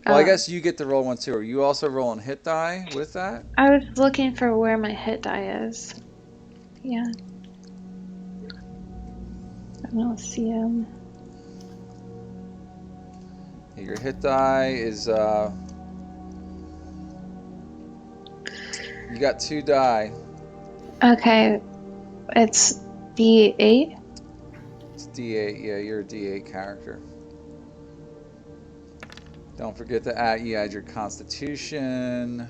Well, I Oh, guess you get to roll one too. Are you also rolling hit die with that? I was looking for where my hit die is. Yeah. I don't see him. Your hit die is you got 2 die. Okay, it's D8. It's D8. Yeah, you're a D8 character. Don't forget to add. You add your Constitution,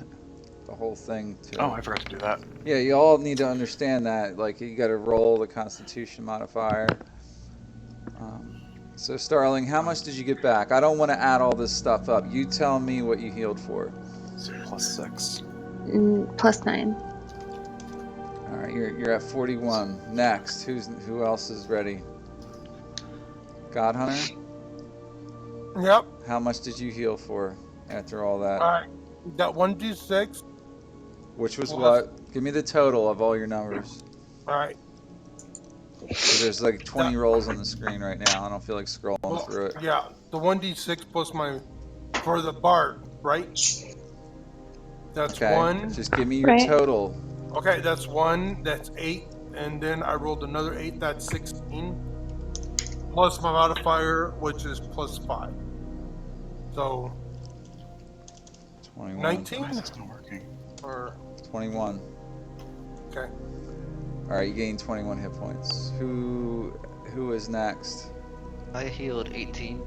the whole thing too. Oh, I forgot to do that. Yeah, you all need to understand that. Like, you got to roll the Constitution modifier. So, Starling, how much did you get back? I don't want to add all this stuff up. You tell me what you healed for. So +6. Plus 9. All right, you're at 41. Next, who else is ready? God Hunter, Yep. how much did you heal for after all that? Alright. Got 1d6. Which was Plus- what? Give me the total of all your numbers. Alright. Because there's like 20 rolls on the screen right now. I don't feel like scrolling through it. Yeah, the 1d6 plus my for the bard, right? That's Okay, 1. just give me your Right. total. Okay, that's 1. That's 8, and then I rolled another 8. That's 16. Plus my modifier, which is plus 5. So 21. 19 Why is this not working? or 21. okay. All right, you gain 21 hit points. Who is next? I healed 18.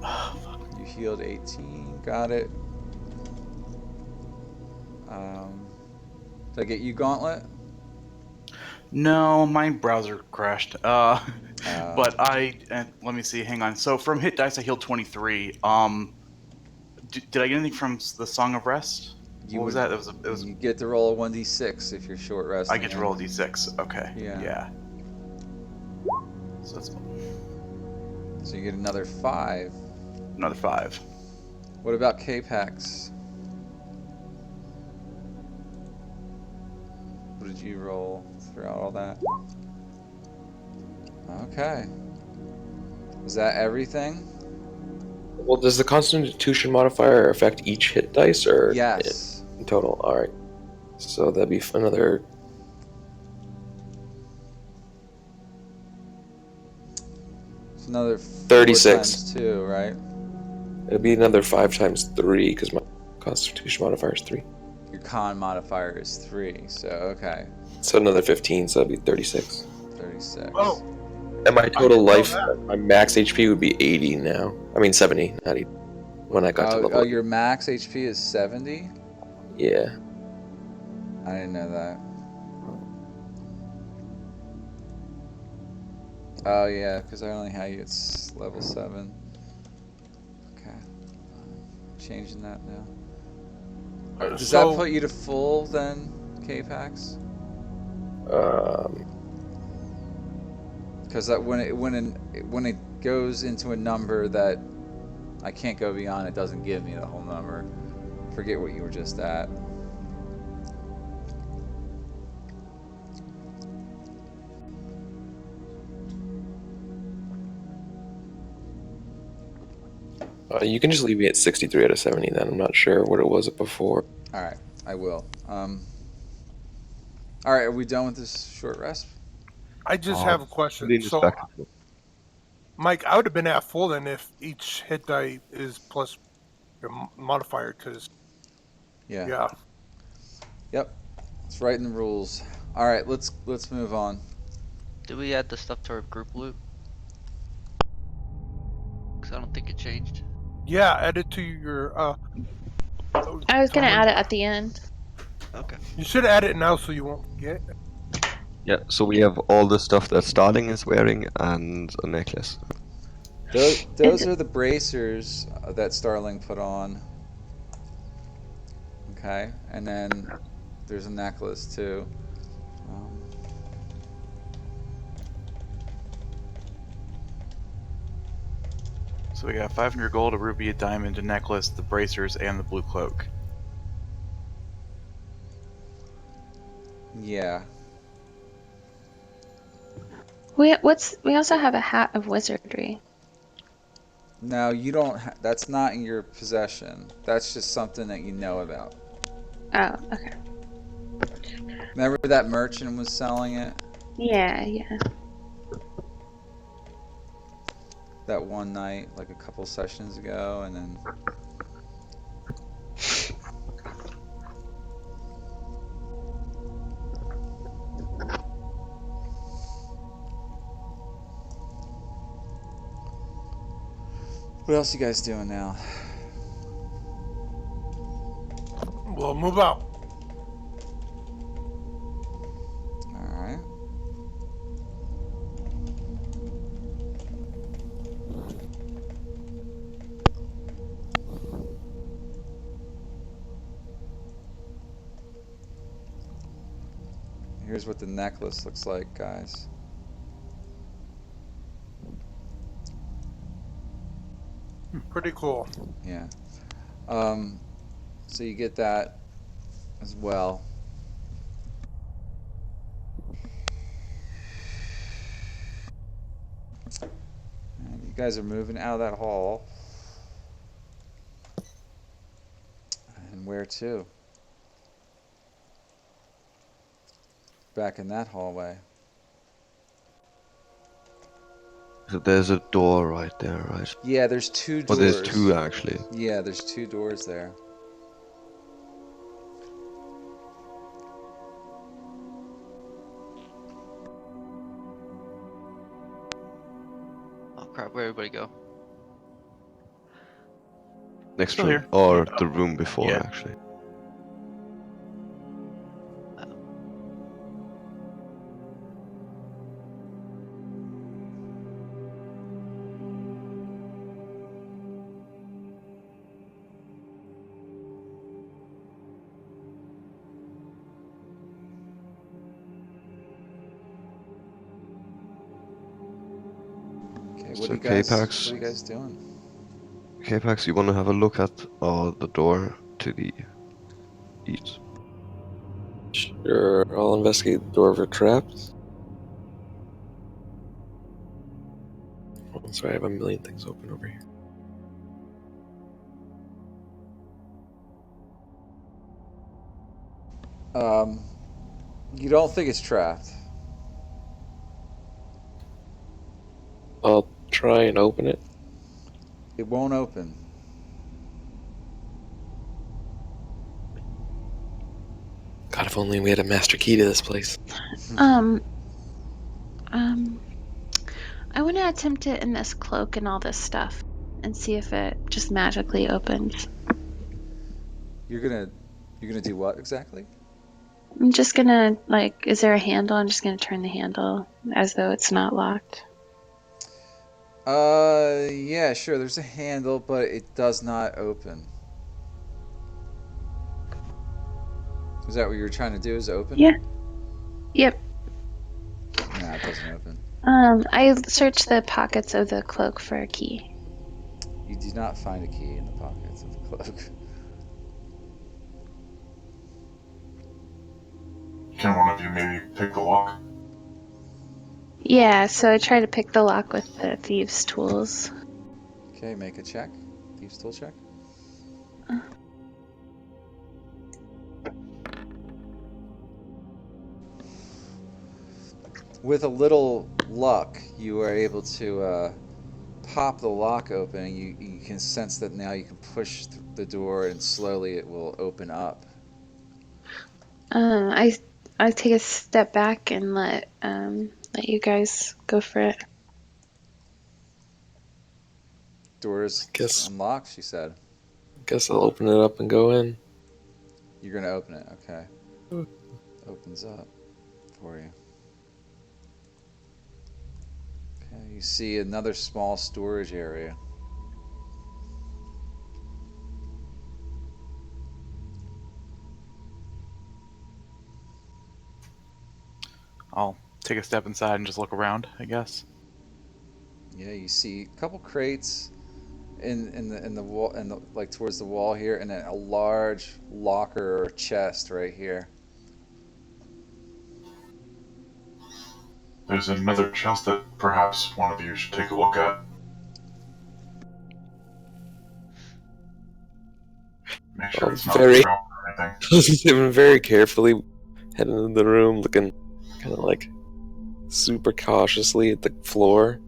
Oh, fuck. You healed 18. Got it. Did I get you, Gauntlet? No, my browser crashed. But let me see. Hang on. So from hit dice, I healed 23. Did I get anything from the Song of Rest? What was that? It was. You get to roll a 1d6 if you're short resting. I get to roll a d6. Okay. Yeah. So that's So you get another 5. another 5. What about K-Pax? What did you roll throughout all that? Okay. Was that everything? Well, does the Constitution modifier affect each hit dice, or Yes. in total? All right. So that'd be another. It's another 4 36. times 2, right? It'd be another 5 times 3 because my Constitution modifier is 3. Your con modifier is 3, so okay. So another 15, so that'd be 36. 36. Oh, And my total know life, that. my max HP would be 80 now. I mean 70, not 80. When I got to level. Oh, your max HP is 70? Yeah. I didn't know that. Oh yeah, because I only had you at level 7. Okay. Changing that now. Does that put you to full then, K-Pax? Because that when it goes into a number that I can't go beyond, it doesn't give me the whole number. Forget what you were just at. You can just leave me at 63 out of 70 then. I'm not sure what it was before. All right, I will. All right, are we done with this short rest? I just have a question. Lean is So, back and forth. Mike, I would have been at full then if each hit die is plus your modifier, because yeah. Yep. It's right in the rules. All right, let's move on. Did we add the stuff to our group loot? Because I don't think it changed. Yeah, add it to your I was gonna add it at the end. Okay. You should add it now so you won't forget. Yeah, so we have all the stuff that Starling is wearing and a necklace. Those are the bracers that Starling put on. Okay, and then there's a necklace too. Um, So we got 500 gold, a ruby, a diamond, a necklace, the bracers, and the blue cloak. yeah. We also have a hat of wizardry. Now you don't. That's not in your possession. That's just something that you know about. Oh, okay. Remember that merchant was selling it Yeah, yeah. that one night, like a couple sessions ago, and then. What else you guys doing now? We'll move out. All right. Here's what the necklace looks like, guys. Pretty cool. Yeah. So you get that as well. And you guys are moving out of that hall. And where to? Back in that hallway. So there's a door right there, right? Yeah, there's two Oh, doors. there's two actually. Yeah, there's two doors there. Oh crap, where'd everybody go? Next Still room. here. Or the room before, Yeah. actually. Okay, So what K-Pax, are you guys doing? K-Pax, you want to have a look at the door to the east? Sure, I'll investigate the door for traps. Oh, sorry, I have a million things open over here. You don't think it's trapped? I'll try and open it. It won't open. God, if only we had a master key to this place. Um, I want to attempt it in this cloak and all this stuff and see if it just magically opens. You're gonna do what exactly? I'm just gonna, like, is there a handle? I'm just gonna turn the handle as though it's not locked. Yeah, sure. There's a handle, but it does not open. Is that what you're trying to do? Is open? Yeah. Yep. Nah, it doesn't open. I searched the pockets of the cloak for a key. You do not find a key in the pockets of the cloak. Can one of you maybe pick the lock? Yeah, so I try to pick the lock with the thieves' tools. Okay, make a check. Thieves tool check. With a little luck, you are able to pop the lock open. You can sense that now you can push the door, and slowly it will open up. I take a step back and let you guys go for it. Door is Guess unlocked, she said. I'll open it up and go in. You're gonna open it, okay. Opens up for you. You see another small storage area. I'll take a step inside and just look around, I guess. Yeah, you see a couple crates in the wall, like towards the wall here, and then a large locker or chest right here. There's another chest that perhaps one of you should take a look at. Make sure it's not Very, broken or anything. I'm very carefully heading into the room, looking kind of like super cautiously at the floor.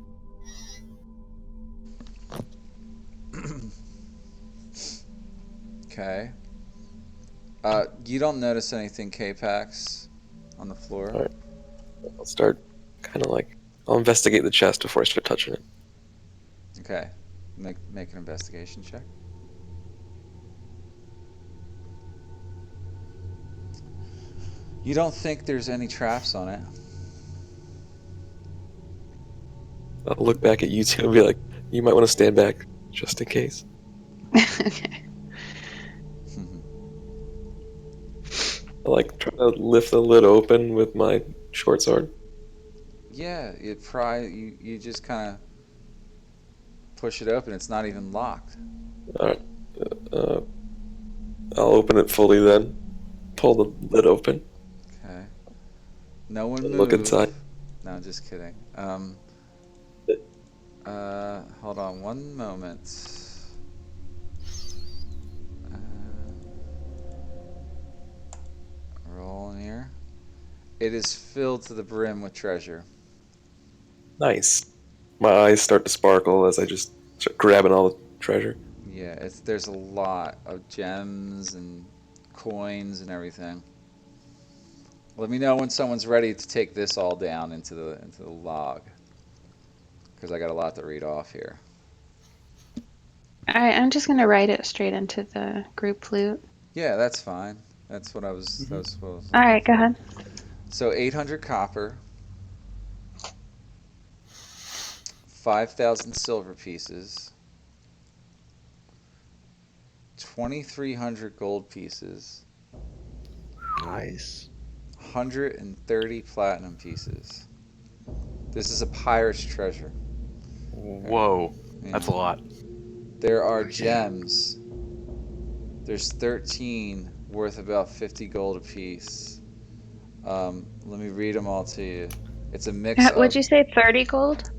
Okay. You don't notice anything, K-Pax, on the floor? Alright. I'll start kind of like, I'll investigate the chest before I start touching it. Okay. Make an investigation check. You don't think there's any traps on it? I'll look back at you two and be like, you might want to stand back just in case. Okay. I like try to lift the lid open with my short sword. Yeah, you just kind of push it open. It's not even locked. Alright. I'll open it fully then. Pull the lid open. Okay. No one move. Look inside. No, just kidding. Hold on one moment. Roll in here. It is filled to the brim with treasure. Nice. My eyes start to sparkle as I just start grabbing all the treasure. Yeah, there's a lot of gems and coins and everything. Let me know when someone's ready to take this all down into the log, because I got a lot to read off here. All right, I'm just gonna write it straight into the group loot. Yeah, that's fine. That's what I was. That's what I was All right, go ahead. So 800 copper, 5,000 silver pieces, 2,300 gold pieces, Nice. 130 platinum pieces. This is a pirate's treasure. Whoa, Yeah. that's a lot. There are gems. There's 13 worth about 50 gold apiece. Let me read them all to you. It's a mix Would of you say 30 gold?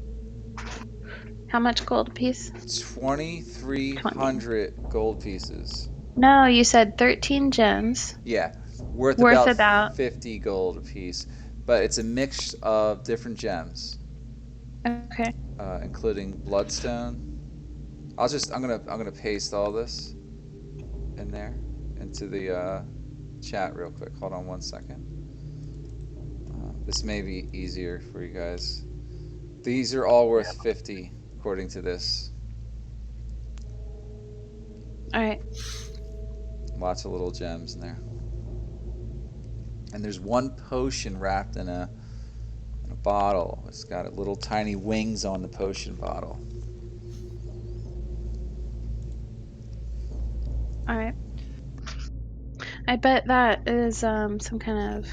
How much gold a piece? 2,300 gold pieces. No, you said 13 gems. Yeah, worth about 50 gold apiece. But it's a mix of different gems, Okay. including bloodstone. I'm gonna paste all this in there into the chat real quick. Hold on one second. This may be easier for you guys. These are all worth 50 according to this. All right. Lots of little gems in there. And there's one potion wrapped in a bottle. It's got little tiny wings on the potion bottle. All right. I bet that is some kind of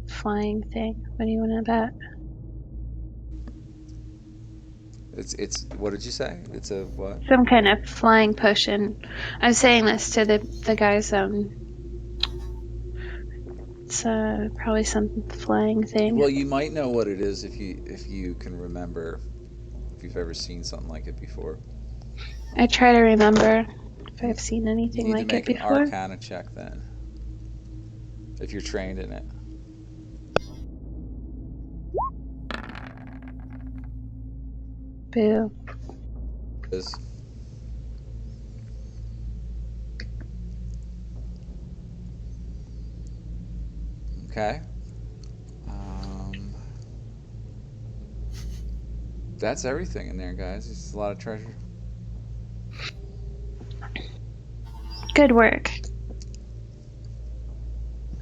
flying thing. What do you want to bet? It's what did you say? It's a what? Some kind of flying potion. I'm saying this to the guys. It's probably some flying thing. Well, you might know what it is if you can remember, if you've ever seen something like it before. I try to remember if I've seen anything You need like to make it an before. Arcana check then, if you're trained in it. Boo. Okay. That's everything in there, guys. It's a lot of treasure. Good work.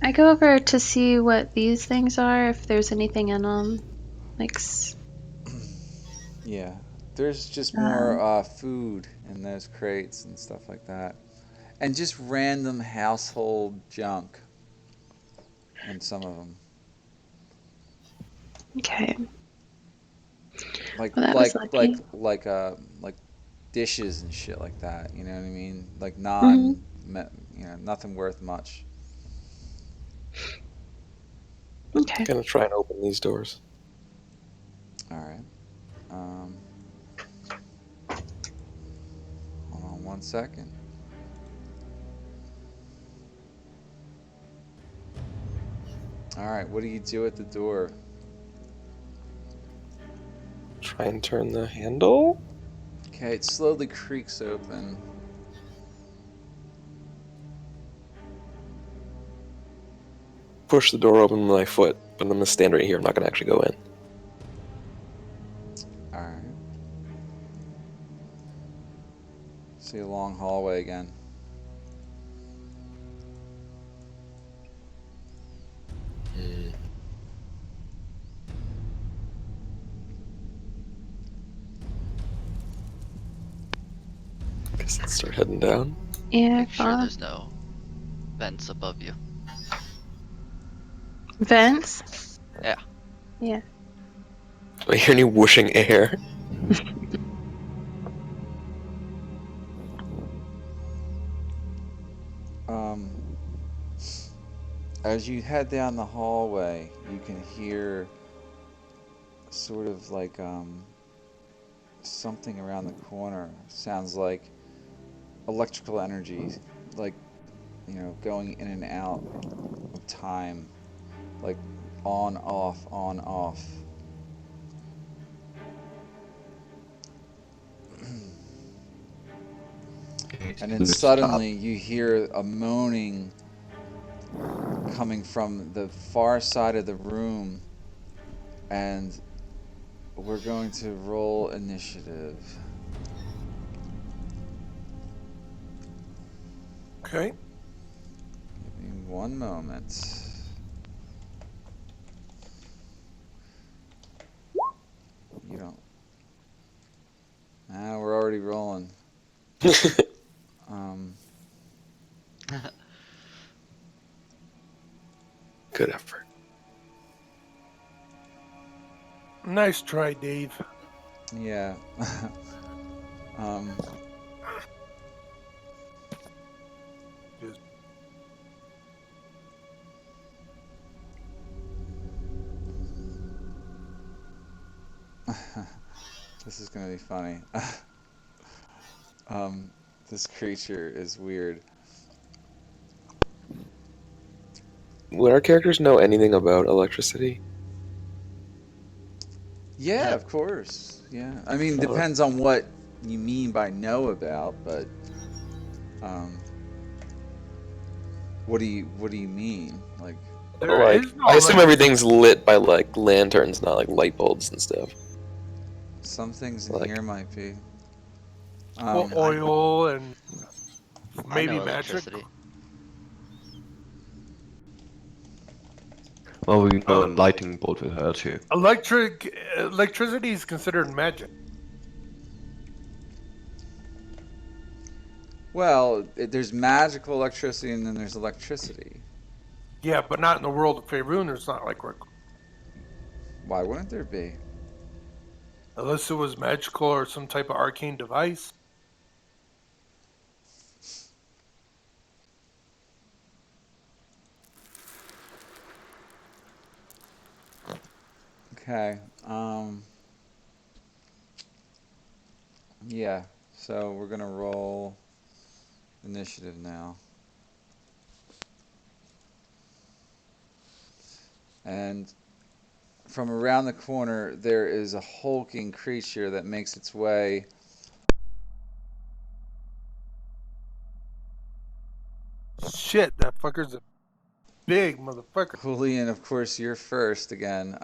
I go over to see what these things are, if there's anything in them. Like, Yeah, there's just more food in those crates and stuff like that, and just random household junk in some of them, okay. like Well, that was like lucky. like like like dishes and shit like that. You know what I mean? Like Hmm. nothing worth much. Okay. Gonna try and open these doors. All right. Um, hold on 1 second. All right. What do you do at the door? Try and turn the handle. Okay, it slowly creaks open. Push the door open with my foot, but I'm gonna stand right here. I'm not gonna actually go in. All right. See a long hallway again. Guess let's start heading down. Yeah, Make sure fine. there's no vents above you. Vents? Yeah. Yeah. Do I hear any whooshing air? Um, as you head down the hallway, you can hear sort of like something around the corner. Sounds like electrical energy, like going in and out of time, like on off, on off. And then Stop. suddenly you hear a moaning coming from the far side of the room, and we're going to roll initiative. Okay. Give me 1 moment. You don't. Ah, we're already rolling. Um, Good effort. Nice try, Dave. yeah. um, Just this is gonna be funny. um, this creature is weird. Would our characters know anything about electricity? Yeah, of course. Yeah, I mean, Alright. depends on what you mean by know about, but um, what do you mean? Like, there Like, is no I assume electricity. everything's lit by like lanterns, not like light bulbs and stuff. some things in Like, here might be. Well, Um, oil and I maybe know magic. electricity. Well, we know Uh, a lightning bolt will hurt you. electricity is considered magic. well, there's magical electricity and then there's electricity. Yeah, but not in the world of Faerun. It's not like Why wouldn't there be? unless it was magical or some type of arcane device. Okay. Yeah. So we're gonna roll initiative now. And from around the corner, there is a hulking creature that makes its way. Shit, that fucker's a big motherfucker. Julian, of course, you're first again.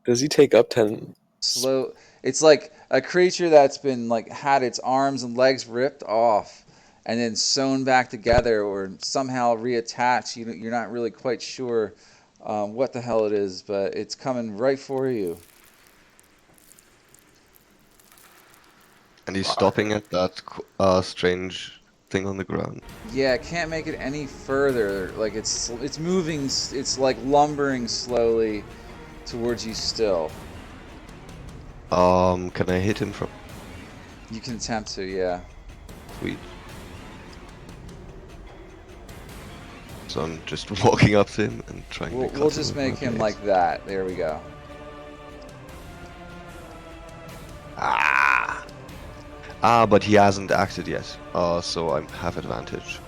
does he take up 10? Slow. It's like a creature that's been like had its arms and legs ripped off, and then sewn back together or somehow reattached. You're not really quite sure what the hell it is, but it's coming right for you. And he's stopping at that strange thing on the ground. Yeah, it can't make it any further. Like it's moving. It's like lumbering slowly towards you still. Can I hit him from? You can attempt to, yeah. Sweet. So I'm just walking up to him and trying to cut We'll him just with my make him blades. like that. There we go. But he hasn't acted yet. So I have advantage.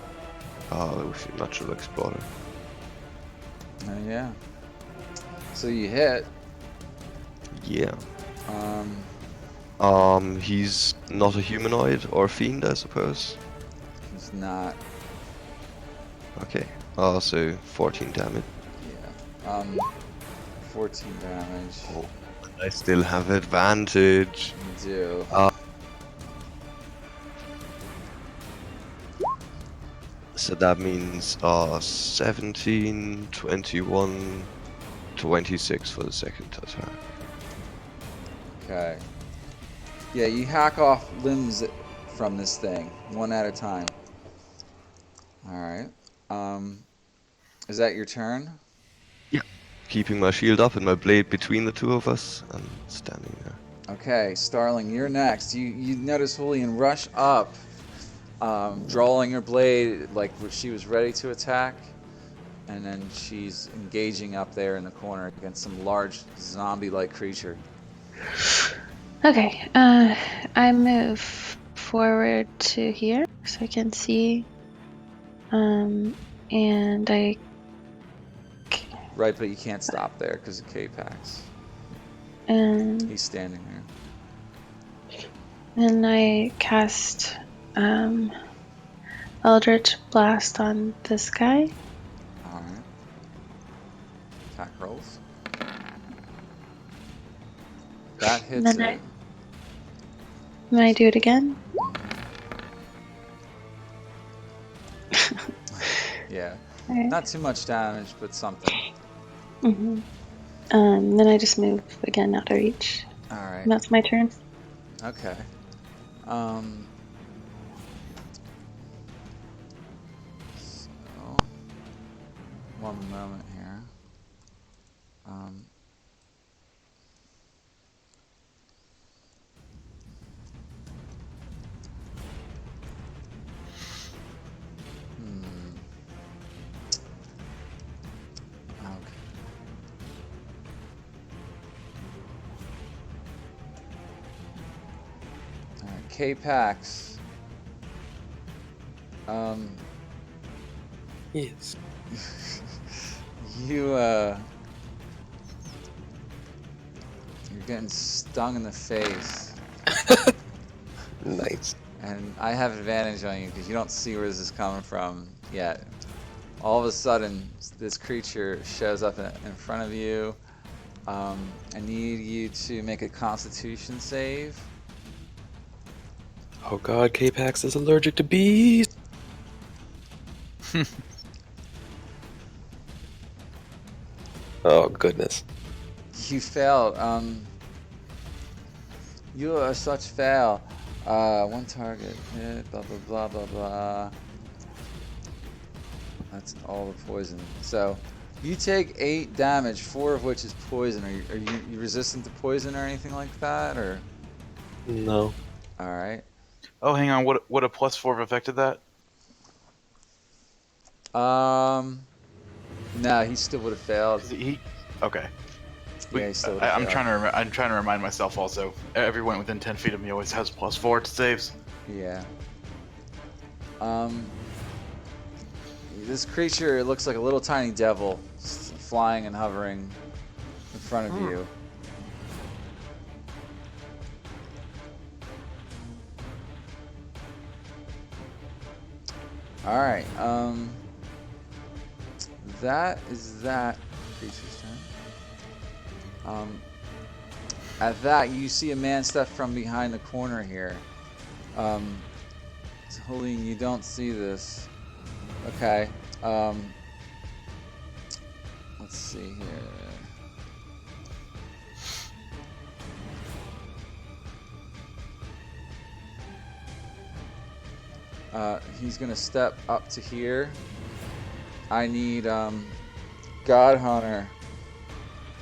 With natural explorer. Yeah. So you hit. Yeah. Um, He's not a humanoid or fiend, I suppose. he's not. Okay. So 14 damage. Yeah. 14 damage. Oh, I still have advantage. You do. So that means 17, 21, 26 for the second attack. Okay. Yeah, you hack off limbs from this thing, one at a time. Alright. Is that your turn? Yeah. Keeping my shield up and my blade between the two of us and standing there. Okay, Starling, you're next. You notice Julian rush up, drawing her blade like she was ready to attack, and then she's engaging up there in the corner against some large zombie-like creature. Okay, I move forward to here so I can see. And I. Right, but you can't stop there because of K-Pax. And He's standing there. then I cast Eldritch Blast on this guy. Alright. Attack rolls. That hits Then it. Then I do it again. Yeah. Alright. Not too much damage, but something. Mm-hmm. Then I just move again out of reach. Alright. And that's my turn. Okay. So, one moment here. Okay. Alright, K-Pax. Yes. You're getting stung in the face. Nice. And I have advantage on you because you don't see where this is coming from yet. All of a sudden, this creature shows up in front of you. I need you to make a Constitution save. Oh god, K-Pax is allergic to bees! Oh goodness. You failed. You are such fail. One target hit, blah, blah, blah, blah, blah. That's all the poison. So, you take 8 damage, 4 of which is poison. Are you resistant to poison or anything like that, or? No. Alright. Oh, hang on. Would a +4 have affected that? No, he still would have failed. Okay. Yeah, he still would have I'm failed. I'm trying to remind myself also. Everyone within 10 feet of me always has +4 to saves. Yeah. This creature looks like a little tiny devil flying and hovering in front of you. Alright, that is that creature's turn. At that, you see a man step from behind the corner here. Julian, you don't see this. Okay. Let's see here. He's gonna step up to here. I need God Hunter,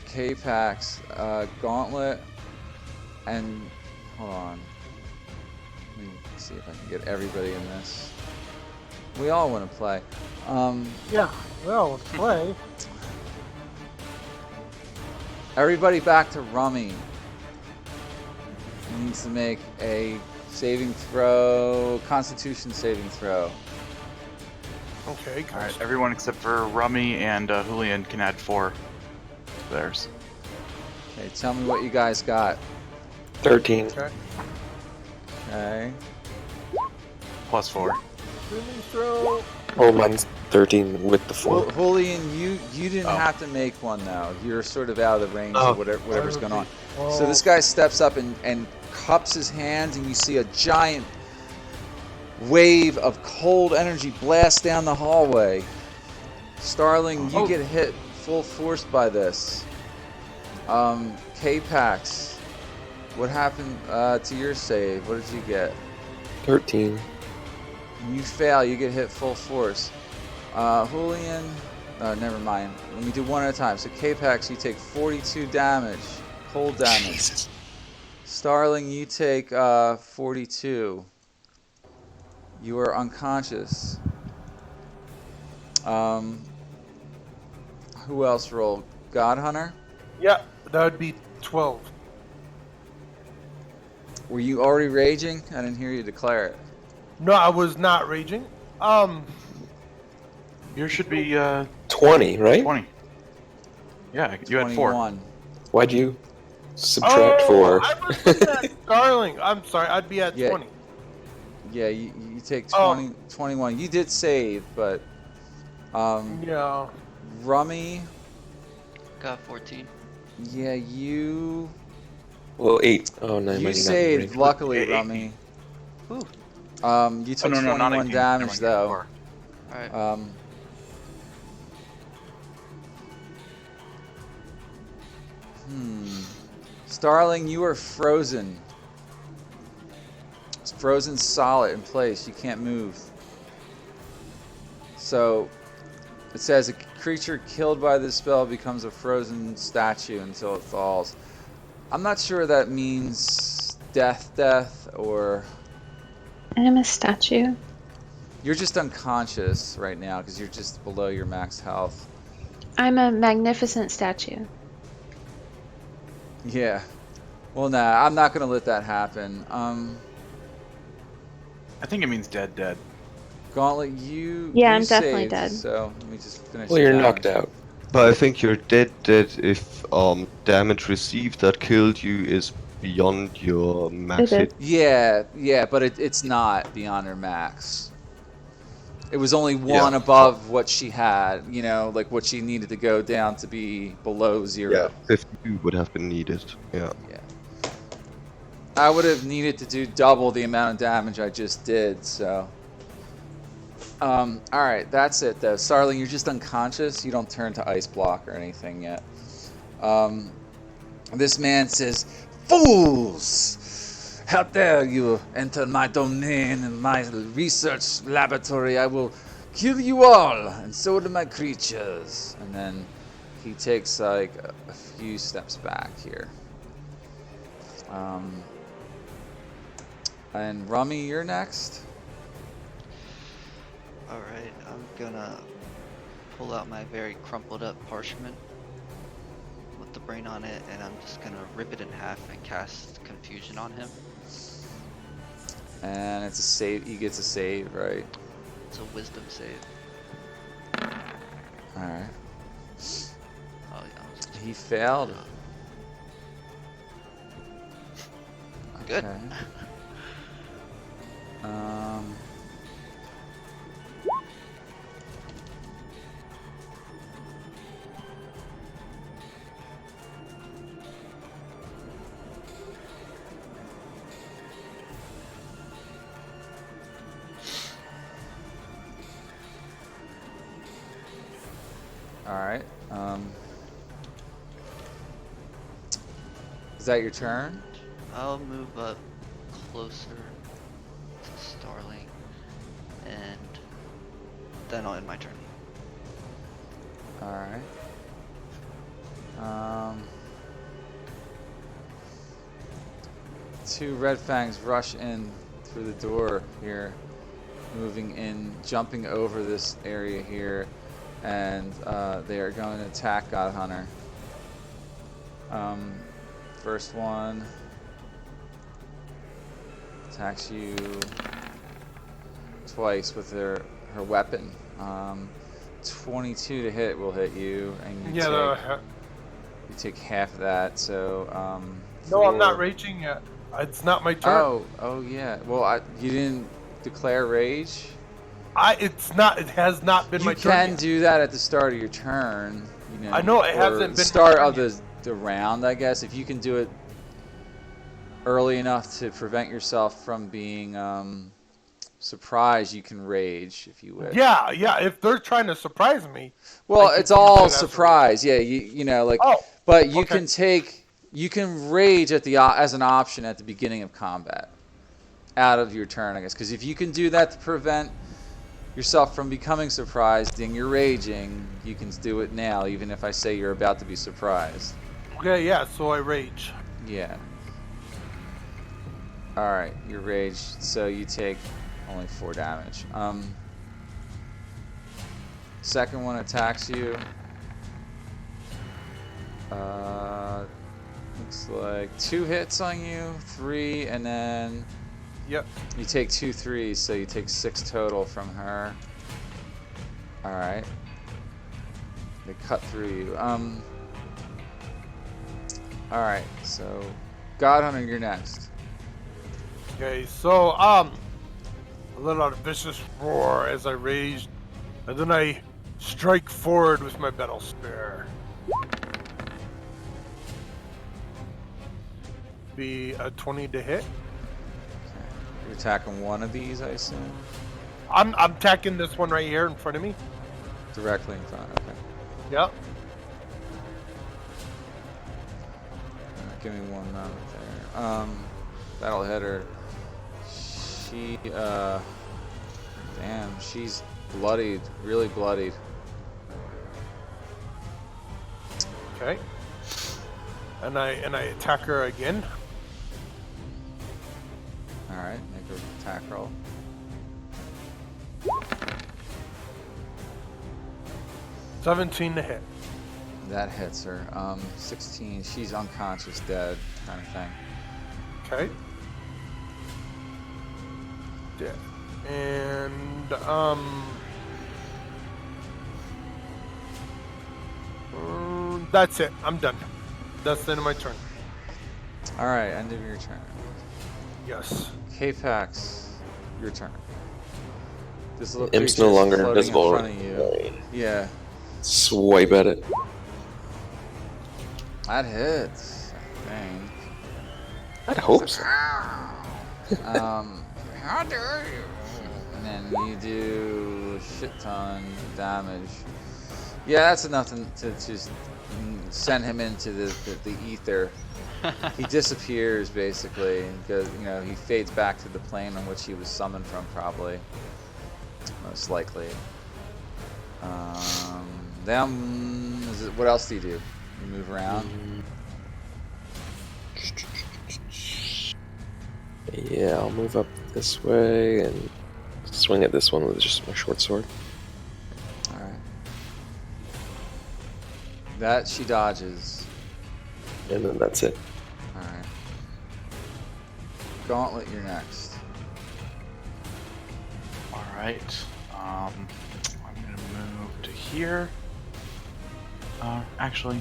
K-Pax, Gauntlet, and hold on. Let me see if I can get everybody in this. We all want to play. Yeah, well, let's play. Everybody back to Rummy. He needs to make a saving throw, Constitution saving throw. Okay, All right, everyone except for Rummy and Julian can add 4 to theirs. Okay, tell me what you guys got. 13. Okay. Okay. Plus 4. Saving throw. Oh, mine's 13 with the 4. Julian, you didn't have to make one though. You're sort of out of the range of whatever's going on. So this guy steps up and cups his hands, and you see a giant wave of cold energy blast down the hallway. Starling, you get hit full force by this. K-Pax, what happened to your save? What did you get? 13. You fail, you get hit full force. Julian, never mind. Let me do one at a time. So K-Pax, you take 42 damage, cold damage. Jesus. Starling, you take 42. You are unconscious. Who else rolled? God Hunter? Yeah, that would be 12. Were you already raging? I didn't hear you declare it. No, I was not raging. Yours should be 20, right? 20. Yeah, you had 4. 21. Why'd you subtract 4? I was looking at Starling. I'm sorry, I'd be at Yeah. 20. Yeah, you take 20, 21. You did save, but Yeah. Rummy, Got 14. yeah, you Well, 8. Oh, no, you saved. Luckily, Eight. Rummy. Whew. You took not 21 18. damage Never though. mind, Alright. Starling, you are frozen. It's frozen solid in place. You can't move. So it says a creature killed by this spell becomes a frozen statue until it falls. I'm not sure that means death, or I'm a statue. you're just unconscious right now because you're just below your max health. I'm a magnificent statue. Yeah. Well, nah, I'm not gonna let that happen. I think it means dead. Gauntlet, you Yeah, you I'm definitely saved, dead. So let me just finish. Well, the you're damage. knocked out. But I think you're dead if damage received that killed you is beyond your max It hit. Yeah, but it's not beyond her max. It was only one Yeah. above what she had, like what she needed to go down to be below 0. Yeah, 52 would have been needed. Yeah. I would have needed to do double the amount of damage I just did, so. Alright, that's it though. Starling, you're just unconscious. You don't turn to ice block or anything yet. This man says, "Fools! How dare you enter my domain and my research laboratory? I will kill you all, and so do my creatures." And then he takes like a few steps back here. And Rummy, you're next. Alright, I'm gonna pull out my very crumpled up parchment with the brain on it, and I'm just gonna rip it in half and cast confusion on him. And it's a save. He gets a save, right? It's a wisdom save. Alright. Oh yeah. He failed. Good. Okay. All right. Is that your turn? I'll move up closer to Starling, and then I'll end my turn. All right. Two Red Fangs rush in through the door here, moving in, jumping over this area here, and they are going to attack God Hunter. First one attacks you twice with her weapon. 22 to hit will hit you, and you take half of that. So no, I'm not raging yet. It's not my turn. Oh yeah. Well, you didn't declare rage. It's not. It has not been my turn. You can do that at the start of your turn. You know, I know it hasn't been the start my of turn the round. I guess if you can do it early enough to prevent yourself from being surprised, you can rage if you wish. Yeah. If they're trying to surprise me. Well, it's all surprise. Yeah, you know, like. Oh. But you can rage at as an option at the beginning of combat, out of your turn, I guess. Because if you can do that to prevent yourself from becoming surprised and you're raging, you can do it now, even if I say you're about to be surprised. Okay, yeah. So I rage. Yeah. All right, you're raged, so you take only 4 damage. Second one attacks you. Looks like 2 hits on you, 3, and then yep. You take 2 3s, so you take 6 total from her. All right. They cut through you. All right, so God Hunter, you're next. Okay, so I let out a vicious roar as I raged, and then I strike forward with my battle spear. Be a 20 to hit. Okay. You're attacking one of these, I assume. I'm attacking this one right here in front of me. Directly in front. Okay. Yep. Give me 1 moment there. That'll hit her. She, damn, she's bloodied, really bloodied. Okay. And I attack her again. All right, make her attack roll. $17 to hit. That hits her. 16. She's unconscious, dead, kind of thing. Okay. Dead. And that's it. I'm done. That's the end of my turn. All right, end of your turn. Yes. K-Pax, your turn. This little Imp's creature's no longer floating invisible. in front of you. Yeah. Swipe at it. That hits, I think. I'd hope so. How dare you? And then you do a shit ton of damage. Yeah, that's enough to just send him into the ether. He disappears basically, because he fades back to the plane on which he was summoned from, probably, most likely. Then what else do you do? You move around. Yeah, I'll move up this way and swing at this one with just my short sword. All right. That she dodges. And then that's it. All right. Gauntlet, you're next. All right. I'm gonna move to here. Actually.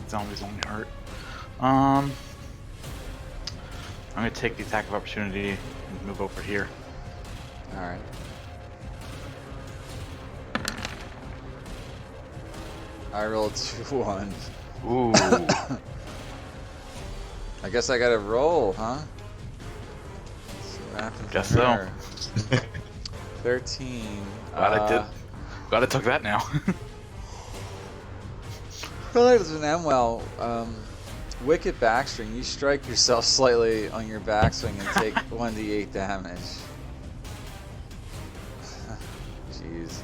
Zombies only hurt. I'm gonna take the attack of opportunity and move over here. All right. I rolled 2 1s. Ooh. I guess I gotta roll, huh? happened to Guess so. her? 13. Glad I did. Glad I took that now. Probably doesn't end well. Wicked backswing. You strike yourself slightly on your backswing and take 1d8 damage. Jeez.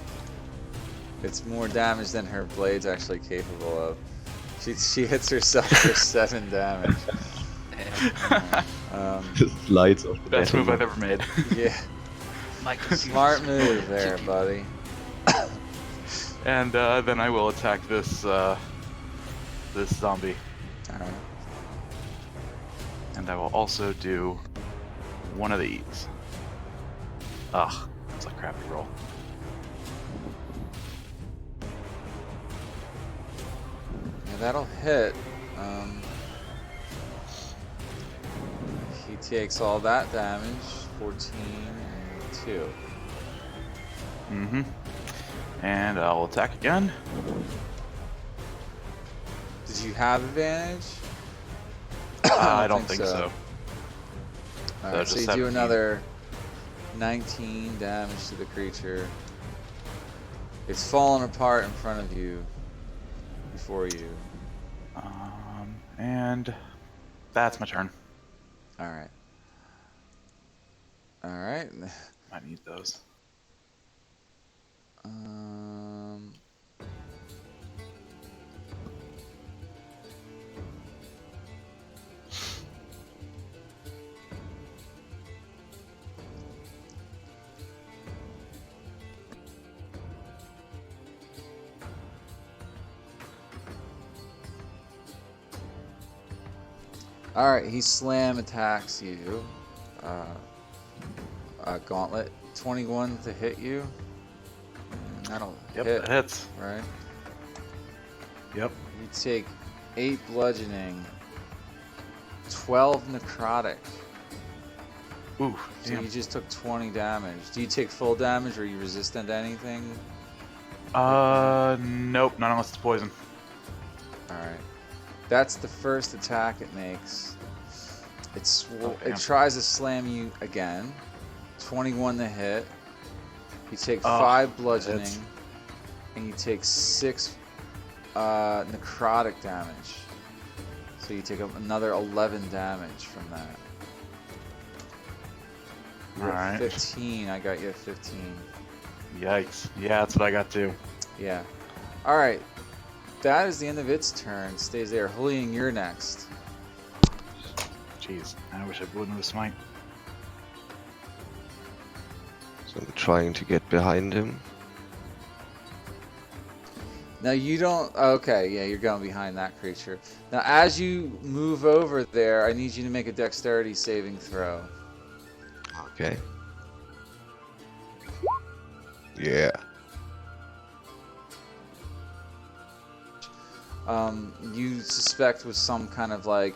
It's more damage than her blade's actually capable of. She hits herself for 7 damage. Just slides off the Best bottom. move I've ever made. Yeah. My computer's Smart move slow. there, buddy. And then I will attack this this zombie. Alright. And I will also do one of these. Ugh, it's a crappy roll. Yeah, that'll hit. He takes all that damage. 14 and 2. Mm-hmm. And I'll attack again. Did you have advantage? I don't think so. Alright, so just you do 17. another 19 damage to the creature. It's falling apart in front of you. Before you. And that's my turn. Alright. Alright. I need those. Alright, he slam attacks you. Gauntlet. 21 to hit you. And that'll Yep, hit, that hits. right? Yep. You take 8 bludgeoning, 12 necrotic. Ooh, So damn. you just took 20 damage. Do you take full damage or are you resistant to anything? Nope, not unless it's poison. Alright. That's the first attack it makes. Okay. It tries to slam you again. 21 to hit. You take Oh, 5 bludgeoning. hits. And you take 6 necrotic damage. So you take another 11 damage from that. You're at Alright. 15. I got you at 15. Yikes. Yeah, that's what I got too. Yeah. Alright. That is the end of its turn. Stays there. Julian, you're next. Jeez, I wish I wouldn't have smite. So I'm trying to get behind him. Now you don't... Okay, yeah, you're going behind that creature. Now as you move over there, I need you to make a dexterity saving throw. Okay. Yeah. You suspect was some kind of like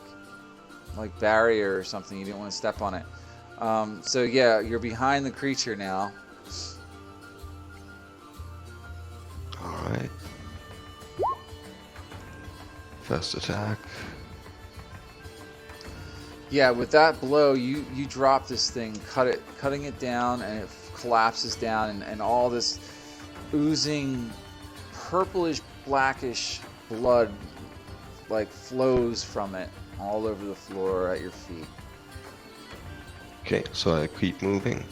barrier or something. You didn't want to step on it. So yeah, you're behind the creature now. Alright. First attack. Yeah, with that blow, you drop this thing, cutting it down, and it collapses down, and all this oozing purplish blackish blood like flows from it all over the floor at your feet. Okay, so I keep moving.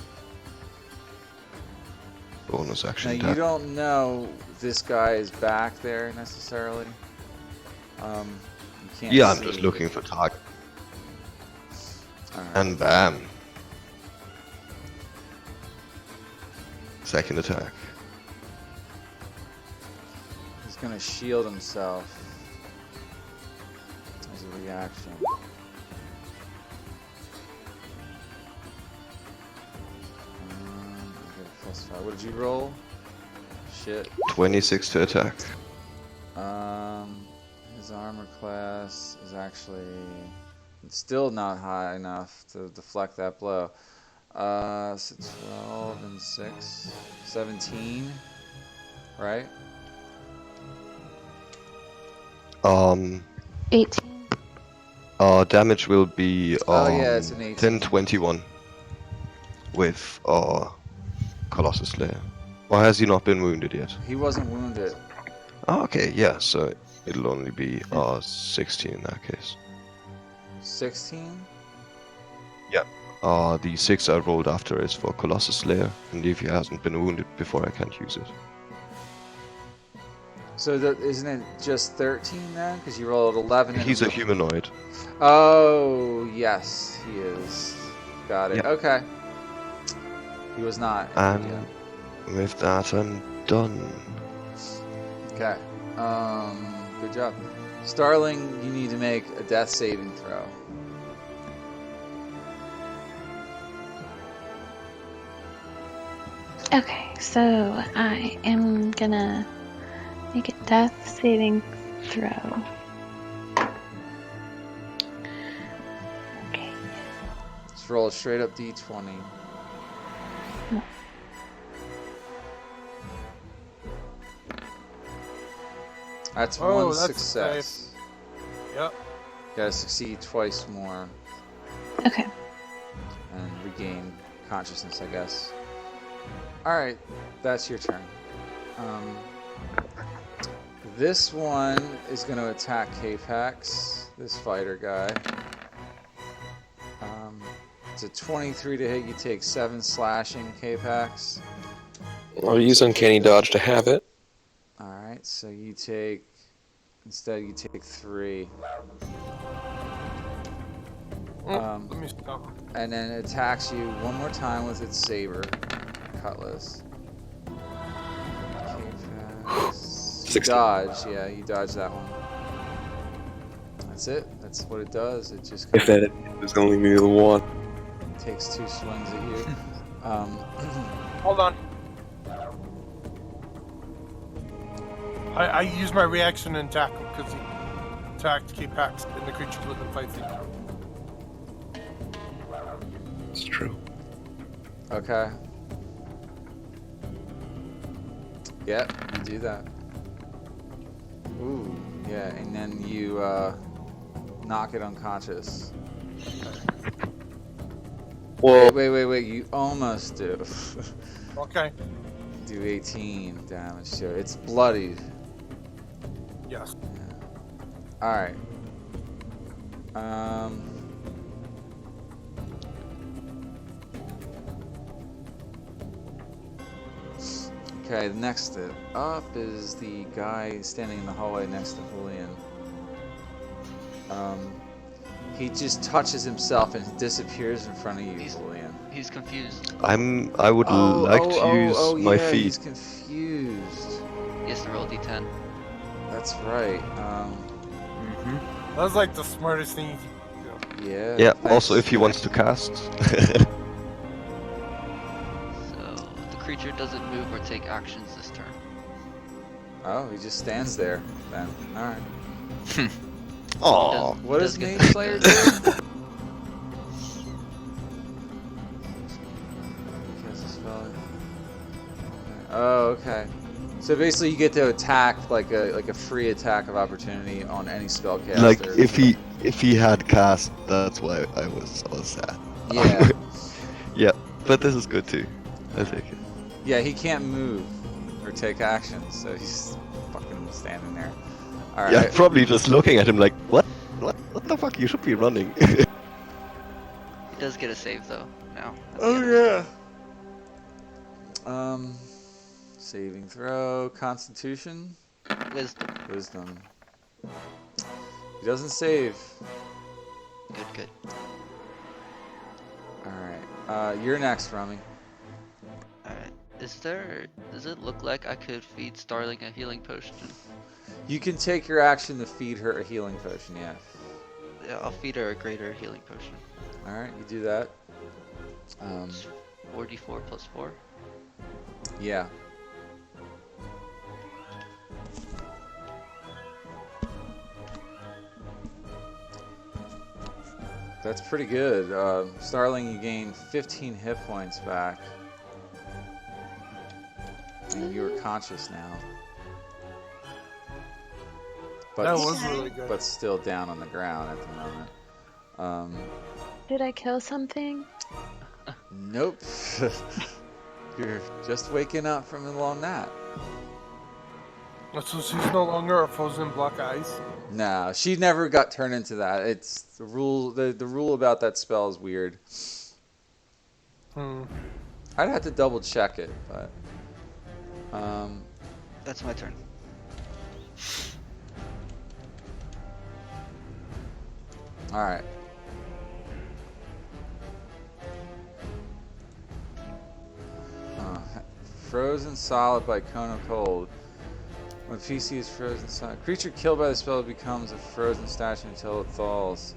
Bonus Now action. you don't know this guy is back there necessarily. You can't Yeah, I'm see. just looking for target. Alright. And bam. Second attack. He's gonna shield himself as a reaction. I get a +5. What did you roll? Shit. 26 to attack. His armor class is actually still not high enough to deflect that blow. So 12 and 6, 17, right? 18. Damage will be Oh, yeah, it's an 18. 1021. with Colossus Slayer. Or has he not been wounded yet? He wasn't wounded. Oh, okay, yeah, so it'll only be 16 in that case. 16? The 6 I rolled after is for Colossus Slayer, and if he hasn't been wounded before, I can't use it. So isn't it just 13 then? Because you rolled 11. And He's a humanoid. Oh, yes, he is. Got it. Yep. Okay. He was not. And Yeah. with that, I'm done. Okay. Good job. Starling, you need to make a death saving throw. Okay, so I am gonna make a death saving throw. Okay. Just roll a straight up d20. No. That's Oh, one that's success. Yep. Gotta succeed twice more Okay. and regain consciousness, I guess. Alright, that's your turn. This one is going to attack K-Pax, this fighter guy. It's a 23 to hit. You take 7 slashing, K-Pax. I'll use Uncanny Dodge to have it. Alright, so you take... Instead, you take 3. Let me stop. And then it attacks you one more time with its saber, cutlass. You dodge, yeah, you dodge that one. That's it. That's what it does. It just If that is only me the one. takes 2 swings at you. Hold on. I used my reaction and attack him because he attacked K-Pax and the creature's within 5 feet. It's true. Okay. Yep, you do that. Ooh, yeah, and then you knock it unconscious. Well, Wait, you almost do. Okay. Do 18 damage to it. It's bloodied. Yes. Alright. Okay, next up is the guy standing in the hallway next to Julian. He just touches himself and disappears in front of you, Julian. He's confused. I would like to use my yeah, feet. he's confused. He has to roll d10. That's right. That was like the smartest thing you could do. Yeah. Yeah, thanks. also if he wants to cast. So the creature doesn't move or take actions this turn. Oh, he just stands there then. Alright. Aww. What does get Mage Slayer do? Oh, okay. So basically, you get to attack like a free attack of opportunity on any spellcaster. Like if he had cast, that's why I was sad. Yeah. Yeah, but this is good too. I take it. Yeah, he can't move or take action, so he's fucking standing there. All right. Yeah, probably just looking at him like, what the fuck? You should be running. He does get a save though now. at the end. yeah. Saving throw, Constitution, Wisdom. He doesn't save. Good. All right. You're next, Rummy. Alright. Does it look like I could feed Starling a healing potion? You can take your action to feed her a healing potion. Yeah. Yeah, I'll feed her a greater healing potion. All right, you do that. 4d4 plus 4. Yeah. That's pretty good. Starling, you gain 15 hit points back. And you're conscious now. But, That was really good. but still down on the ground at the moment. Did I kill something? Nope. You're just waking up from a long nap. So she's no longer a frozen block of ice? No, she never got turned into that. It's the rule. The rule about that spell is weird. Hmm. I'd have to double check it, but That's my turn. all right. Frozen solid by cone of cold. When PC is frozen solid, creature killed by the spell becomes a frozen statue until it thaws.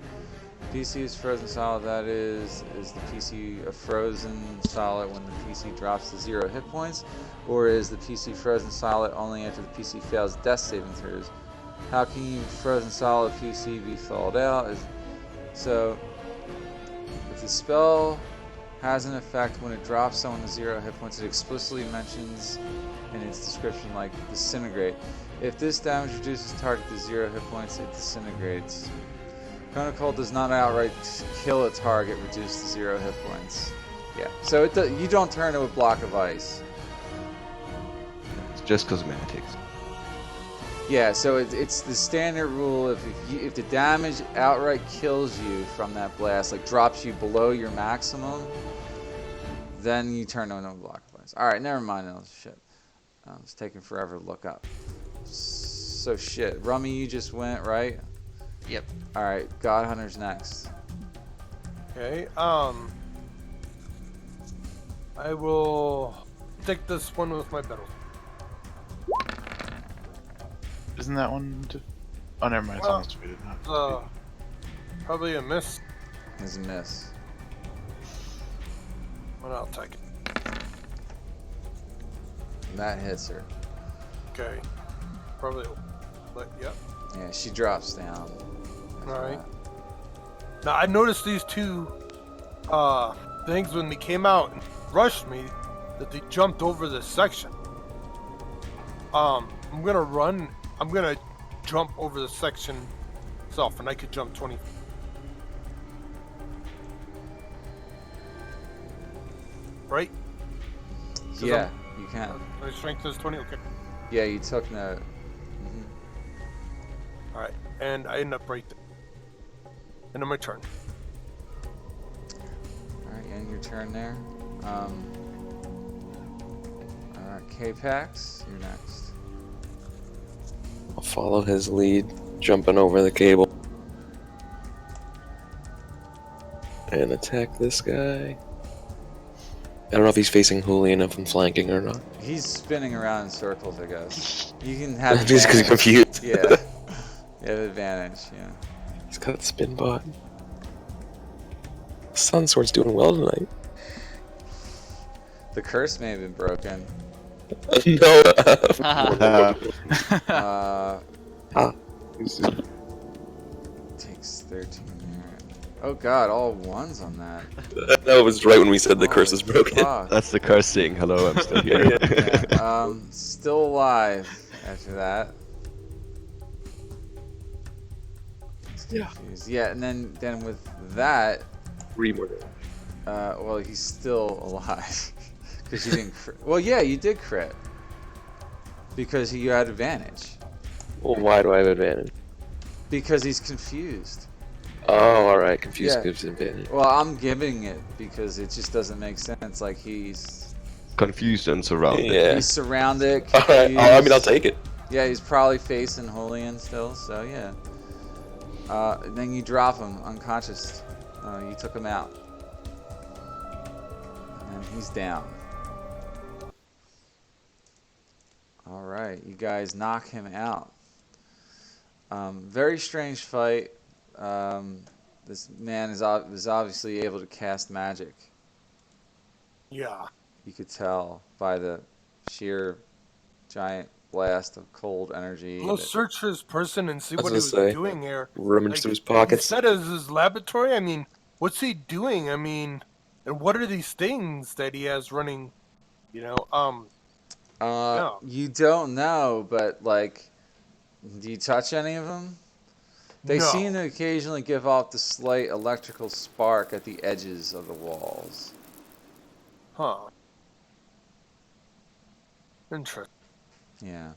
PC is frozen solid. That is the PC a frozen solid when the PC drops to 0 hit points, or is the PC frozen solid only after the PC fails death saving throws? How can you frozen solid PC be thawed out? So, if the spell has an effect when it drops someone to 0 hit points, it explicitly mentions in its description like disintegrate. If this damage reduces target to 0 hit points, it disintegrates. Cone of Cold does not outright kill a target reduced to 0 hit points. Yeah, so you don't turn to a block of ice. It's just cosmetics. Yeah, so it's the standard rule. If the damage outright kills you from that blast, like drops you below your maximum, then you turn to a block of ice. All right, never mind that shit. It's taking forever to look up. So shit, Rummy, you just went right. Yep. All right, God Hunter's next. Okay. I will take this one with my battle. Isn't that one? Oh, never mind. It's Well, almost defeated. Not Probably a miss, Is a miss. but I'll take it. That hits her. Okay. Probably, but yep. Yeah, she drops down. Alright. Now I noticed these two things when they came out and rushed me, that they jumped over this section. I'm gonna run. I'm gonna jump over the section itself, and I could jump 20. Right? Yeah, you can. My strength is 20. Okay. Yeah, you took note. All right, and I end up right there. End of my turn. All right, end your turn there. All right, K-Pax, you're next. I'll follow his lead, jumping over the cable. And attack this guy. I don't know if he's facing Julian, if I'm flanking or not. He's spinning around in circles, I guess. You can have Just because advantage. I'm confused. Yeah, you have advantage. Yeah. He's got spin bot. Sun Sword's doing well tonight. The curse may have been broken. No. Takes 13 there. Oh god, all ones on that. That was right when we said the curse is broken. Fuck. That's the curse saying, hello, I'm still here. Yeah, still alive after that. Yeah. Yeah, and then with that, Remorder. well, he's still alive because you didn't. Well, yeah, you did crit because you had advantage. Well, why do I have advantage? Because he's confused. Oh, alright. Confused Yeah. gives advantage. Well, I'm giving it because it just doesn't make sense. Like he's Confused and surrounded. Yeah. he's surrounded. Alright. Confused. I mean, I'll take it. Yeah, he's probably facing Julian still. So yeah. And then you drop him unconscious. You took him out. And he's down. Alright, you guys knock him out. Very strange fight. This man is obviously able to cast magic. Yeah. You could tell by the sheer giant blast of cold energy. Let's search his person and see I was what he was gonna say, doing here. Rummage through his He pockets. said it was his laboratory. I mean, what's he doing? I mean, and what are these things that he has running? You know, no. You don't know, but like, do you touch any of them? They No. seem to occasionally give off the slight electrical spark at the edges of the walls. Huh. Interesting. Yeah.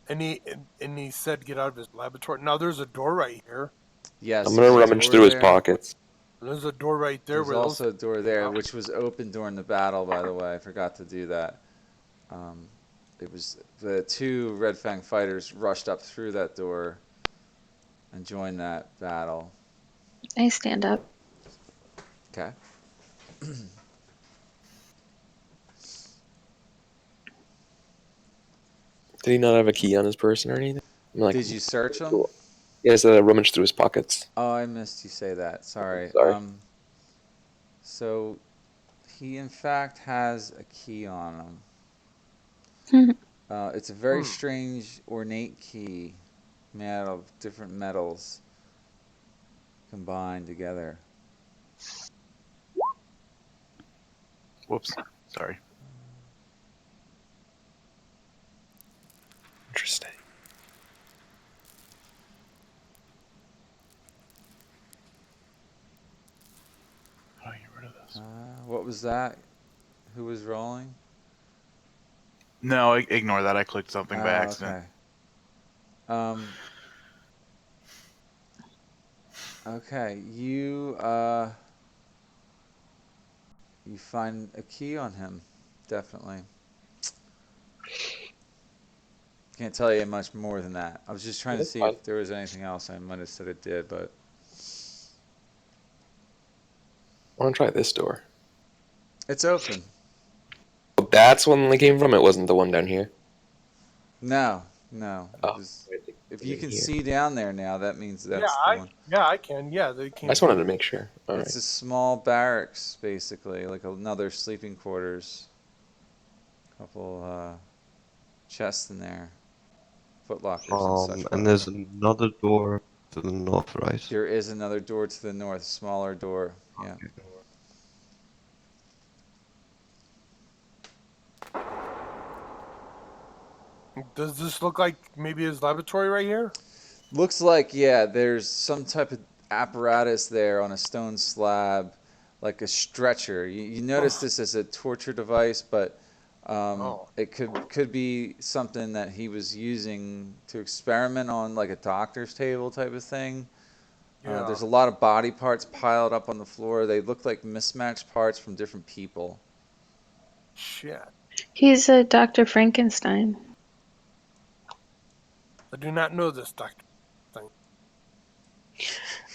And he said get out of his laboratory. Now there's a door right here. Yes, I'm gonna there's a rummage door through his there. pockets. There's a door right there There's where those also a door came there, out. which was open during the battle, by the way. I forgot to do that. It was the two Red Fang fighters rushed up through that door and joined that battle. I stand up. Okay. Did he not have a key on his person or anything? I'm like, Did you search him? Yeah, so I rummaged through his pockets. Oh, I missed you say that. Sorry. Sorry. So he in fact has a key on him. It's a very strange, ornate key made out of different metals combined together. Whoops. Sorry. Interesting. How do I get rid of this? What was that? Who was rolling? No, ignore that. I clicked something by accident. Okay. Okay, you find a key on him, definitely. Can't tell you much more than that. I was just trying to That's see fine. if there was anything else. I might have said it did, but I want to try this door. it's open. Oh, that's one they came from. It wasn't the one down here. No. Oh, If you can here. see down there now, that means that's Yeah, the one. I can. Yeah, they I came. just wanted to make sure. All It's right. a small barracks, basically, like another sleeping quarters. Couple chests in there, footlockers and such. And there's another door to the north, right? There is another door to the north, smaller door. Yeah. Okay. Does this look like maybe his laboratory right here? Looks like, yeah, there's some type of apparatus there on a stone slab, like a stretcher. You notice this as a torture device, but it could be something that he was using to experiment on, like a doctor's table type of thing. Yeah. There's a lot of body parts piled up on the floor. They look like mismatched parts from different people. Shit. He's a Dr. Frankenstein. I do not know this doctor.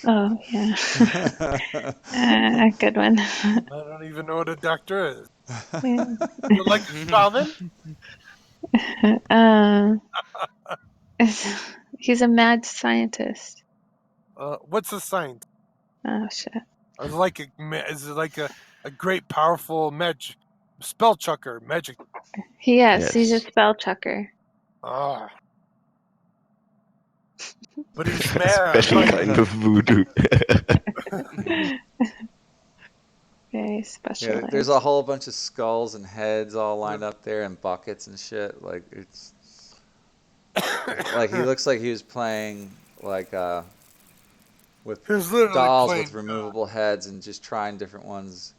Oh, yeah. Good one. I don't even know what a doctor is. Yeah. Is it like a shaman? He's a mad scientist. What's a science? Oh, shit. Is it like a great powerful spell chucker magic? Yes, he's a Yes. spell chucker. Ah. But he's mad. Special kind of voodoo. Very special. Yeah, there's a whole bunch of skulls and heads all lined up there and buckets and shit. Like it's like he looks like he was playing like with He was literally dolls playing with removable heads and just trying different ones.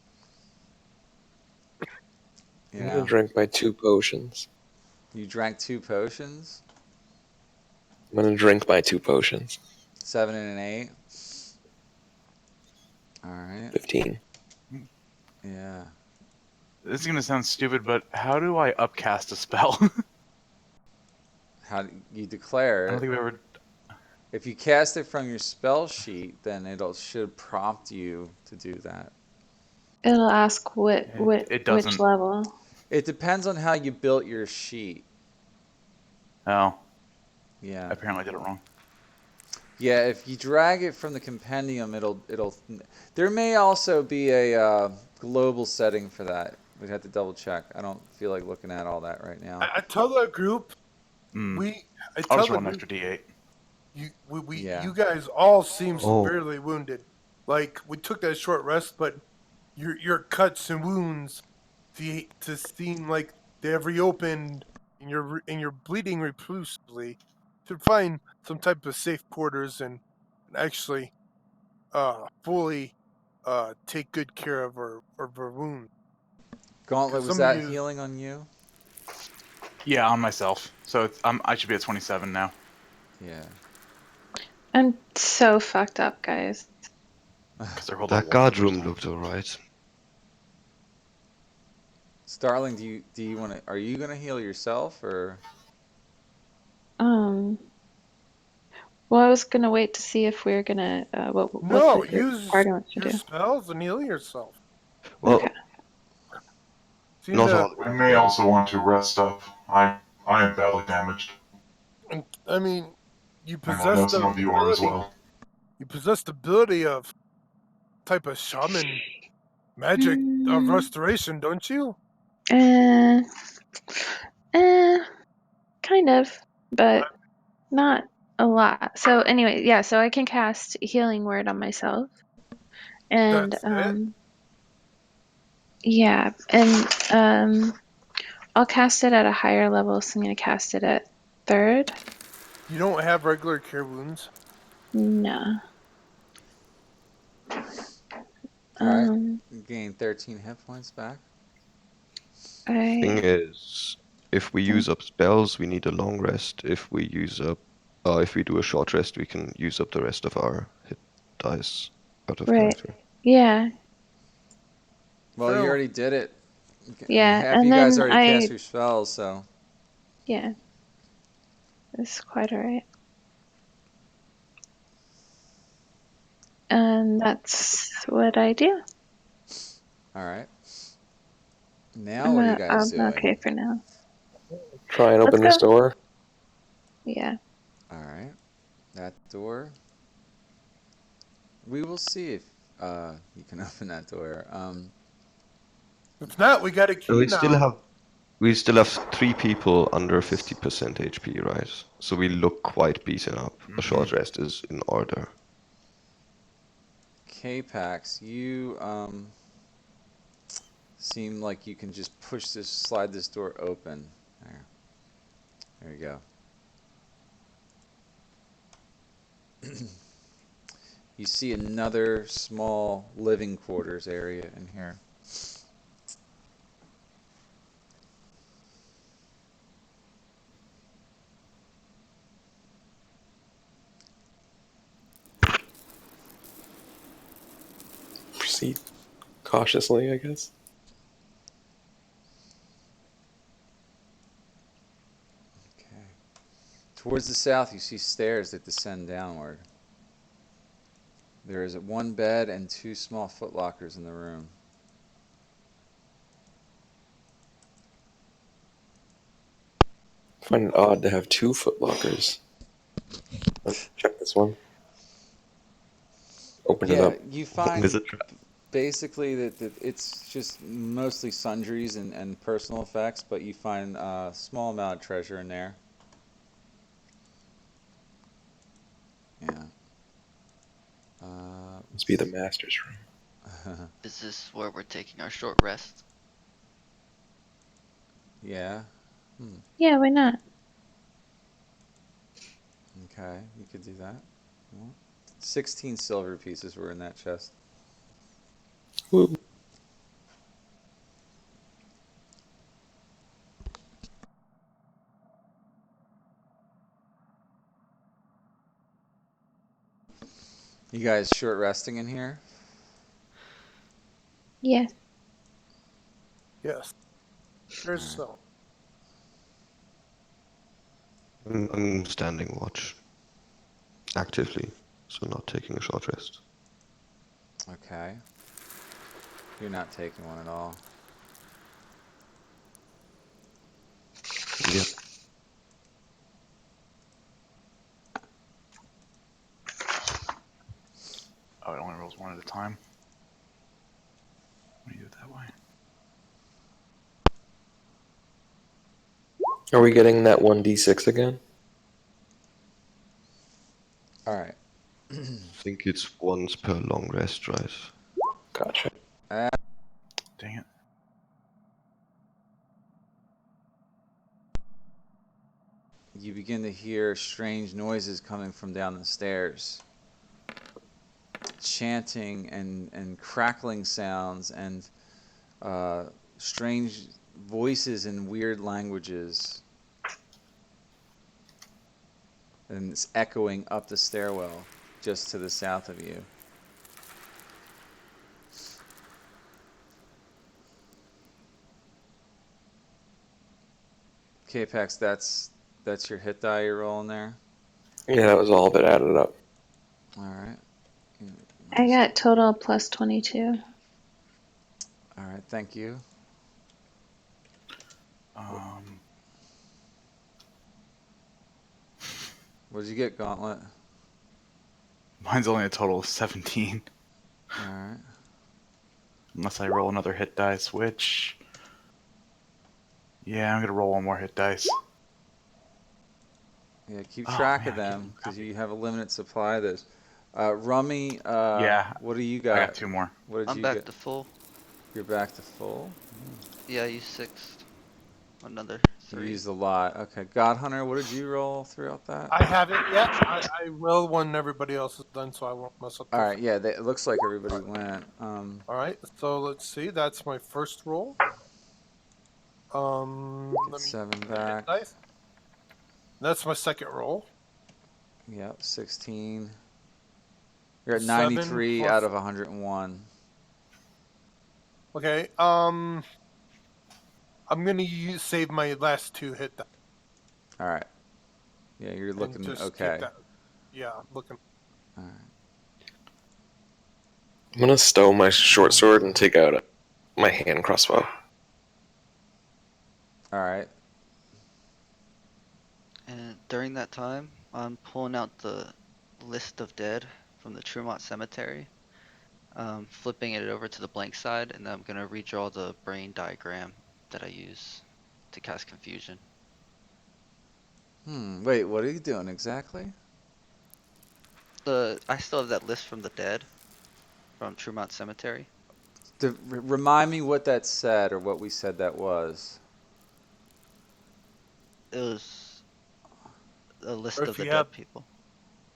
You I'm know, gonna drink my 2 potions. you drank 2 potions, I'm gonna drink my 2 potions. 7 and an 8. All right. 15. Yeah. This is gonna sound stupid, but how do I upcast a spell? How do you declare I don't it? think we ever. If you cast it from your spell sheet, then should prompt you to do that. It'll ask It which doesn't. level. It depends on how you built your sheet. Oh, Yeah. apparently I did it wrong. Yeah, if you drag it from the compendium, it'll. There may also be a global setting for that. We'd have to double check. I don't feel like looking at all that right now. I tell the group Mm. I I'll tell just the roll an group extra D8. Yeah. you guys all seem Oh. severely wounded. Like we took that short rest, but your cuts and wounds to seem like they have reopened and you're bleeding profusely. To find some type of safe quarters and actually fully take good care of her wound. Gauntlet, 'Cause was some of that you- healing on you? Yeah, on myself. So I should be at 27 now. Yeah. I'm so fucked up, guys. Because they're hold That level 1 the guard first room time. looked alright. Starling, do you want to? Are you gonna heal yourself or? Um. Well, I was gonna wait to see if we are gonna. What No, the group use party wants to your do. spells and heal yourself. Well, Okay. Seem not to. all. I may also want to rest up. I am badly damaged. I mean, you And I possess know the some of you are as ability. well. You possess the ability of type of shaman magic of Mm, restoration, don't you? uh, kind of, but not a lot. So anyway, yeah. So I can cast Healing Word on myself, and That's it. yeah, and I'll cast it at a higher level. So I'm gonna cast it at third. You don't have regular cure wounds. No. All right. Um. Gain 13 hit points back. Thing I. is, if we use up spells, we need a long rest. If we do a short rest, we can use up the rest of our hit dice out of Right. character. Yeah. Well, you True. already did it. Yeah. Half of And you guys then already cast your spells, so. Yeah. It's quite alright. And that's what I do. All right. Now, what are you guys I'm doing? okay for now. Try and Let's open go. this door. Yeah. All right. That door. We will see if you can open that door. If not, we got a So key now. we still have 3 people under 50% HP, right? So we look quite beaten up. A Mm-hmm. short rest is in order. K-Pax, you seem like you can just slide this door open. There you go. You see another small living quarters area in here. Proceed cautiously, I guess. Okay. Towards the south, you see stairs that descend downward. There is one bed and 2 small footlockers in the room. I find it odd to have 2 footlockers. Let's check this one. Open it Yeah, up. you One is find a trap. basically that it's just mostly sundries and personal effects, but you find a small amount of treasure in there. Yeah. Must be the master's room. Is this where we're taking our short rest? Yeah. Yeah, why not? Okay, you could do that. Well, 16 silver pieces were in that chest. Woo. You guys short resting in here? Yeah. Yes. There's so. I'm standing watch actively, so not taking a short rest. Okay. You're not taking one at all. Yeah. Oh, it only rolls one at a time. Let me do it that way. Are we getting that 1d6 again? All right. I think it's once per long rest, right? Gotcha. Dang it. You begin to hear strange noises coming from down the stairs. chanting and crackling sounds and strange voices in weird languages. And it's echoing up the stairwell just to the south of you. Capex, that's your hit die you're rolling there? Yeah, that was all of it added up. Alright. I got total plus 22. Alright, thank you. What did you get, Gauntlet? Mine's only a total of 17. Alright. Unless I roll another hit dice, which... Yeah, I'm gonna roll one more hit dice. Yeah, keep Oh, track man, of I'm them, getting because crappy. you have a limited supply of this. Rummy, Yeah, what do you I got? got 2 more. What did I'm you back get? to full. You're back to full? Yeah, I used 6. Another You 3. used a lot. Okay. God Hunter, what did you roll throughout that? I haven't yet. I will when everybody else is done, so I won't mess up. All right. Yeah, it looks like everybody went. All right. So let's see. That's my first roll. Get Let me 7 hit back. dice. That's my second roll. Yep, 16. You're at 7 93 plus. out of 101. Okay. I'm gonna save my last 2 hit dice. All right. Yeah, you're And looking just okay. keep that. Yeah, looking. All right. I'm gonna stow my short sword and take out my hand crossbow. All right. And during that time, I'm pulling out the list of dead from the Tremont Cemetery, flipping it over to the blank side, and then I'm gonna redraw the brain diagram that I use to cast confusion. Wait, what are you doing exactly? I still have that list from the dead from Tremont Cemetery. Remind me what that said or what we said that was. It was a list Or of if the you have, dead people.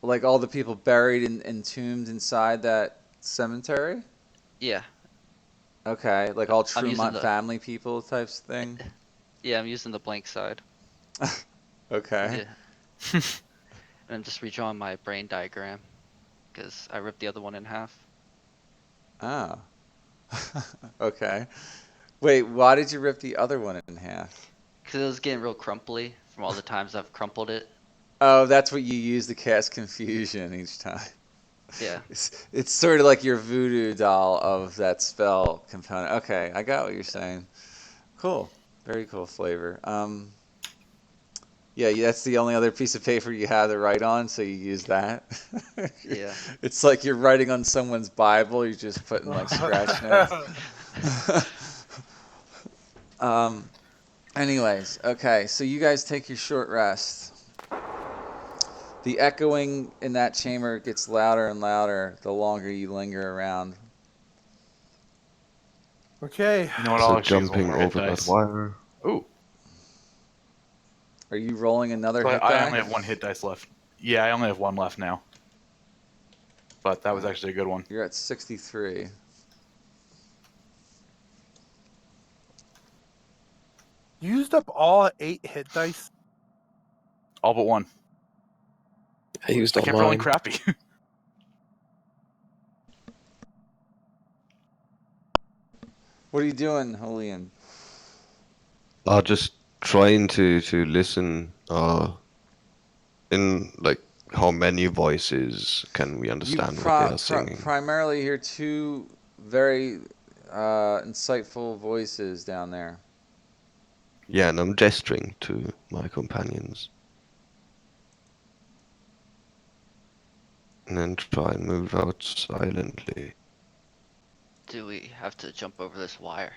Like all the people buried and entombed inside that cemetery? Yeah, Okay, like all I'm using Tremont the family people types thing? yeah, I'm using the blank side. Okay. Yeah, and I'm just redrawing my brain diagram because I ripped the other one in half. Oh. Okay. Wait, why did you rip the other one in half? Because it was getting real crumply from all the times I've crumpled it. Oh, that's what you use to cast confusion each time. Yeah. It's sort of like your voodoo doll of that spell component. Okay, I got what you're saying. Cool. Very cool flavor. Yeah, that's the only other piece of paper you have to write on, so you use that. Yeah. It's like you're writing on someone's Bible, you're just putting like scratch notes. um, anyways, okay, so you guys take your short rest. The echoing in that chamber gets louder and louder the longer you linger around. Okay. You know what? So I'll actually use one jumping more hit over that dice. wire. Ooh. Are you rolling another So hit I die? only have 1 hit dice left. Yeah, I only have 1 left now. But that was actually a good one. You're at 63. You used up all 8 hit dice. All but 1. I used I all kept rolling mine. crappy. What are you doing, Julian? Just trying to listen. In like how many voices can we You understand what they are singing? primarily hear 2 very insightful voices down there. Yeah, and I'm gesturing to my companions. And then try and move out silently. Do we have to jump over this wire?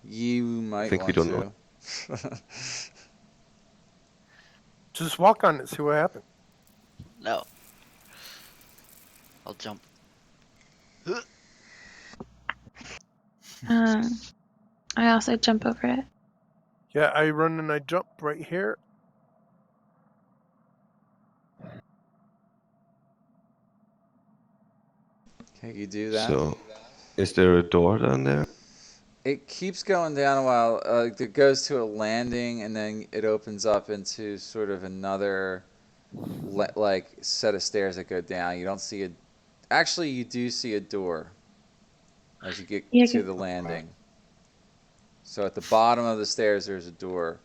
You I might think we want don't know. to. Just walk on it, see what happens. No. I'll jump. I also jump over it. Yeah, I run and I jump right here. Okay, you do that. So, is there a door down there? It keeps going down a while. It goes to a landing, and then it opens up into sort of another like set of stairs that go down. You don't see a. Actually, you do see a door as you get Yeah. to the landing. So at the bottom of the stairs, there's a door.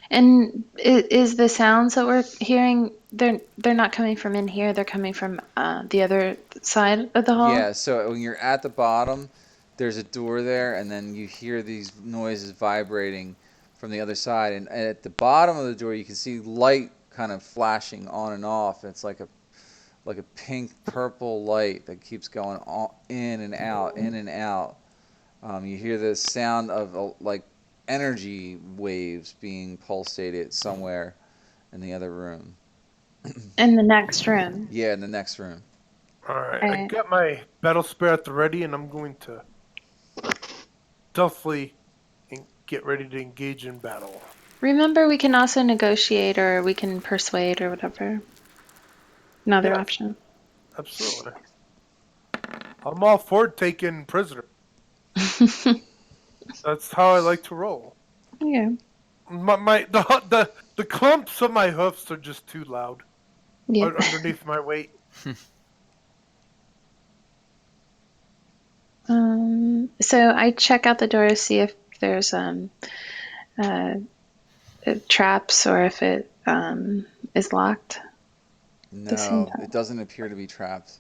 And is the sounds that we're hearing, they're not coming from in here, they're coming from the other side of the hall? Yeah, so when you're at the bottom, there's a door there, and then you hear these noises vibrating from the other side. And at the bottom of the door, you can see light kind of flashing on and off. It's like a pink purple light that keeps going in and out, in and out. You hear the sound of like energy waves being pulsated somewhere in the other room. In the next room. Yeah, in the next room. Alright, I Alright. got my battle spear at the ready, and I'm going to stealthily get ready to engage in battle. Remember, we can also negotiate or we can persuade or whatever. Another Yeah. option. Absolutely. I'm all for taking prisoner. That's how I like to roll. Yeah. The clumps of my hoofs are just too loud Yeah. underneath my weight. So I check out the door to see if there's traps or if it is locked. The same No, time. it doesn't appear to be trapped.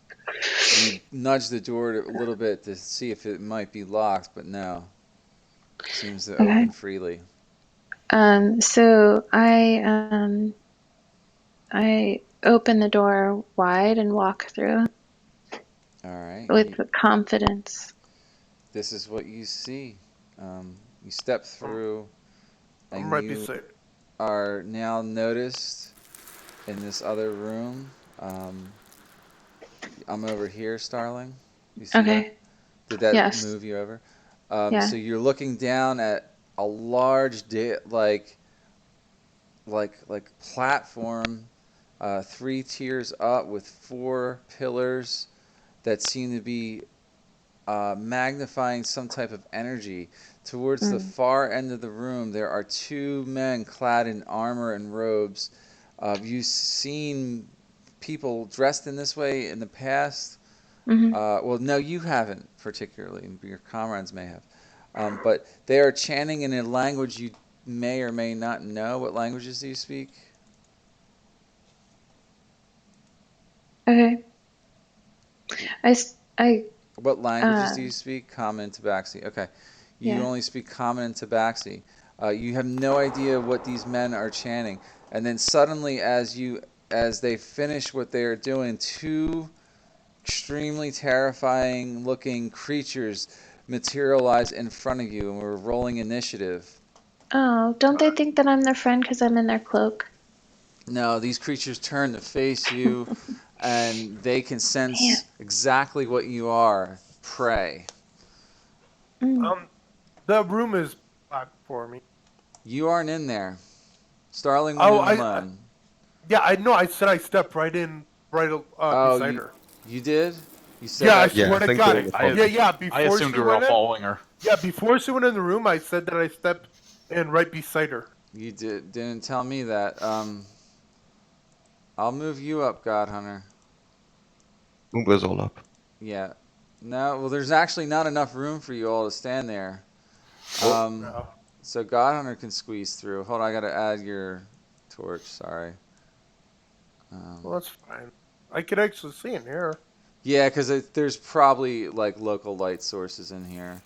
You nudge the door a little bit to see if it might be locked, but no. It seems to Okay. open freely. So I open the door wide and walk through All right. with confidence. This is what you see. You step through, I'm and right you beside. are now noticed in this other room. I'm over here, Starling. You see that? Okay. Did that Yes. move you over? Yeah. So you're looking down at a large, like platform, 3 tiers up with 4 pillars that seem to be magnifying some type of energy. Towards the far end of the room, there are 2 men clad in armor and robes. Have you seen people dressed in this way in the past? Well, no, you haven't particularly. Your comrades may have. But they are chanting in a language you may or may not know. What languages do you speak? Okay. I What languages do you speak? Common and Tabaxi. Okay. You yeah. only speak Common and Tabaxi. You have no idea what these men are chanting. And then suddenly, as they finish what they are doing, 2 extremely terrifying looking creatures materialize in front of you, and we're rolling initiative. Oh, don't they think that I'm their friend because I'm in their cloak? No, these creatures turn to face you, and they can sense exactly what you are, prey. The room is black for me. You aren't in there. Starling went Oh, in alone. yeah, I know. I said I stepped right in, beside her. You did? You said Yeah, I that? Yeah, swear I to think God. they were Yeah. I Before assumed she we were all went in. following her. Yeah, before she went in the room, I said that I stepped in right beside her. You didn't tell me that. I'll move you up, God Hunter. Move us all up. Yeah. No, well, there's actually not enough room for you all to stand there. No. So God Hunter can squeeze through. Hold on, I gotta add your torch. Sorry. Well, that's fine. I could actually see in here. Yeah, because there's probably like local light sources in here.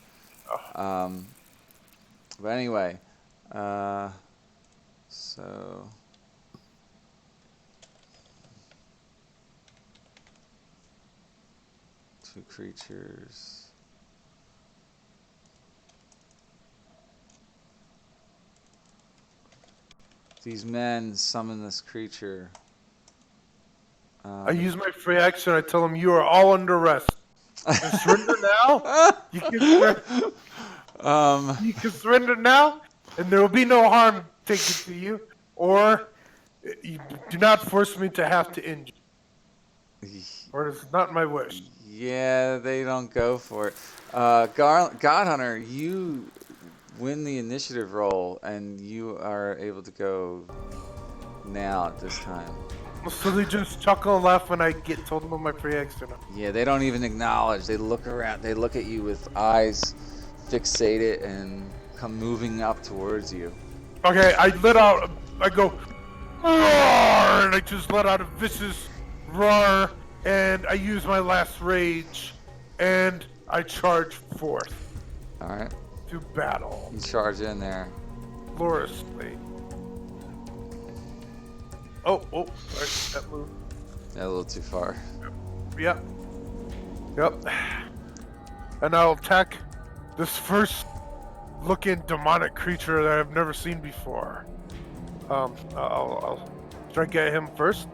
But anyway, so 2 creatures. These men summon this creature. I use my free action. I tell them you are all under arrest. You can surrender now. You can surrender. You can surrender now, and there will be no harm taken to you. Or you do not force me to have to injure. Or it's not my wish. Yeah, they don't go for it. God Hunter, you win the initiative roll, and you are able to go now at this time. So they just chuckle and laugh when I get told about my free extra. Yeah, they don't even acknowledge. They look around. They look at you with eyes fixated and come moving up towards you. Okay, I let out. I go, roar, and I just let out a vicious roar, and I use my last rage, and I charge forth All right, to battle you charge in there. gloriously. Oh, sorry, that moved. Yeah, a little too far. Yep. And I'll attack this first looking demonic creature that I've never seen before. I'll strike at him first.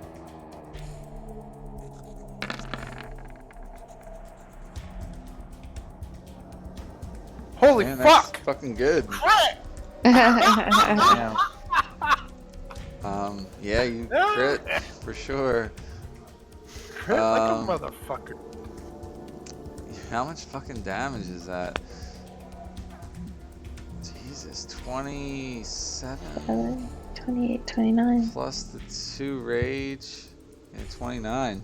Holy Man, that's fuck! fucking good. Crit! Yeah. Yeah, you crit for sure. Crit like a motherfucker. How much fucking damage is that? Jesus, 27 28, 29. plus the 2 rage, yeah, 29.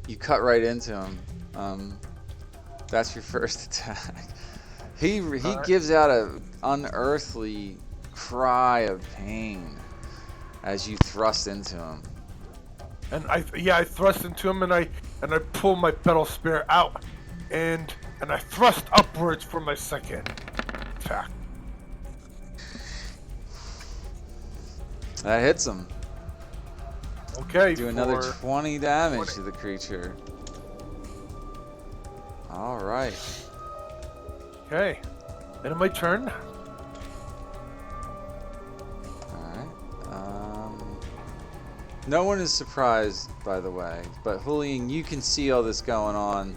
You cut right into him. That's your first attack. He gives out a unearthly cry of pain as you thrust into him. And I thrust into him, and I pull my battle spear out, and I thrust upwards for my second attack. That hits him. Okay. Do another for 20 damage to the creature. All right. Okay. End of my turn. No one is surprised, by the way, but Julian, you can see all this going on.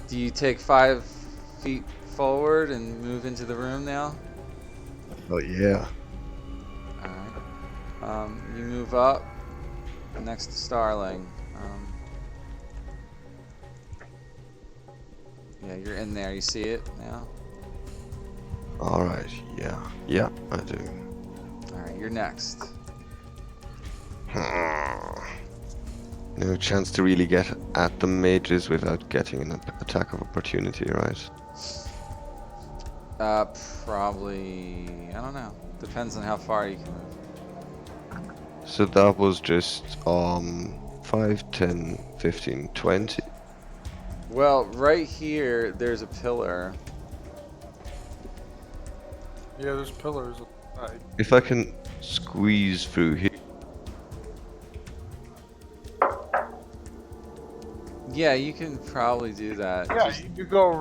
Do you take 5 feet forward and move into the room now? Oh yeah. Alright. You move up next to Starling. Yeah, you're in there. You see it now? Alright, yeah. Yeah, I do. Alright, you're next. No chance to really get at the mages without getting an attack of opportunity, right? Probably, I don't know. Depends on how far you can move. So that was just 5, 10, 15, 20. Well, right here, there's a pillar. Yeah, there's pillars. If I can squeeze through here. Yeah, you can probably do that. Yeah, Just you go.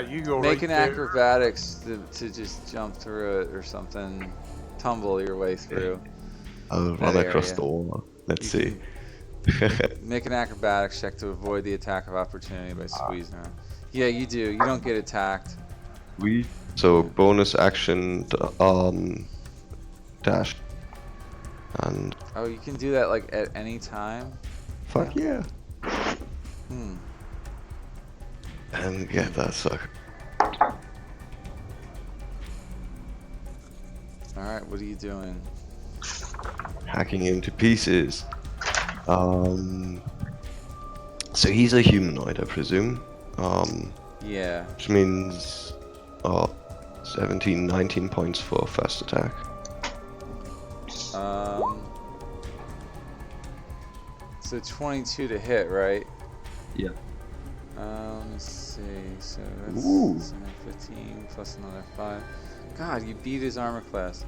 You go. make right an there. acrobatics to just jump through it or something. Tumble your way through. I'll that run across area. the wall. Let's You see. Make an acrobatics check to avoid the attack of opportunity by squeezing her. Yeah, you do. You don't get attacked. So bonus action, dash, and Oh, you can do that like at any time? fuck yeah, Hmm. and get that sucker. Alright, what are you doing? Hacking into pieces. So he's a humanoid, I presume. Yeah. Which means 17, 19 points for first attack. So 22 to hit, right? Yeah. Let's see. So that's Ooh. 15 plus another 5. God, you beat his armor class.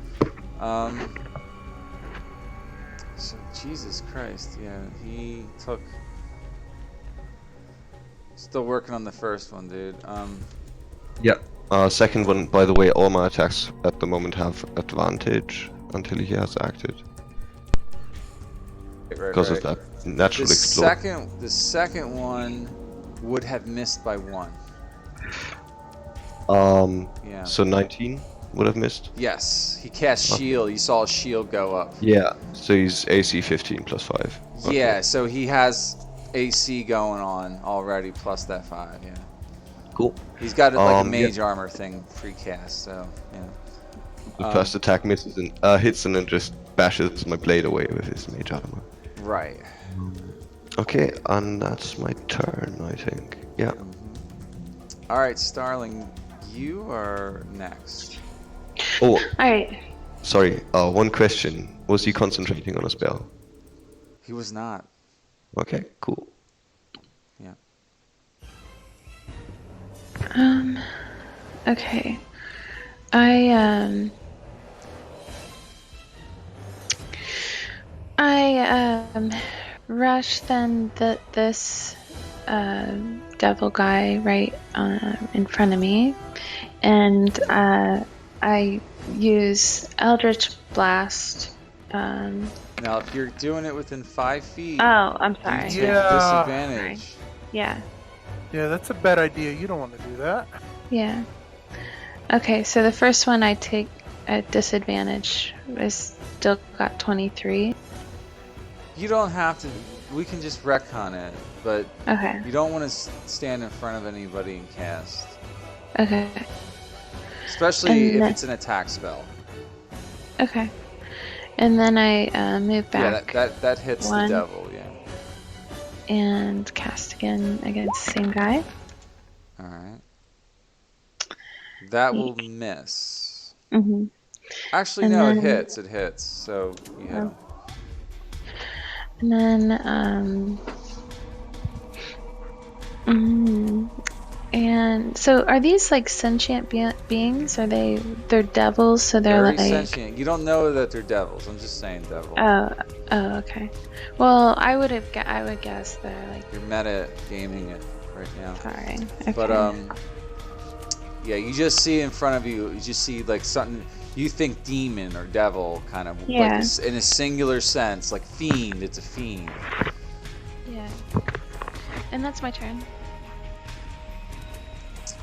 So Jesus Christ, yeah, he took. Still working on the first one, dude. Yeah. Second one, by the way, all my attacks at the moment have advantage until he has acted. Because of that natural explosion. The second one would have missed by 1. Yeah. So 19? would have missed. Yes, he cast Okay. shield. You saw a shield go up. Yeah. So he's AC 15 plus 5. Okay. Yeah, so he has AC going on already plus that 5. Yeah. Cool. He's got like a Yeah. mage armor thing precast. So yeah. The first attack misses and hits and then just bashes my blade away with his mage armor. Right. Okay, and that's my turn, I think. Yeah. All right, Starling, you are next. Oh, Alright. sorry. One question. Was he concentrating on a spell? He was not. Okay, cool. Yeah. Okay. I rush then this devil guy right in front of me, and I use Eldritch Blast. Now, if you're doing it within 5 feet, Oh, I'm you sorry. take Yeah. disadvantage. Yeah. Yeah, that's a bad idea. You don't want to do that. Yeah. Okay, so the first one I take at disadvantage. I still got 23. You don't have to. We can just retcon it, but Okay. you don't want to stand in front of anybody and cast, Okay. especially And if it's an attack spell. Okay. And then I move back Yeah, that hits one. the devil. Yeah. and cast again against the same guy. All right. That will miss. Mm-hmm. Actually, And no, it then- hits. It hits. So you hit him. And then, and so are these like sentient beings? Are they're devils? So they're Very like, sentient. You don't know that they're devils. I'm just saying devil. oh, okay. Well, I would guess they're like, You're meta gaming it right now. sorry. Okay. But yeah, you just see in front of you. You just see like something. You think demon or devil, kind of Yeah. like in a singular sense, like fiend. It's a fiend. Yeah. And that's my turn.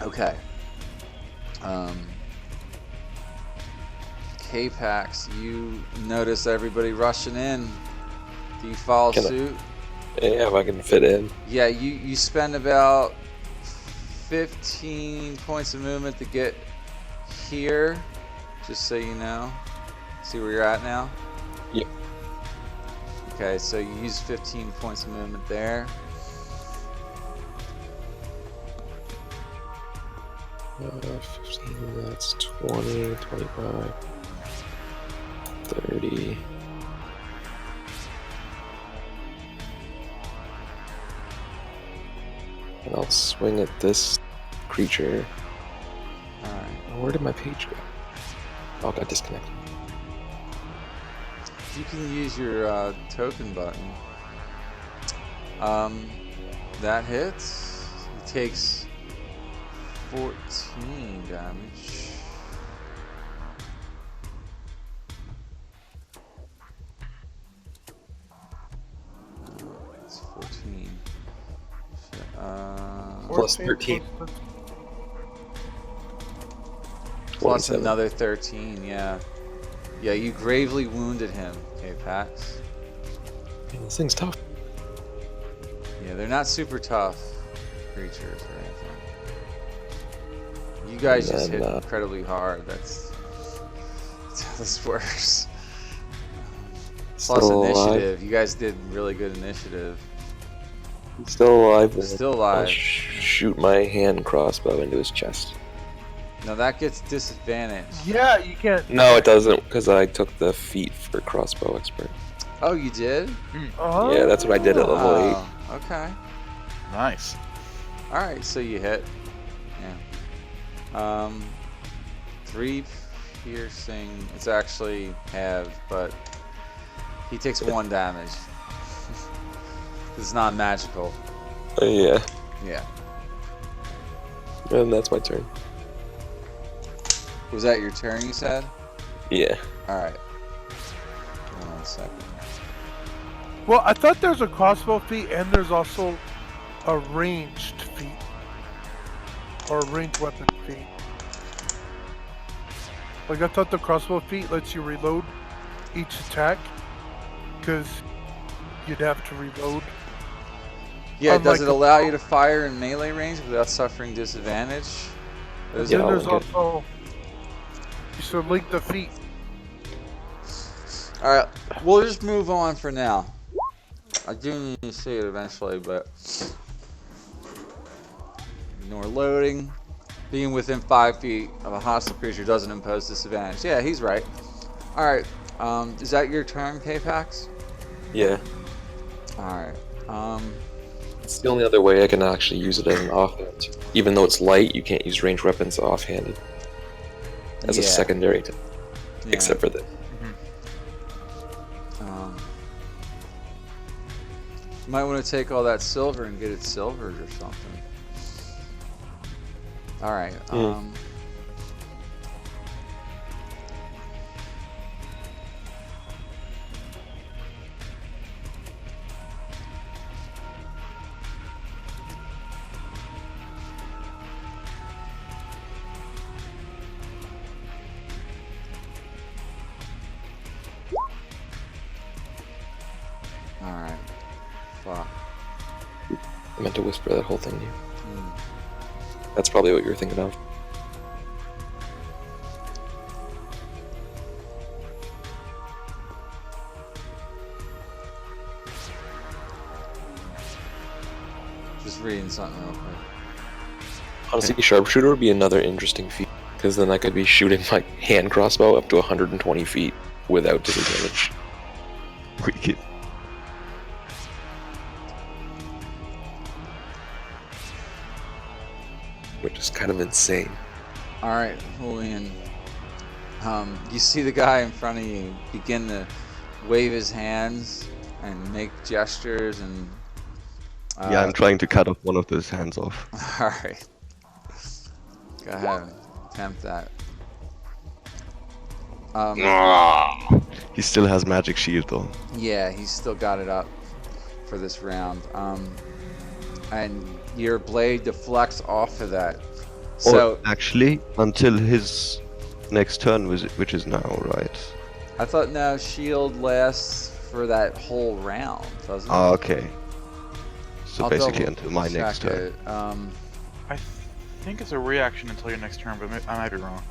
Okay. K-Pax, you notice everybody rushing in. Do you follow Can I- suit? Yeah, if I can fit in. Yeah, you spend about 15 points of movement to get here, just so you know. See where you're at now? Yep. Okay, so you use 15 points of movement there. 15, that's 20, 25, 30. And I'll swing at this creature. Alright. Where did my page go? Oh, it got disconnected. You can use your token button. That hits. He takes 14 damage. It's 14. Plus 14 13. Plus 27. another 13, yeah. Yeah, you gravely wounded him, K-Pax. Man, this thing's tough. Yeah, they're not super tough creatures or anything. You guys And just then, hit incredibly hard. That's how this works. Plus Still initiative. alive. You guys did really good initiative. He's still alive. He's still I'll alive. shoot my hand crossbow into his chest. Now that gets disadvantage. Yeah, you can't. No, it doesn't, because I took the feat for crossbow expert. Oh, you did? Uh-huh. Yeah, that's what I did at level 8. Oh, okay. Nice. All right, so you hit. Yeah. 3 piercing. It's actually halved, but he takes 1 damage. It's not magical. Yeah, Yeah. and that's my turn. Was that your turn, you said? Yeah. Alright. 1 second. Well, I thought there's a crossbow feat and there's also a ranged feat. Or a ranged weapon feat. Like I thought the crossbow feat lets you reload each attack, because you'd have to reload. Yeah, does Unlike it a allow you bow. to fire in melee range without suffering disadvantage? And Those Yeah, then are- I'll there's link it. also you should link the feat. All right, we'll just move on for now. I do need to see it eventually, but ignore loading. Being within 5 feet of a hostile creature doesn't impose disadvantage. Yeah, he's right. All right, is that your turn, K-Pax? Yeah. All right. It's the only other way I can actually use it as an offhand. Even though it's light, you can't use ranged weapons offhanded as a Yeah. secondary, Yeah. except for this. Might want to take all that silver and get it silvered or something. All right. All right. Fuck. I meant to whisper that whole thing to you. That's probably what you were thinking of. Just reading something real quick. Honestly, sharpshooter would be another interesting feat, because then I could be shooting my hand crossbow up to 120 feet without disadvantage. Wicked. Which is kind of insane. All right, Julian. You see the guy in front of you begin to wave his hands and make gestures and. Yeah, I'm trying to cut off one of those hands off. All right. Go ahead, attempt that. He still has magic shield though. Yeah, he's still got it up for this round. And your blade deflects off of that. So Or actually, until his next turn, which is now, right? I thought no, shield lasts for that whole round, doesn't it? Ah, okay. So I'll basically double until my next check turn. it. I think it's a reaction until your next turn, but I might be wrong.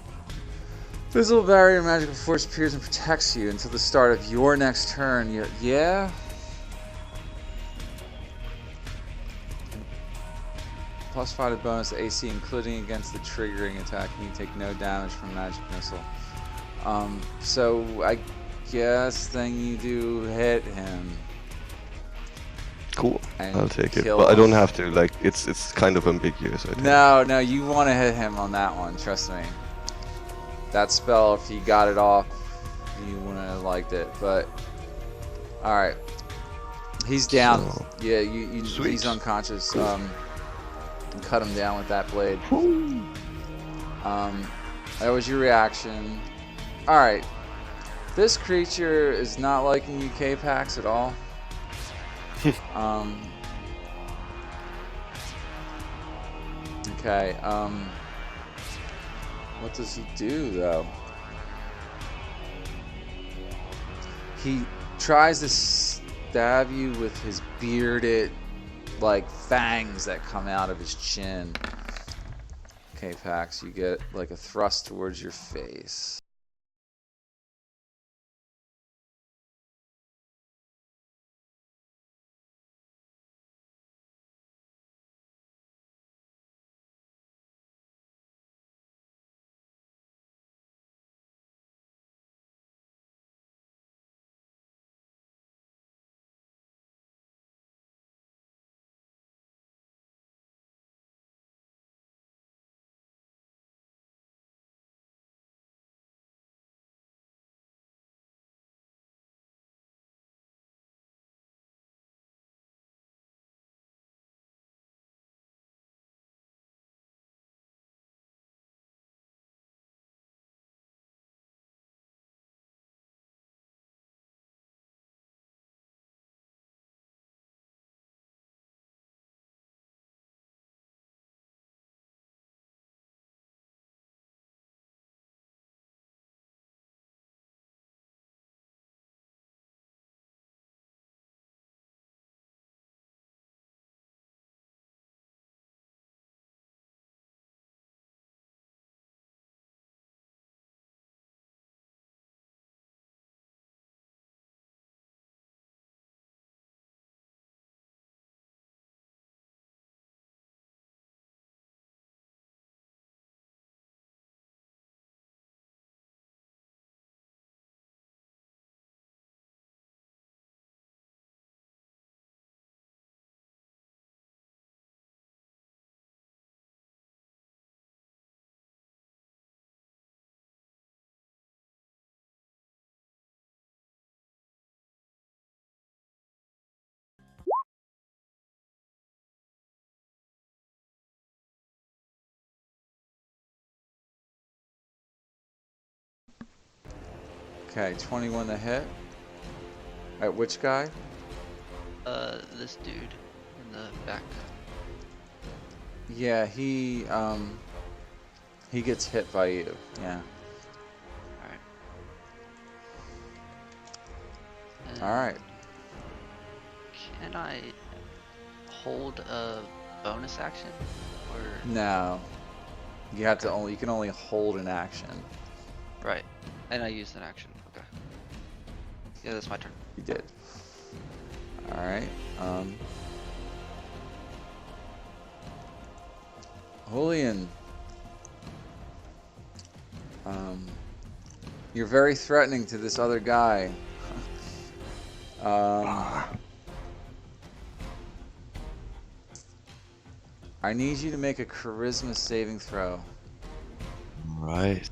Visible barrier magical force appears and protects you until the start of your next turn. Yeah? Plus 5 to bonus AC, including against the triggering attack, and you take no damage from magic missile. So I guess then you do hit him. Cool. And I'll take it. kill But I don't him. have to. Like, it's kind of ambiguous. I think. No, you want to hit him on that one. Trust me. That spell, if you got it off, you wouldn't have liked it. But all right, he's down. So, Yeah, sweet. he's unconscious. And cut him down with that blade. That was your reaction. All right, this creature is not liking you, K-Pax, at all. Okay. What does he do though? He tries to stab you with his bearded, like, fangs that come out of his chin. Okay, Pax, you get like a thrust towards your face. Okay, 21 to hit. Alright, which guy? This dude in the back. Yeah, he gets hit by you. Yeah. Alright. Alright. Can I hold a bonus action? Or No. You have to you can only hold an action. right. And I used an action. Okay. Yeah, that's my turn. You did. Alright. Julian. You're very threatening to this other guy. I need you to make a charisma saving throw. Right.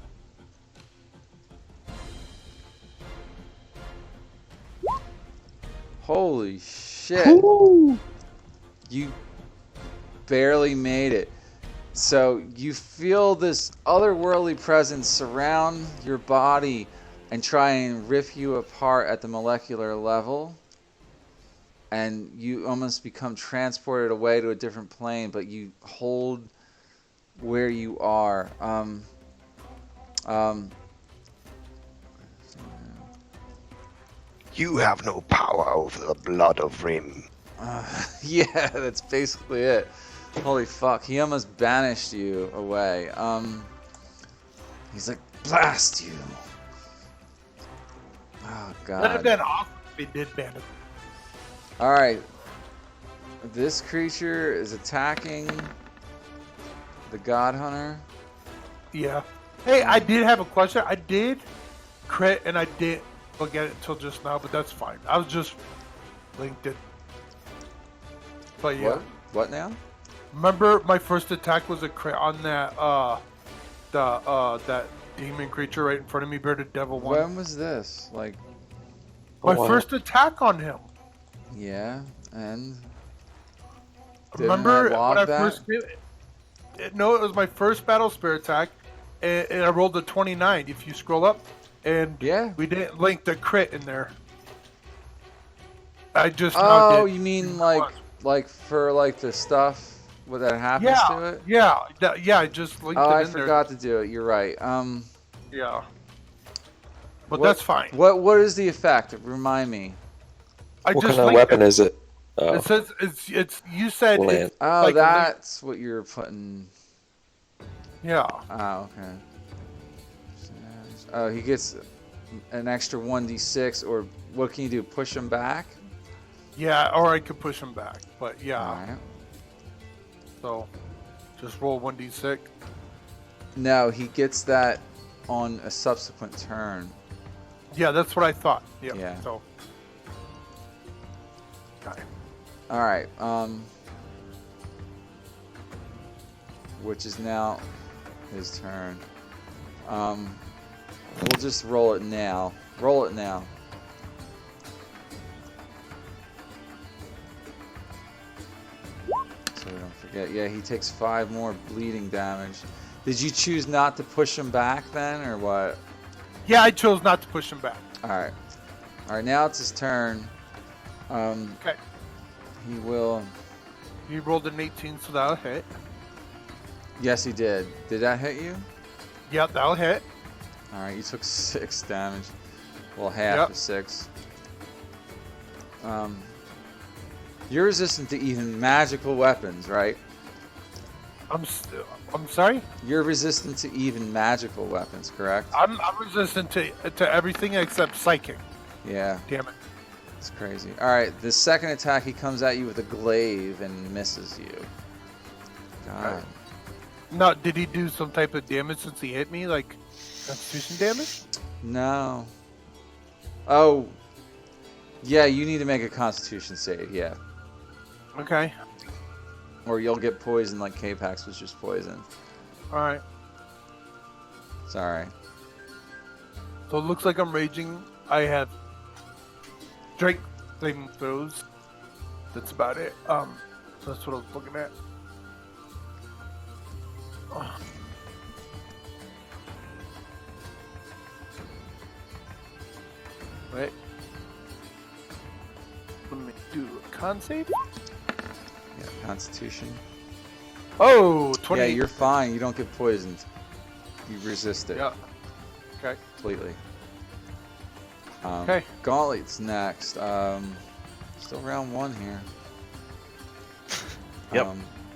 Holy shit. You barely made it. So you feel this otherworldly presence surround your body and try and rip you apart at the molecular level. And you almost become transported away to a different plane, but you hold where you are. You have no power over the blood of Rim. Yeah, that's basically it. Holy fuck, he almost banished you away. He's like, blast you. Oh, That'd have God. been awesome if they did ban it. Alright. This creature is attacking the God Hunter. Yeah. Hey, I did have a question. I did crit and I didn't look at it until just now, but that's fine. I was just linked it. But yeah. What now? Remember my first attack was a crit on that that demon creature right in front of me, Bearded Devil one. When was this? Like, My wow. first attack on him. yeah, and Remember didn't I log when I that? first no, it was my first battle spirit attack, and I rolled a 29. If you scroll up, and Yeah. we didn't link the crit in there. I just now Oh, did. you mean like for like the stuff that happens to it? Yeah, I just linked Oh, it I in forgot to do it. You're right. there. Yeah. But What- that's fine. What is the effect? Remind me. I What just kind of linked weapon is it? It says it's you said Land. it's Oh, like that's what you're putting. yeah. Oh, okay. Oh, he gets an extra 1d6, or what can you do? Push him back? Yeah, or I could push him back. But yeah. Alright. So just roll 1d6. No, he gets that on a subsequent turn. Yeah, that's what I thought. Yeah. Yeah. So okay. Alright, which is now his turn. We'll just roll it now. Roll it now. So we don't forget. Yeah, he takes 5 more bleeding damage. Did you choose not to push him back then, or what? Yeah, I chose not to push him back. Alright. Alright, now it's his turn. Okay. He will... He rolled an 18, so that'll hit. Yes, he did. Did that hit you? Yep, that'll hit. Alright, you took 6 damage. Well, half Yep. of 6. You're resistant to even magical weapons, right? I'm sorry. You're resistant to even magical weapons, correct? I'm resistant to everything except psychic. Yeah, Damn it. it's crazy. Alright, the second attack, he comes at you with a glaive and misses you. God. Now, did he do some type of damage since he hit me, like constitution damage? No. Oh. Yeah, you need to make a constitution save, yeah. Okay. Or you'll get poisoned like K-Pax was just poisoned. All right. Sorry. So it looks like I'm raging. I have strength saving throws. That's about it. That's what I was looking at. Right. Let me do a con save. Yeah, Constitution. Oh, 20. Yeah, you're fine. You don't get poisoned. You resist it. Yeah. Okay. Completely. Okay. Gauntlet's next. Still round 1 here. Yep.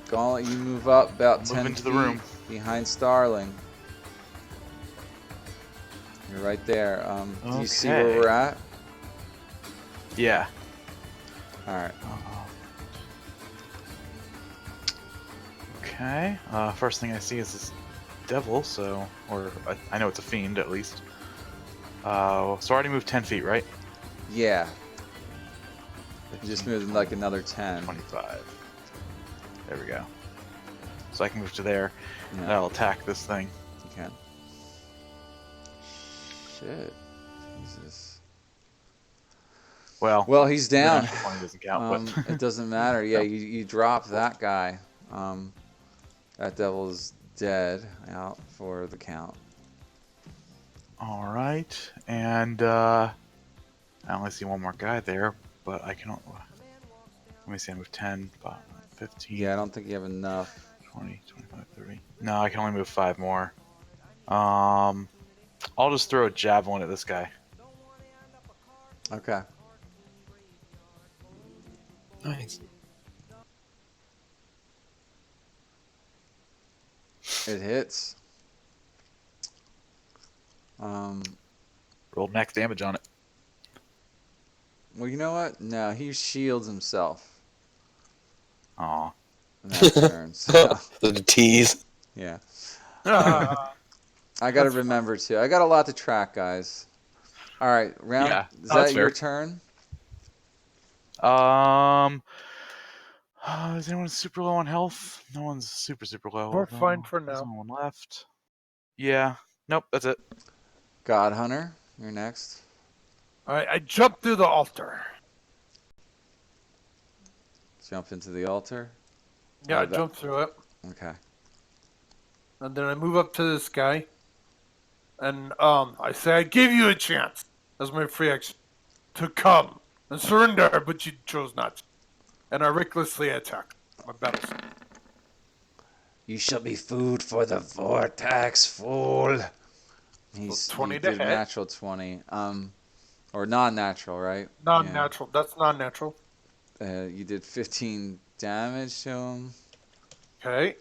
Gauntlet, you move up about Move 10 into feet the room. behind Starling. You're right there. Do you see where Okay. we're at? Yeah. All right. Okay. First thing I see is this devil, so, or I know it's a fiend at least. So I already moved 10 feet, right? Yeah. You 15, just moved 20, like another 10. 25. There we go. So I can move to there, and Yeah, I'll attack this thing. you can. Shit. Jesus. Well, He's the down. natural 20 doesn't count, but It doesn't matter. Yeah, you drop that guy. That devil's dead out for the count. all right. And I only see one more guy there, but I can. Let me see. I move 10, 15. Yeah, I don't think you have enough. 20, 25, 30. No, I can only move 5 more. I'll just throw a javelin at this guy. Okay. Nice. It hits. Roll max damage on it. Well, you know what? No, he shields himself. Aw. In that turn. So, The tease. yeah. Ah, I got to That's remember too. I got a lot to track, guys. All right, round. Yeah, Is that's that your fair. turn? Is anyone super low on health? No one's super low. we're though. fine for There's now. only one left. Yeah. Nope, that's it. God Hunter, you're next. All right. I jump through the altar. Jump into the altar. Yeah, I that- jump through it, Okay. and then I move up to this guy, and I say, "I give you a chance as my free action to come and surrender, but you chose not to." And I recklessly attack my battle sword. You shall be food for the vortex, fool. He's 20 you to did hit. natural 20. Or non-natural, right? Non-natural. That's non-natural. Yeah. You did 15 damage to him. Okay.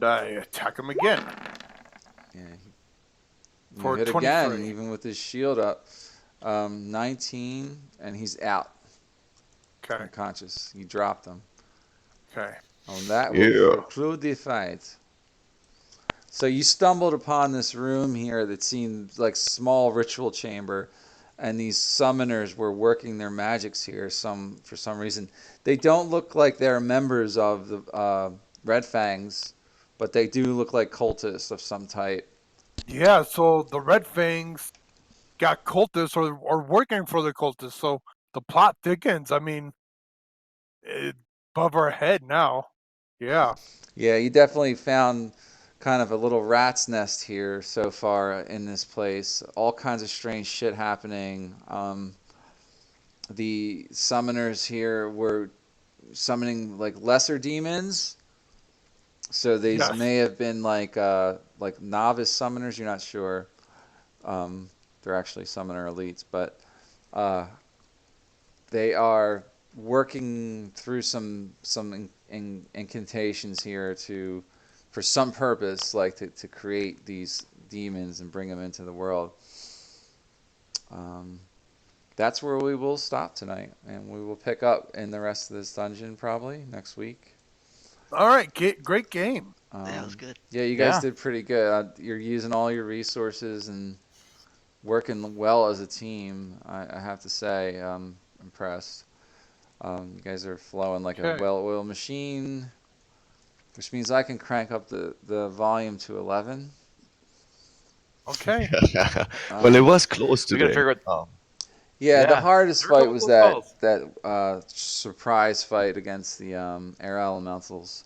I attack him again Yeah. You for hit again, 23. even with his shield up. 19, and he's out. Okay. Unconscious. You dropped him. Okay. Oh, that Yeah. will conclude the fight. So you stumbled upon this room here that seemed like small ritual chamber, and these summoners were working their magics here. For some reason, they don't look like they're members of the Red Fangs, but they do look like cultists of some type. Yeah, so the Red Fangs got cultists or working for the cultists, so the plot thickens. I mean, above our head now. Yeah. Yeah, you definitely found kind of a little rat's nest here so far in this place. All kinds of strange shit happening. The summoners here were summoning like lesser demons. So these Yes. may have been like novice summoners. You're not sure. They're actually summoner elites, but they are working through some incantations here for some purpose, like to create these demons and bring them into the world. That's where we will stop tonight, and we will pick up in the rest of this dungeon probably next week. All right. Great game. That was good. Yeah, you guys Yeah. did pretty good. You're using all your resources and working well as a team. I have to say, I'm impressed. You guys are flowing like a Okay. well-oiled machine, which means I can crank up the volume to 11. Okay. Well, it was close We gotta today. figure out. Yeah, the Yeah, hardest there were a fight couple was close that surprise fight against the air elementals.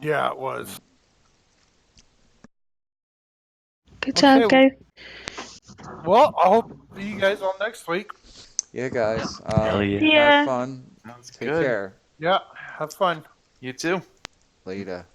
Yeah, it was. Good Okay. job, guys. Well, I hope to see you guys all next week. Yeah, guys. Hell yeah. Yeah. Have fun. Sounds Take good. care. Yeah, have fun. You too. Later.